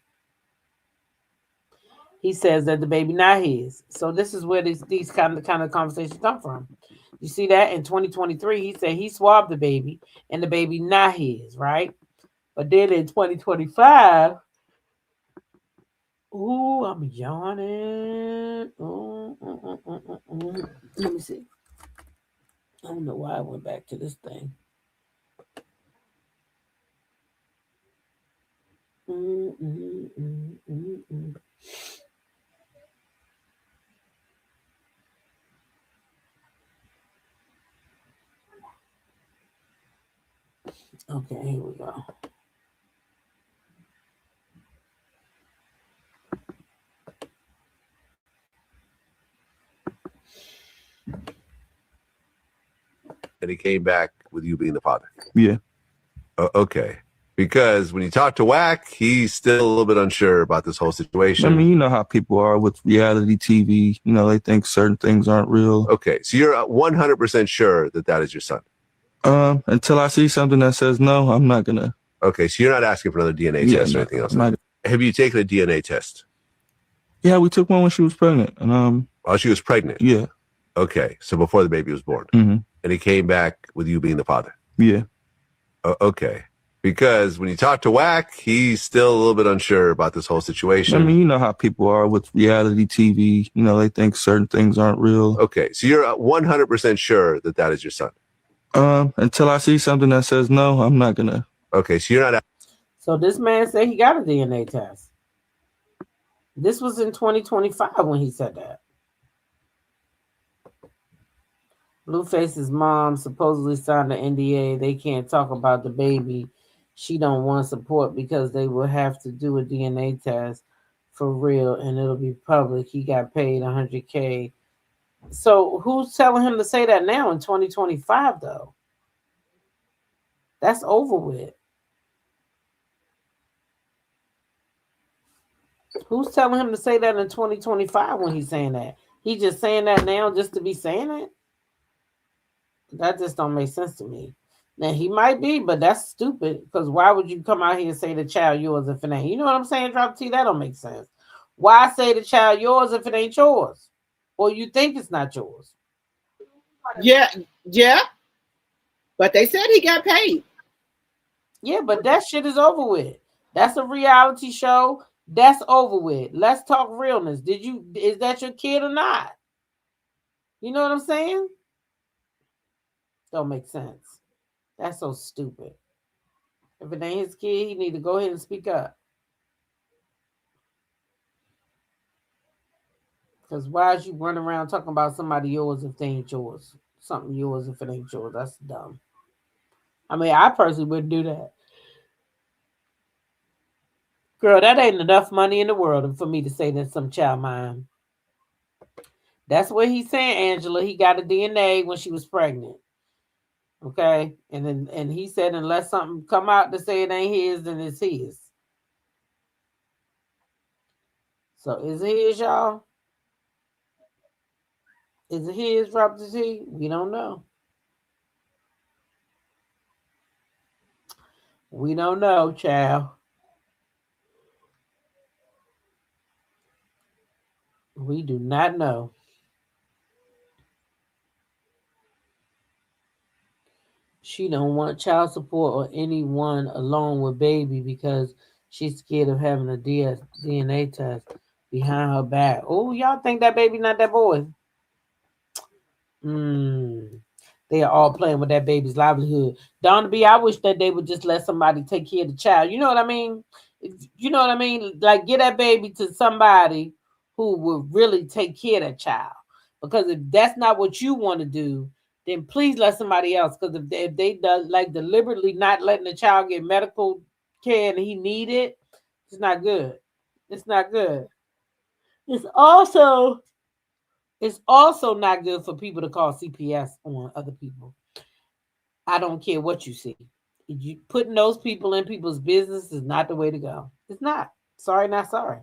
he says that the baby not his. So this is where these kind of conversations come from. You see that in 2023, he said he swabbed the baby and the baby not his, right? But then in 2025, ooh, I'm yawning. Let me see. I don't know why I went back to this thing. Okay, here we go. And he came back with you being the father. Yeah. Okay. Because when you talk to Wack, he's still a little bit unsure about this whole situation. I mean, you know how people are with reality TV. You know, they think certain things aren't real. Okay. So you're 100% sure that that is your son? Until I see something that says no, I'm not going to. Okay. So you're not asking for another DNA test or anything else? Have you taken a DNA test? Yeah, we took one when she was pregnant. And, oh, she was pregnant? Yeah. Okay. So before the baby was born? Mm-hmm. And he came back with you being the father? Yeah. Okay. Because when you talk to Wack, he's still a little bit unsure about this whole situation. I mean, you know how people are with reality TV. You know, they think certain things aren't real. Okay. So you're 100% sure that that is your son? Until I see something that says no, I'm not going to. Okay. So you're not. So this man said he got a DNA test. This was in 2025 when he said that. Blueface's mom supposedly signed an NDA. They can't talk about the baby. She don't want support because they will have to do a DNA test for real and it'll be public. He got paid $100K. So who's telling him to say that now in 2025 though? That's over with. Who's telling him to say that in 2025 when he's saying that? He just saying that now just to be saying it? That just don't make sense to me. Now he might be, but that's stupid. Because why would you come out here and say the child yours if it ain't? You know what I'm saying, Drop T? That don't make sense. Why say the child yours if it ain't yours? Or you think it's not yours? Yeah, yeah. But they said he got paid. Yeah, but that shit is over with. That's a reality show. That's over with. Let's talk realness. Is that your kid or not? You know what I'm saying? Don't make sense. That's so stupid. If it ain't his kid, he need to go ahead and speak up. Because why is you running around talking about somebody yours if they ain't yours? Something yours if it ain't yours. That's dumb. I mean, I personally wouldn't do that. Girl, that ain't enough money in the world for me to say that some child mine. That's what he's saying, Angela. He got a DNA when she was pregnant. Okay. And he said unless something come out to say it ain't his, then it's his. So is it his, y'all? Is it his, Drop the T? We don't know. We don't know, child. We do not know. She don't want child support or anyone along with baby because she's scared of having a DNA test behind her back. Oh, y'all think that baby not that boy? They are all playing with that baby's livelihood. Donna B, I wish that they would just let somebody take care of the child. You know what I mean? You know what I mean? Like get that baby to somebody who will really take care of that child. Because if that's not what you want to do, then please let somebody else. Because if they does like deliberately not letting the child get medical care and he need it, it's not good. It's not good. It's also not good for people to call CPS on other people. I don't care what you see. You putting those people in people's business is not the way to go. It's not. Sorry, not sorry.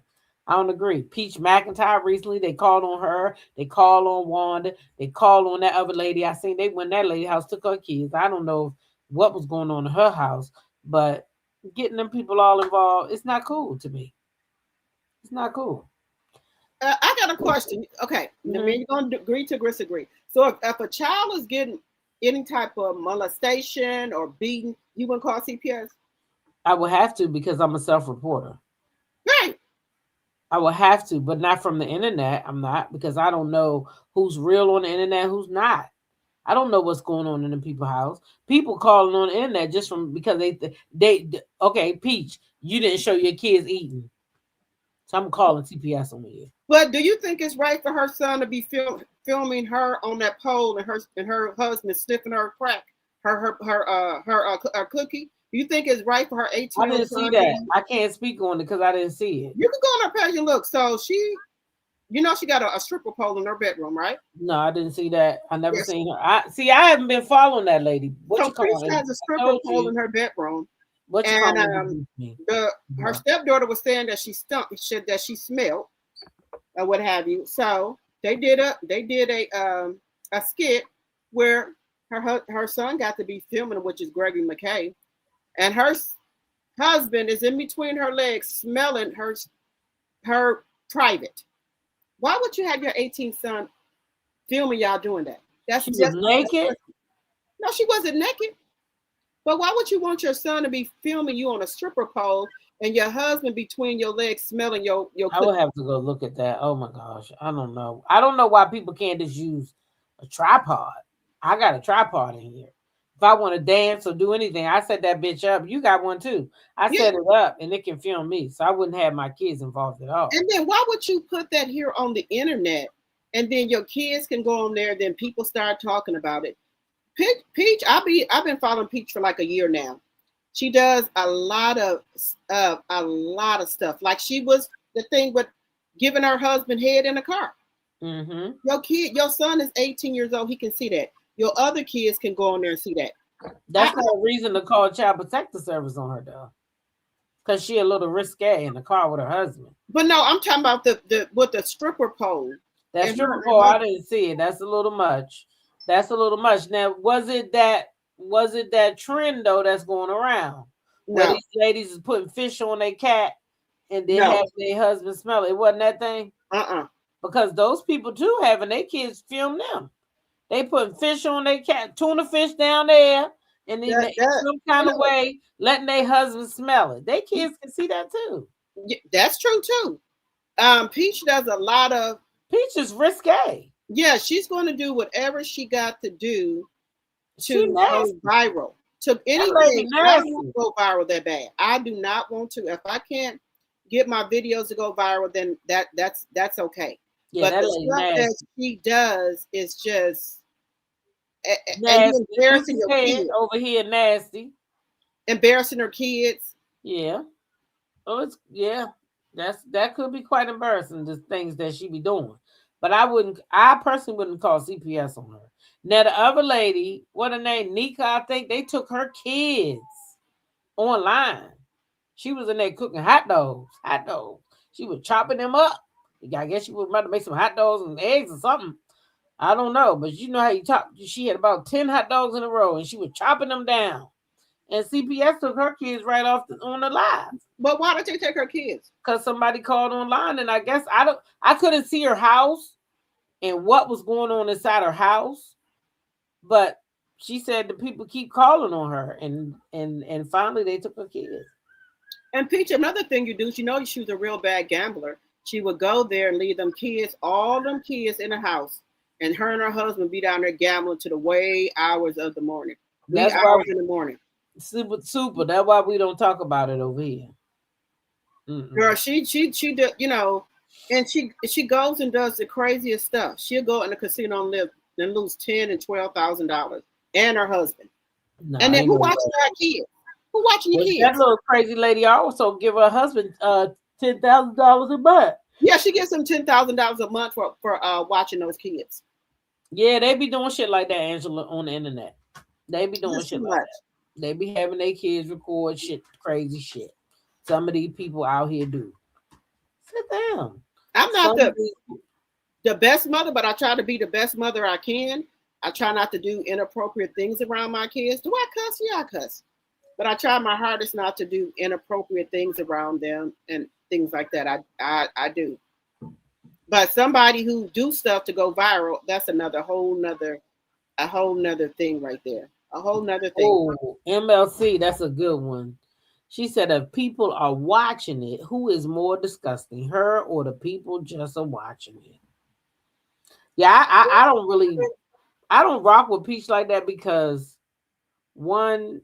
I don't agree. Peach McIntyre recently, they called on her. They called on Wanda. They called on that other lady. I seen they went that lady house, took her kids. I don't know what was going on in her house, but getting them people all involved, it's not cool to me. It's not cool. I got a question. Okay, I mean, you're going to agree to disagree. So if a child is getting any type of molestation or beating, you wouldn't call CPS? I would have to because I'm a self-reporter. Right. I will have to, but not from the internet. I'm not because I don't know who's real on the internet, who's not. I don't know what's going on in the people's house. People calling on the internet just from because they okay, Peach, you didn't show your kids eating, so I'm calling CPS on you. But do you think it's right for her son to be filming her on that pole and her husband sniffing her crack, her cookie? Do you think it's right for her 18-year-old son? I didn't see that. I can't speak on it because I didn't see it. You can go on her page and look. So she got a stripper pole in her bedroom, right? No, I didn't see that. I never seen her. I haven't been following that lady. What you calling? She has a stripper pole in her bedroom. What you calling? Her stepdaughter was saying that she that she smelled or what have you. So they did a skit where her son got to be filming, which is Gregory McKay, and her husband is in between her legs smelling her private. Why would you have your 18th son filming y'all doing that? She was naked? No, she wasn't naked. But why would you want your son to be filming you on a stripper pole and your husband between your legs smelling your I would have to go look at that. Oh my gosh. I don't know. I don't know why people can't just use a tripod. I got a tripod in here. If I want to dance or do anything, I set that bitch up. You got one too. I set it up and it can film me. So I wouldn't have my kids involved at all. And then why would you put that here on the internet and then your kids can go on there, then people start talking about it? Peach, I've been following Peach for like a year now. She does a lot of stuff. Like she was the thing with giving her husband head in a car. Mm-hmm. Your son is 18 years old. He can see that. Your other kids can go on there and see that. That's not a reason to call Child Protective Service on her, though. because she a little risque in the car with her husband. But no, I'm talking about the with the stripper pole. That And stripper her- pole, I didn't see it. That's a little much. That's a little much. Now, was it that trend though that's going around where No, these ladies is putting fish on their cat and then no, have their husband smell it? It wasn't that thing? Because those people too having their kids film them. They putting fish on their cat, tuna fish down there, and then some kind of way letting their husband smell it. Their kids can see that too. That's true too. Peach does a lot of. Peach is risque. Yeah, she's going to do whatever she got to do She to go nasty. viral. To anything, I don't want to go viral that bad. I do not want to. If I can't get my videos to go viral, then that's okay. Yeah, but the stuff nasty. that she does is just nasty. Embarrassing your kids. Over here, nasty. Embarrassing her kids. Yeah. Oh, that could be quite embarrassing, the things that she be doing. But I personally wouldn't call CPS on her. Now the other lady, what her name, Nika, I think they took her kids online. She was in there cooking hot dogs. She was chopping them up. I guess she was about to make some hot dogs and eggs or something. I don't know, but you know how you chop. She had about 10 hot dogs in a row, and she was chopping them down. And CPS took her kids right off on the live. But why did they take her kids? Because somebody called online, and I guess I couldn't see her house and what was going on inside her house. But she said the people keep calling on her, and finally they took her kids. And Peach, another thing you do, she was a real bad gambler. She would go there and leave all them kids in the house, and her and her husband be down there gambling to the way hours of the morning. That's hours in the morning. Super. That's why we don't talk about it over here. Girl, she did, and she goes and does the craziest stuff. She'll go in the casino and lose $10,000 and $12,000, and her husband. And then who watching her kids? Who watching your kids? That little crazy lady also give her husband $10,000 a month. Yeah, she gives him $10,000 a month for watching those kids. Yeah, they be doing shit like that, Angela, on the internet. They be doing shit like that. They be having their kids record shit, crazy shit. Some of these people out here do. Sit down. I'm not the best mother, but I try to be the best mother I can. I try not to do inappropriate things around my kids. Do I cuss? Yeah, I cuss. But I try my hardest not to do inappropriate things around them and things like that. I do. But somebody who do stuff to go viral, that's a whole nother thing right there. A whole nother thing. Oh, MLC, that's a good one. She said if people are watching it, who is more disgusting, her or the people just are watching it? Yeah, I don't rock with Peach like that because one,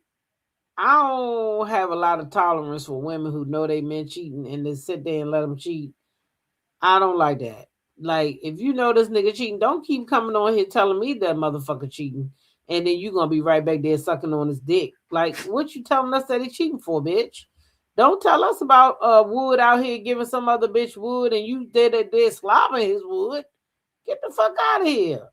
I don't have a lot of tolerance for women who know they men cheating and then sit there and let them cheat. I don't like that. Like, if you know this nigga cheating, don't keep coming on here telling me that motherfucker cheating. And then you're going to be right back there sucking on his dick. Like, what you telling us that he cheating for, bitch? Don't tell us about Wood out here giving some other bitch wood and you did it there slobbing his wood. Get the fuck out of here.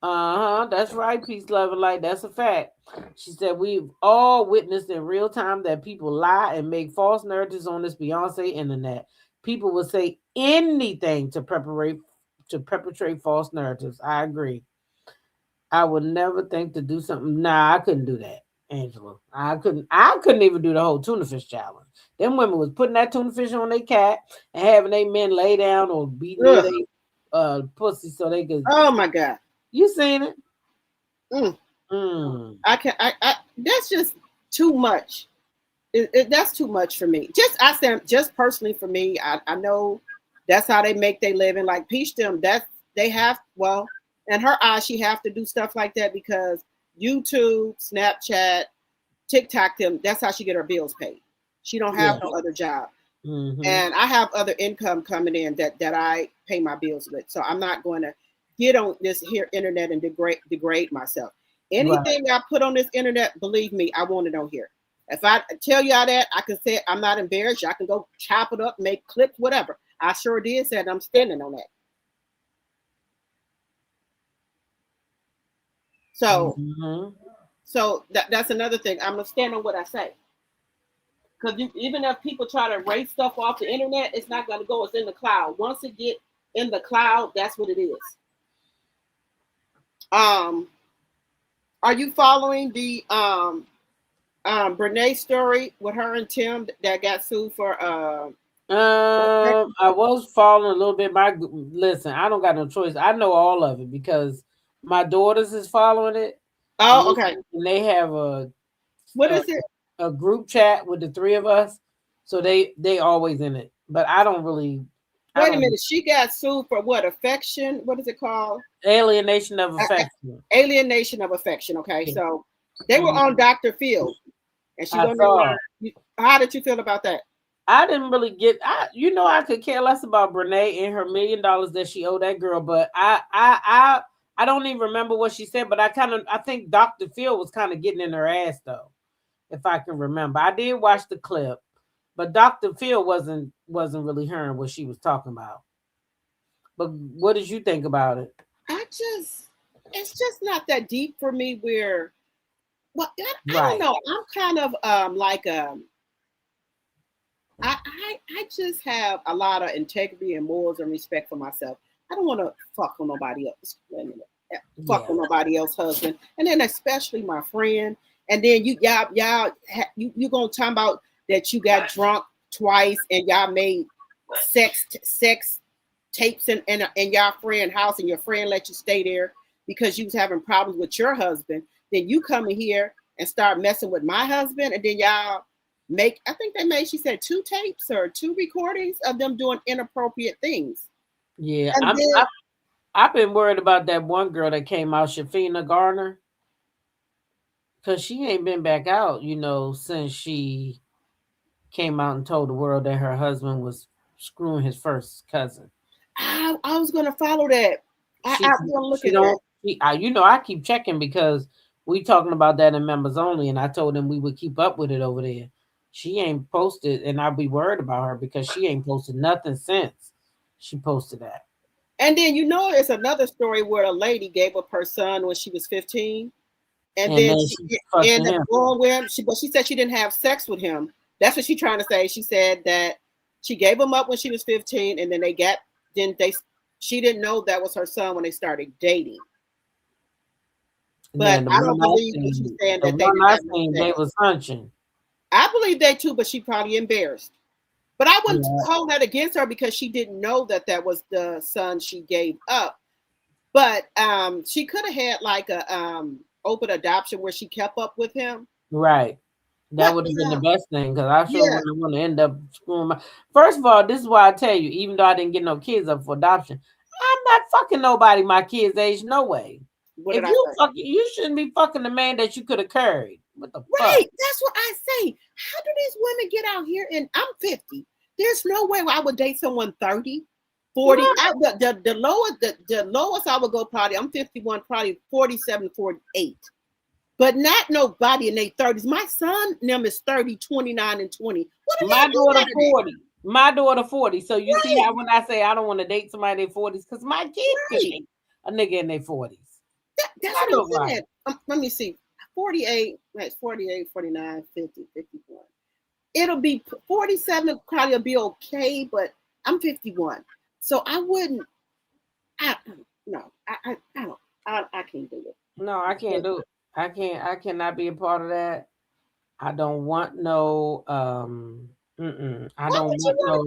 That's right, peace, love, and light. That's a fact. She said we've all witnessed in real time that people lie and make false narratives on this Beyonce internet. People will say anything to perpetrate false narratives. I agree. I would never think to do something. Nah, I couldn't do that, Angela. I couldn't even do the whole tuna fish challenge. Them women was putting that tuna fish on their cat and having their men lay down or beat their pussy so they could. Oh my God. You seen it? I can't. I that's just too much. That's too much for me. Just personally for me. I know that's how they make their living. Like Peach them, they have. Well, in her eyes, she have to do stuff like that because YouTube, Snapchat, TikTok them. That's how she get her bills paid. She don't have no other job, and I have other income coming in that I pay my bills with. So I'm not going to get on this here internet and degrade myself. Anything I put on this internet, believe me, I want it on here. If I tell y'all that, I can say I'm not embarrassed. I can go chop it up, make clips, whatever. I sure did say I'm standing on that. So So that's another thing. I'm gonna stand on what I say. Because even if people try to erase stuff off the internet, it's not gonna go. It's in the cloud. Once it get in the cloud, that's what it is. Are you following the Brene story with her and Tim that got sued for I was following a little bit. Listen, I don't got no choice. I know all of it because my daughters is following it. Oh, okay. And they have what is it? A group chat with the three of us, so they always in it. But I don't really. Wait a minute. She got sued for what? Affection? What is it called? Alienation of affection. Alienation of affection. Okay, so they were on Dr. Phil, and she wondered how did you feel about that? I didn't really get. I could care less about Brene and her $1 million that she owed that girl, but I don't even remember what she said. But I think Dr. Phil was kind of getting in her ass though, if I can remember. I did watch the clip, but Dr. Phil wasn't really hearing what she was talking about. But what did you think about it? It's just not that deep for me. I don't know. I'm kind of I just have a lot of integrity and morals and respect for myself. I don't want to fuck with nobody else. Fuck with nobody else's husband, and then especially my friend. And then you gonna talk about that you got drunk twice and y'all made sex tapes in y'all friend house and your friend let you stay there because you was having problems with your husband. Then you come in here and start messing with my husband, and then y'all I think they made, she said 2 tapes or 2 recordings of them doing inappropriate things. Yeah, I've been worried about that one girl that came out, Shafina Garner, because she ain't been back out, since she came out and told the world that her husband was screwing his first cousin. I was gonna follow that. I was gonna look at that. I keep checking because we talking about that in members only, and I told them we would keep up with it over there. She ain't posted, and I'll be worried about her because she ain't posted nothing since she posted that. And then it's another story where a lady gave up her son when she was 15, and then she ended up going with him. But she said she didn't have sex with him. That's what she's trying to say. She said that she gave him up when she was 15, and then she didn't know that was her son when they started dating. But I don't believe that she's saying that they was hunching. I believe that too, but she probably embarrassed. But I wouldn't hold that against her because she didn't know that was the son she gave up. But she could have had like a open adoption where she kept up with him. Right. That would have been the best thing because I sure wouldn't want to end up screwing my. First of all, this is why I tell you, even though I didn't get no kids up for adoption, I'm not fucking nobody my kids' age. No way. If you shouldn't be fucking the man that you could have carried. What the fuck? Right. That's what I say. How do these women get out here? And I'm 50. There's no way I would date someone 30, 40. The lowest I would go probably, I'm 51, probably 47, 48. But not nobody in their 30s. My son them is 30, 29, and 20. My daughter 40. My daughter 40. So you see how when I say I don't want to date somebody in their 40s, because my kids could date a nigga in their 40s. That's what I'm saying. Let me see. 48, 49, 50, 51. It'll be 47, probably will be okay, but I'm 51. So I wouldn't, I can't do it. No, I can't do it. I cannot be a part of that. I don't want no, I don't want no.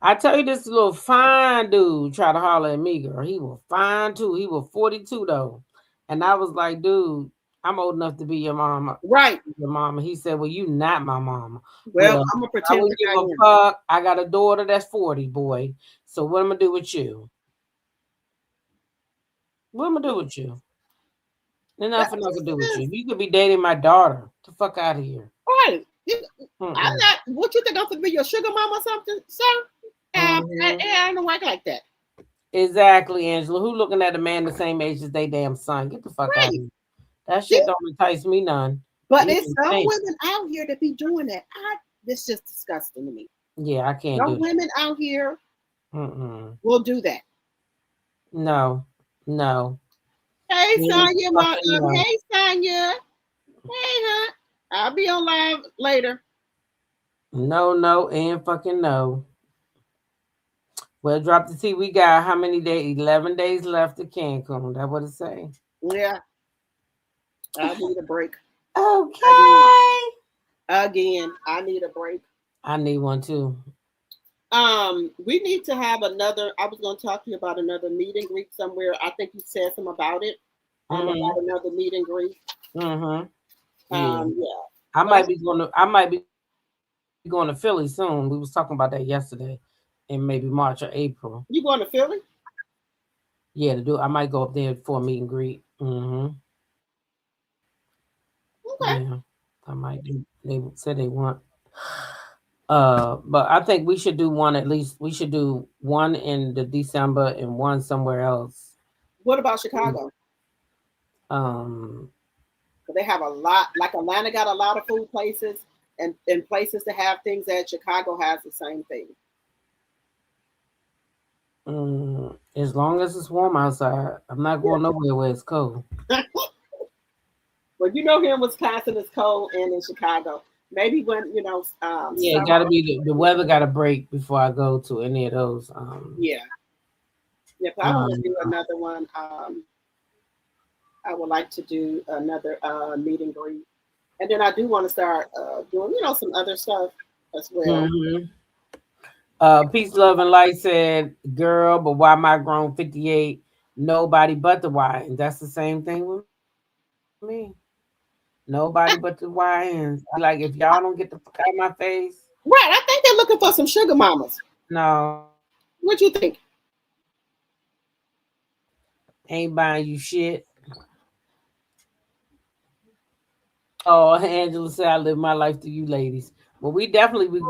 I tell you, this little fine dude try to holler at me, girl. He was fine too. He was 42 though. And I was like, dude, I'm old enough to be your mama. Right. Your mama. He said, well, you not my mama. Well, I'm going to pretend like I am. Fuck. I got a daughter that's 40, boy. So what am I going to do with you? What am I going to do with you? There's nothing I can do with you. You could be dating my daughter. Get the fuck out of here. Right. I'm not, what you think I'm going to be your sugar mama or something, sir? I don't work like that. Exactly, Angela. Who looking at a man the same age as they damn son? Get the fuck out of here. That shit don't entice me none. But there's some women out here that be doing that. This just disgusting to me. Yeah, I can't do that. Women out here will do that. No. Hey, You Sonya, my fucking know. hey, Sonya. Hey, huh? I'll be on live later. No, and fucking no. Well, drop the T. We got how many days? 11 days left to Cancun. That's what it say. Yeah, I need a break. Okay. Again, I need a break. I need one too. We need to have another. I was going to talk to you about another meet and greet somewhere. I think you said something about it. About another meet and greet. Yeah. Yeah. I might be going to Philly soon. We was talking about that yesterday, in maybe March or April. You going to Philly? Yeah, to do. I might go up there for a meet and greet. Okay. Yeah, I might do. They said they want. But I think we should do one at least. We should do one in the December and one somewhere else. What about Chicago? They have a lot. Like Atlanta got a lot of food places and places to have things that Chicago has the same thing. As long as it's warm outside, I'm not going nowhere where it's cold. Well, you know, here in Wisconsin it's cold, and in Chicago, maybe when you know. Yeah, it got to be the weather got to break before I go to any of those. Yeah. If I want to do another one, I would like to do another meet and greet, and then I do want to start doing some other stuff as well. Peace, love, and light said, "Girl, but why my grown 58? Nobody but the Y, and that's the same thing with me. Nobody but the YNs. Like if y'all don't get the fuck out of my face, right? I think they're looking for some sugar mamas. No, what you think? Ain't buying you shit. Oh, Angela said I live my life to you ladies. Well, we definitely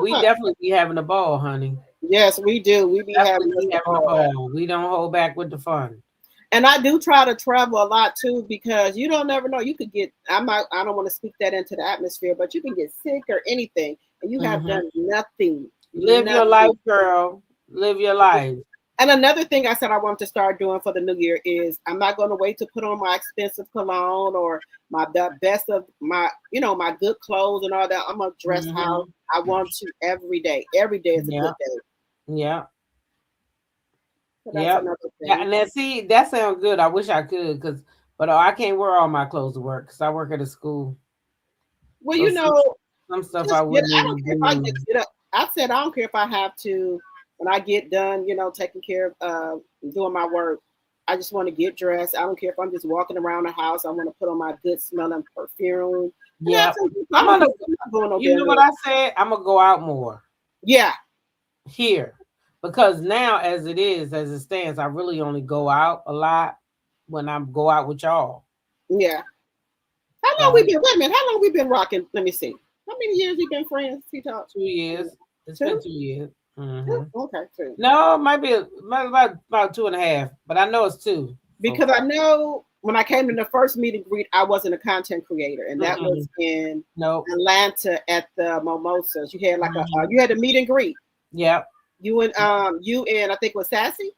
be having a ball, honey. Yes, we do. We be having a ball. We don't hold back with the fun. And I do try to travel a lot too, because you don't never know. You could get. I don't want to speak that into the atmosphere, but you can get sick or anything, and you have done nothing. Live your life, girl. Live your life. And another thing I said I want to start doing for the new year is I'm not going to wait to put on my expensive cologne or the best of my, my good clothes and all that. I'm gonna dress how I want to every day. Every day is a good day. Yeah. So yeah. And then see, that sounds good. I wish I could, but I can't wear all my clothes to work because I work at a school. Well, so some stuff I wouldn't. I don't care if I get up. I said I don't care if I have to. When I get done, taking care of doing my work, I just want to get dressed. I don't care if I'm just walking around the house. I want to put on my good smelling perfume. Yeah. You know what I said? I'm gonna go out more. Yeah. Here. Because now as it stands, I really only go out a lot when I go out with y'all. Yeah. How long we been? Wait a minute. How long we been rocking? Let me see. How many years we been friends? 2 years. It's been 2 years. Okay, 2. No, it might be about 2.5, but I know it's 2. Because I know when I came to the first meet and greet, I wasn't a content creator, and that was in Atlanta at the Mimosas. You had like you had a meet and greet. Yep. You and I think it was Sassy.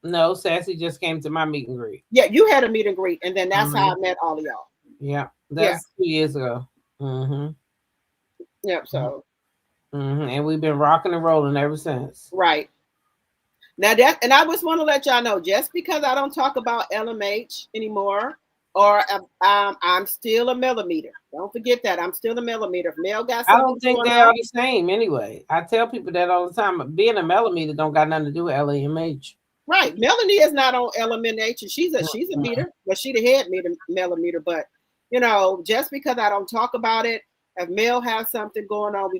No, Sassy just came to my meet and greet. Yeah, you had a meet and greet, and then that's how I met all of y'all. Yeah, that's 2 years ago. Yep. So. And we've been rocking and rolling ever since. Right. Now and I just want to let y'all know, just because I don't talk about LMH anymore, or I'm still a millimeter. Don't forget that I'm still a millimeter. If Mel got something, I don't think they are the same anyway. I tell people that all the time. Being a millimeter don't got nothing to do with LMH. Right. Melanie is not on LMNH, and she's a meter, but she the head millimeter. But just because I don't talk about it. If Mel has something going on,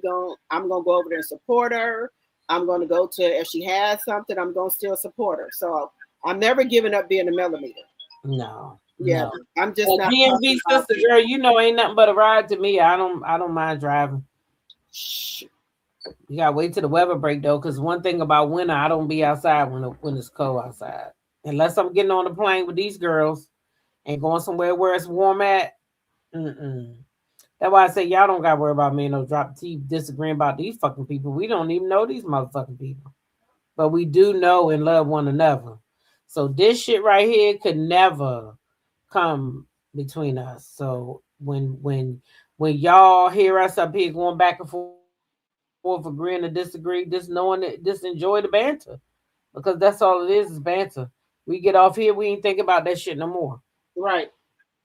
I'm gonna go over there and support her. I'm gonna go to if she has something, I'm gonna still support her. So I'm never giving up being a millimeter. No. Yeah, no. I'm just not. DMV sister girl, ain't nothing but a ride to me. I don't mind driving. You gotta wait till the weather break though, because one thing about winter, I don't be outside when it's cold outside, unless I'm getting on the plane with these girls and going somewhere where it's warm at. That's why I say y'all don't gotta worry about me no drop T disagreeing about these fucking people. We don't even know these motherfucking people. But we do know and love one another. So this shit right here could never come between us. So when y'all hear us up here going back and forth, agreeing to disagree, just knowing it, just enjoy the banter, because that's all it is banter. We get off here, we ain't think about that shit no more. Right.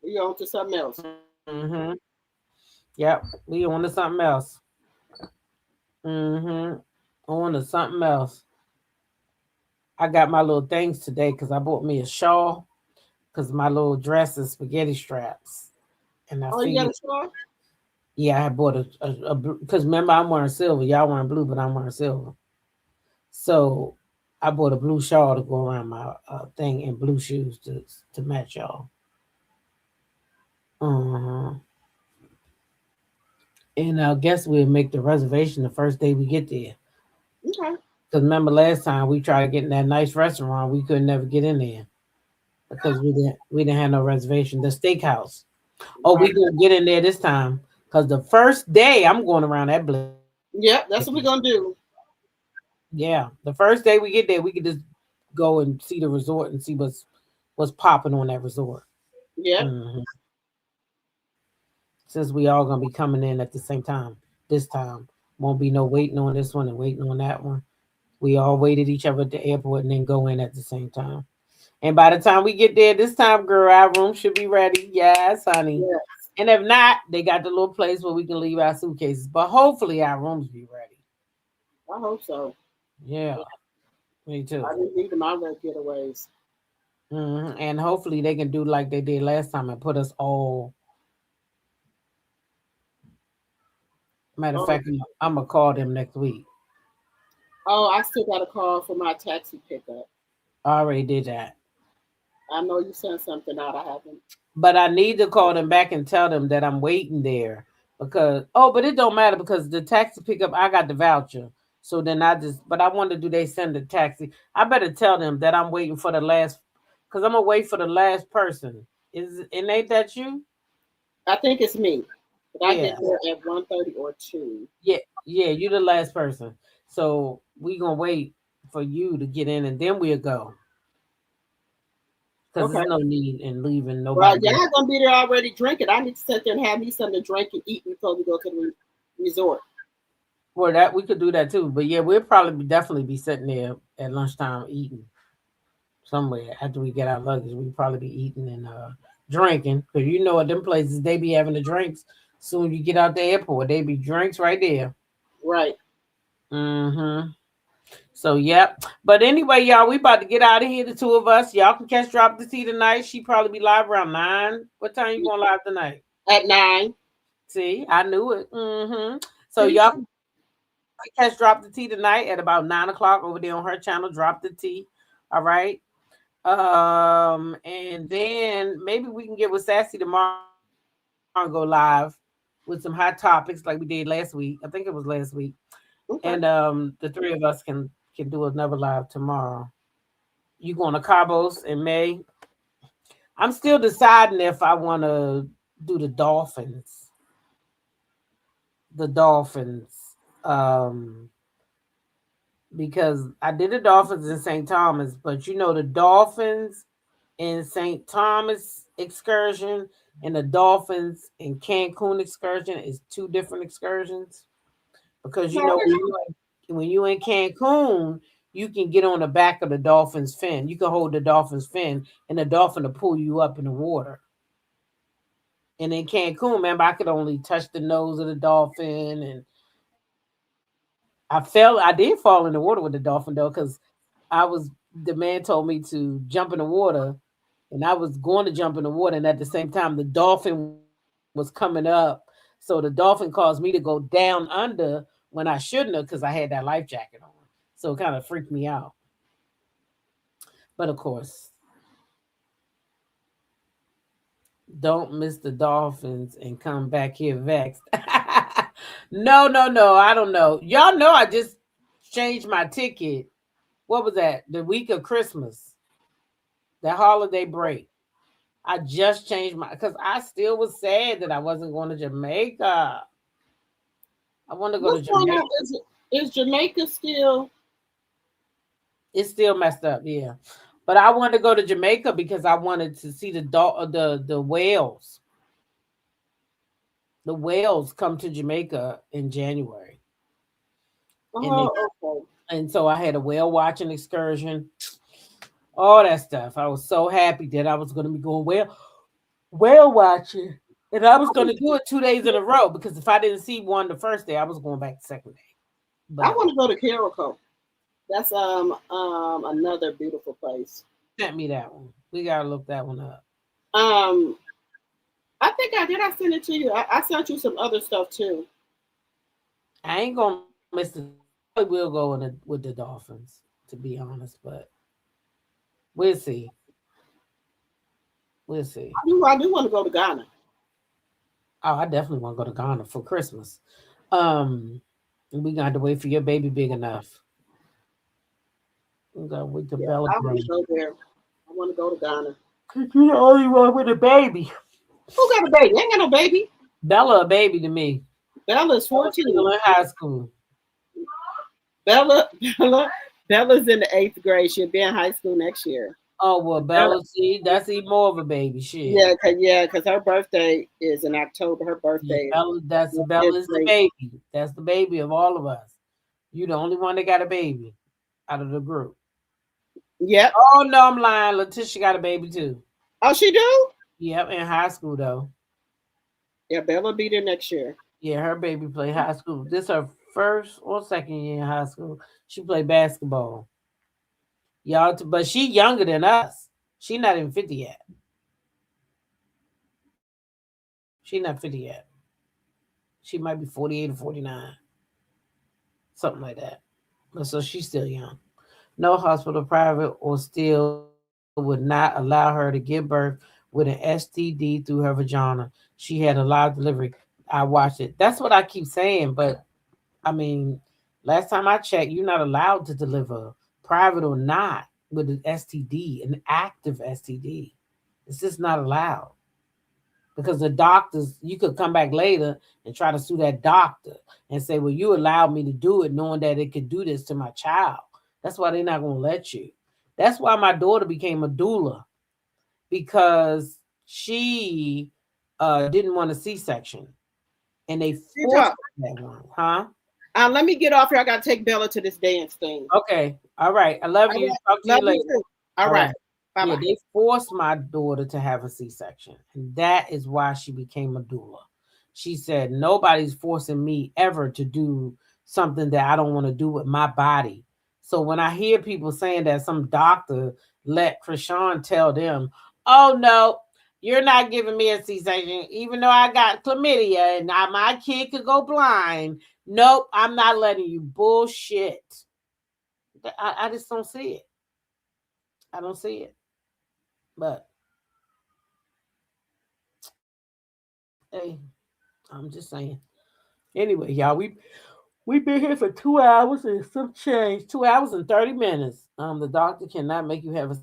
We on to something else. Mm-hmm. Yep, we on to something else. Mm-hmm. On to something else. I got my little things today because I bought me a shawl because my little dress is spaghetti straps, and I Oh, you got figured, a straw? yeah, I bought a because remember I'm wearing silver, y'all wearing blue, but I'm wearing silver. So I bought a blue shawl to go around my thing and blue shoes to match y'all. Uh-huh. And I guess we'll make the reservation the first day we get there. Okay. Because remember last time we tried to get in that nice restaurant, we could never get in there because we didn't have no reservation. The steakhouse. Oh, we Right. gonna get in there this time because the first day I'm going around that place. Yep, that's what we're gonna do. Yeah, the first day we get there, we could just go and see the resort and see what's popping on that resort. Yep. Mhm. Since we all gonna be coming in at the same time this time, won't be no waiting on this one and waiting on that one. We all wait at each other at the airport and then go in at the same time. And by the time we get there this time, girl, our room should be ready. Yes, honey. Yeah. And if not, they got the little place where we can leave our suitcases. But hopefully our rooms be ready. I hope so. Yeah, me too. I just need my little getaways. And hopefully they can do like they did last time and put us all. Matter of Oh, fact, I'm gonna call them next week. oh, I still got a call for my taxi pickup. I already did that. I know you sent something out. I haven't. But I need to call them back and tell them that I'm waiting there because but it don't matter because the taxi pickup I got the voucher. So then but I wonder do they send the taxi? I better tell them that I'm waiting for the last because I'm gonna wait for the last person. And ain't that you? I think it's me. But I Yeah. get there at 1:30 or 2. Yeah, you the last person. So we gonna wait for you to get in and then we'll go. Because Okay. there's no need in leaving Well, nobody. y'all gonna be there already drinking. I need to sit there and have me something to drink and eat before we go to the resort. Well, that we could do that too. But yeah, we'll probably definitely be sitting there at lunchtime eating somewhere after we get our luggage. We'll probably be eating and drinking because you know at them places they be having the drinks. Soon you get out the airport, they be drinks right there. Right. Mm-hmm. So yep. But anyway, y'all, we about to get out of here. The two of us. Y'all can catch Drop the Tea tonight. She probably be live around 9. What time you going live tonight? At 9. See, I knew it. So y'all can catch Drop the Tea tonight at about 9 o'clock over there on her channel, Drop the Tea. All right. And then maybe we can get with Sassy tomorrow and go live with some hot topics like we did last week. I think it was last week. Okay. And the three of us can do another live tomorrow. You going to Cabos in May? I'm still deciding if I want to do the Dolphins. The Dolphins. Because I did the Dolphins in St. Thomas, but you know the Dolphins in St. Thomas excursion and the Dolphins in Cancun excursion is two different excursions. Because you know when you in Cancun, you can get on the back of the dolphin's fin. You can hold the dolphin's fin, and the dolphin will pull you up in the water. And in Cancun, remember, I could only touch the nose of the dolphin, and I did fall in the water with the dolphin though, because the man told me to jump in the water, and I was going to jump in the water, and at the same time, the dolphin was coming up. So the dolphin caused me to go down under when I shouldn't have because I had that life jacket on. So it kind of freaked me out. But of course, don't miss the dolphins and come back here vexed. No, no, no. I don't know. Y'all know I just changed my ticket. What was that? The week of Christmas, the holiday break. I just changed because I still was sad that I wasn't going to Jamaica. I want to go to What's going Jamaica. on? Is Jamaica still? It's still messed up, yeah. But I wanted to go to Jamaica because I wanted to see the whales. The whales come to Jamaica in January, and Okay. and so I had a whale watching excursion, all that stuff. I was so happy that I was going to be going whale watching, and I was going to do it 2 days in a row because if I didn't see one the first day, I was going back the second day. I But want to go to Carico. That's another beautiful place. sent me that one. We gotta look that one up. Um, I think I did. I send it to you. I sent you some other stuff too. I ain't gonna miss the. I will go with the Dolphins, to be honest, but we'll see. We'll see. I do want to go to Ghana. Oh, I definitely want to go to Ghana for Christmas. We got to wait for your baby big enough. We got to wait to Yeah, Bella. I want to go there. I want to go to Ghana. You're the only one with a baby. Who got a baby? I ain't got no baby. Bella a baby to me. Bella's 14. Still in high school. Bella's in the 8th grade. She'll be in high school next year. Oh well, Bella, see, that's even more of a baby. Shit. Yeah, cause her birthday is in October. Her birthday. Bella's the baby. That's the baby of all of us. You the only one that got a baby out of the group. Yep. Oh no, I'm lying. Letitia got a baby too. Oh, she do? Yep, in high school though. Yeah, Bella be there next year. Yeah, her baby played high school. This her first or second year in high school. She played basketball. Y'all, but she younger than us. She not even 50 yet. She not 50 yet. She might be 48 or 49. Something like that. But so she's still young. No hospital, private or still, would not allow her to give birth with an STD through her vagina. She had a live delivery. I watched it. That's what I keep saying. But I mean, last time I checked, you're not allowed to deliver, private or not, with an STD, an active STD. It's just not allowed. Because the doctors, you could come back later and try to sue that doctor and say, well, you allowed me to do it knowing that it could do this to my child. That's why they're not going to let you. That's why my daughter became a doula, because she didn't want a C-section. And they forced that one. Huh? Let me get off here. I got to take Bella to this dance thing. Okay. All right. I love you. Talk to you later. All right. Yeah, they forced my daughter to have a C-section, and that is why she became a doula. She said, nobody's forcing me ever to do something that I don't want to do with my body. So when I hear people saying that some doctor let Chrisean tell them, oh, no, you're not giving me a C-section, even though I got chlamydia and my kid could go blind. Nope, I'm not letting you. Bullshit. I just don't see it. I don't see it. But hey, I'm just saying. Anyway, y'all, we've been here for 2 hours and some change. 2 hours and 30 minutes. The doctor cannot make you have a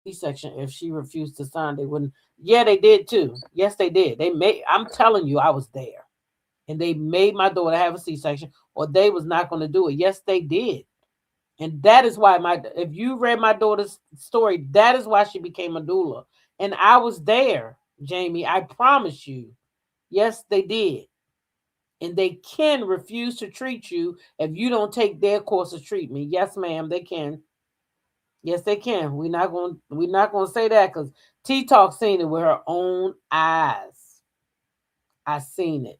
C-section if she refused to sign. They wouldn't. Yeah, they did too. Yes, they did. I'm telling you, I was there, and they made my daughter have a C-section, or they was not going to do it. Yes, they did. And that is why if you read my daughter's story, that is why she became a doula. And I was there, Jamie. I promise you. Yes, they did. And they can refuse to treat you if you don't take their course of treatment. Yes, ma'am, they can. Yes, they can. We're not gonna say that because T Talk seen it with her own eyes. I seen it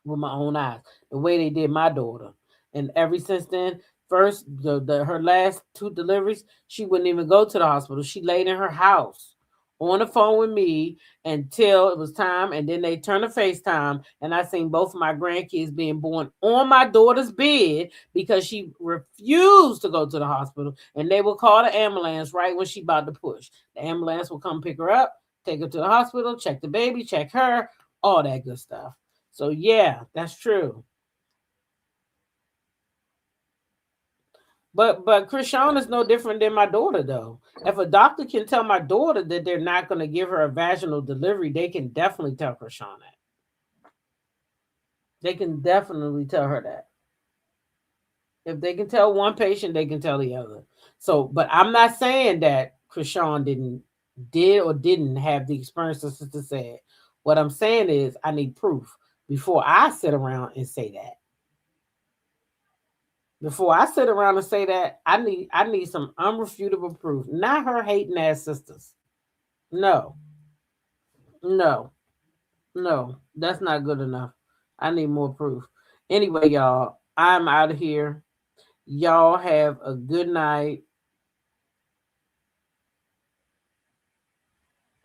with my own eyes. The way they did my daughter. And ever since then, first, her last 2 deliveries, she wouldn't even go to the hospital. She laid in her house on the phone with me until it was time, and then they turned to FaceTime, and I seen both of my grandkids being born on my daughter's bed because she refused to go to the hospital, and they would call the ambulance right when she about to push. The ambulance will come pick her up, take her to the hospital, check the baby, check her, all that good stuff. So yeah, that's true. But Chrisean is no different than my daughter, though. If a doctor can tell my daughter that they're not going to give her a vaginal delivery, they can definitely tell Chrisean that. They can definitely tell her that. If they can tell one patient, they can tell the other. So, but I'm not saying that Chrisean didn't have the experience the sister said. What I'm saying is I need proof before I sit around and say that. Before I sit around and say that, I need some unrefutable proof. Not her hating ass sisters. No. No. No. That's not good enough. I need more proof. Anyway, y'all, I'm out of here. Y'all have a good night.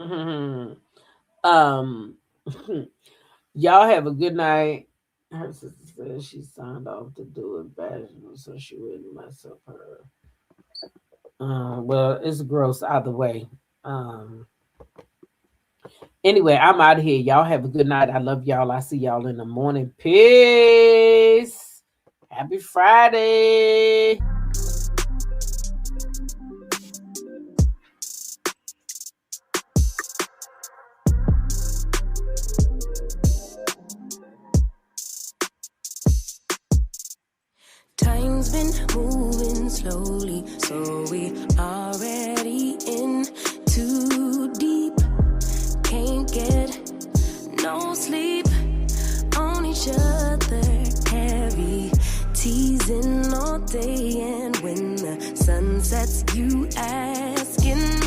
Y'all have a good night. Her sister said she signed off to do it vaginal, so she wouldn't mess up her. Well, it's gross either way. Anyway, I'm out of here. Y'all have a good night. I love y'all. I see y'all in the morning. Peace. Happy Friday. Time's been moving slowly, so we already in too deep. Can't get no sleep on each other, heavy teasing all day, and when the sun sets, you asking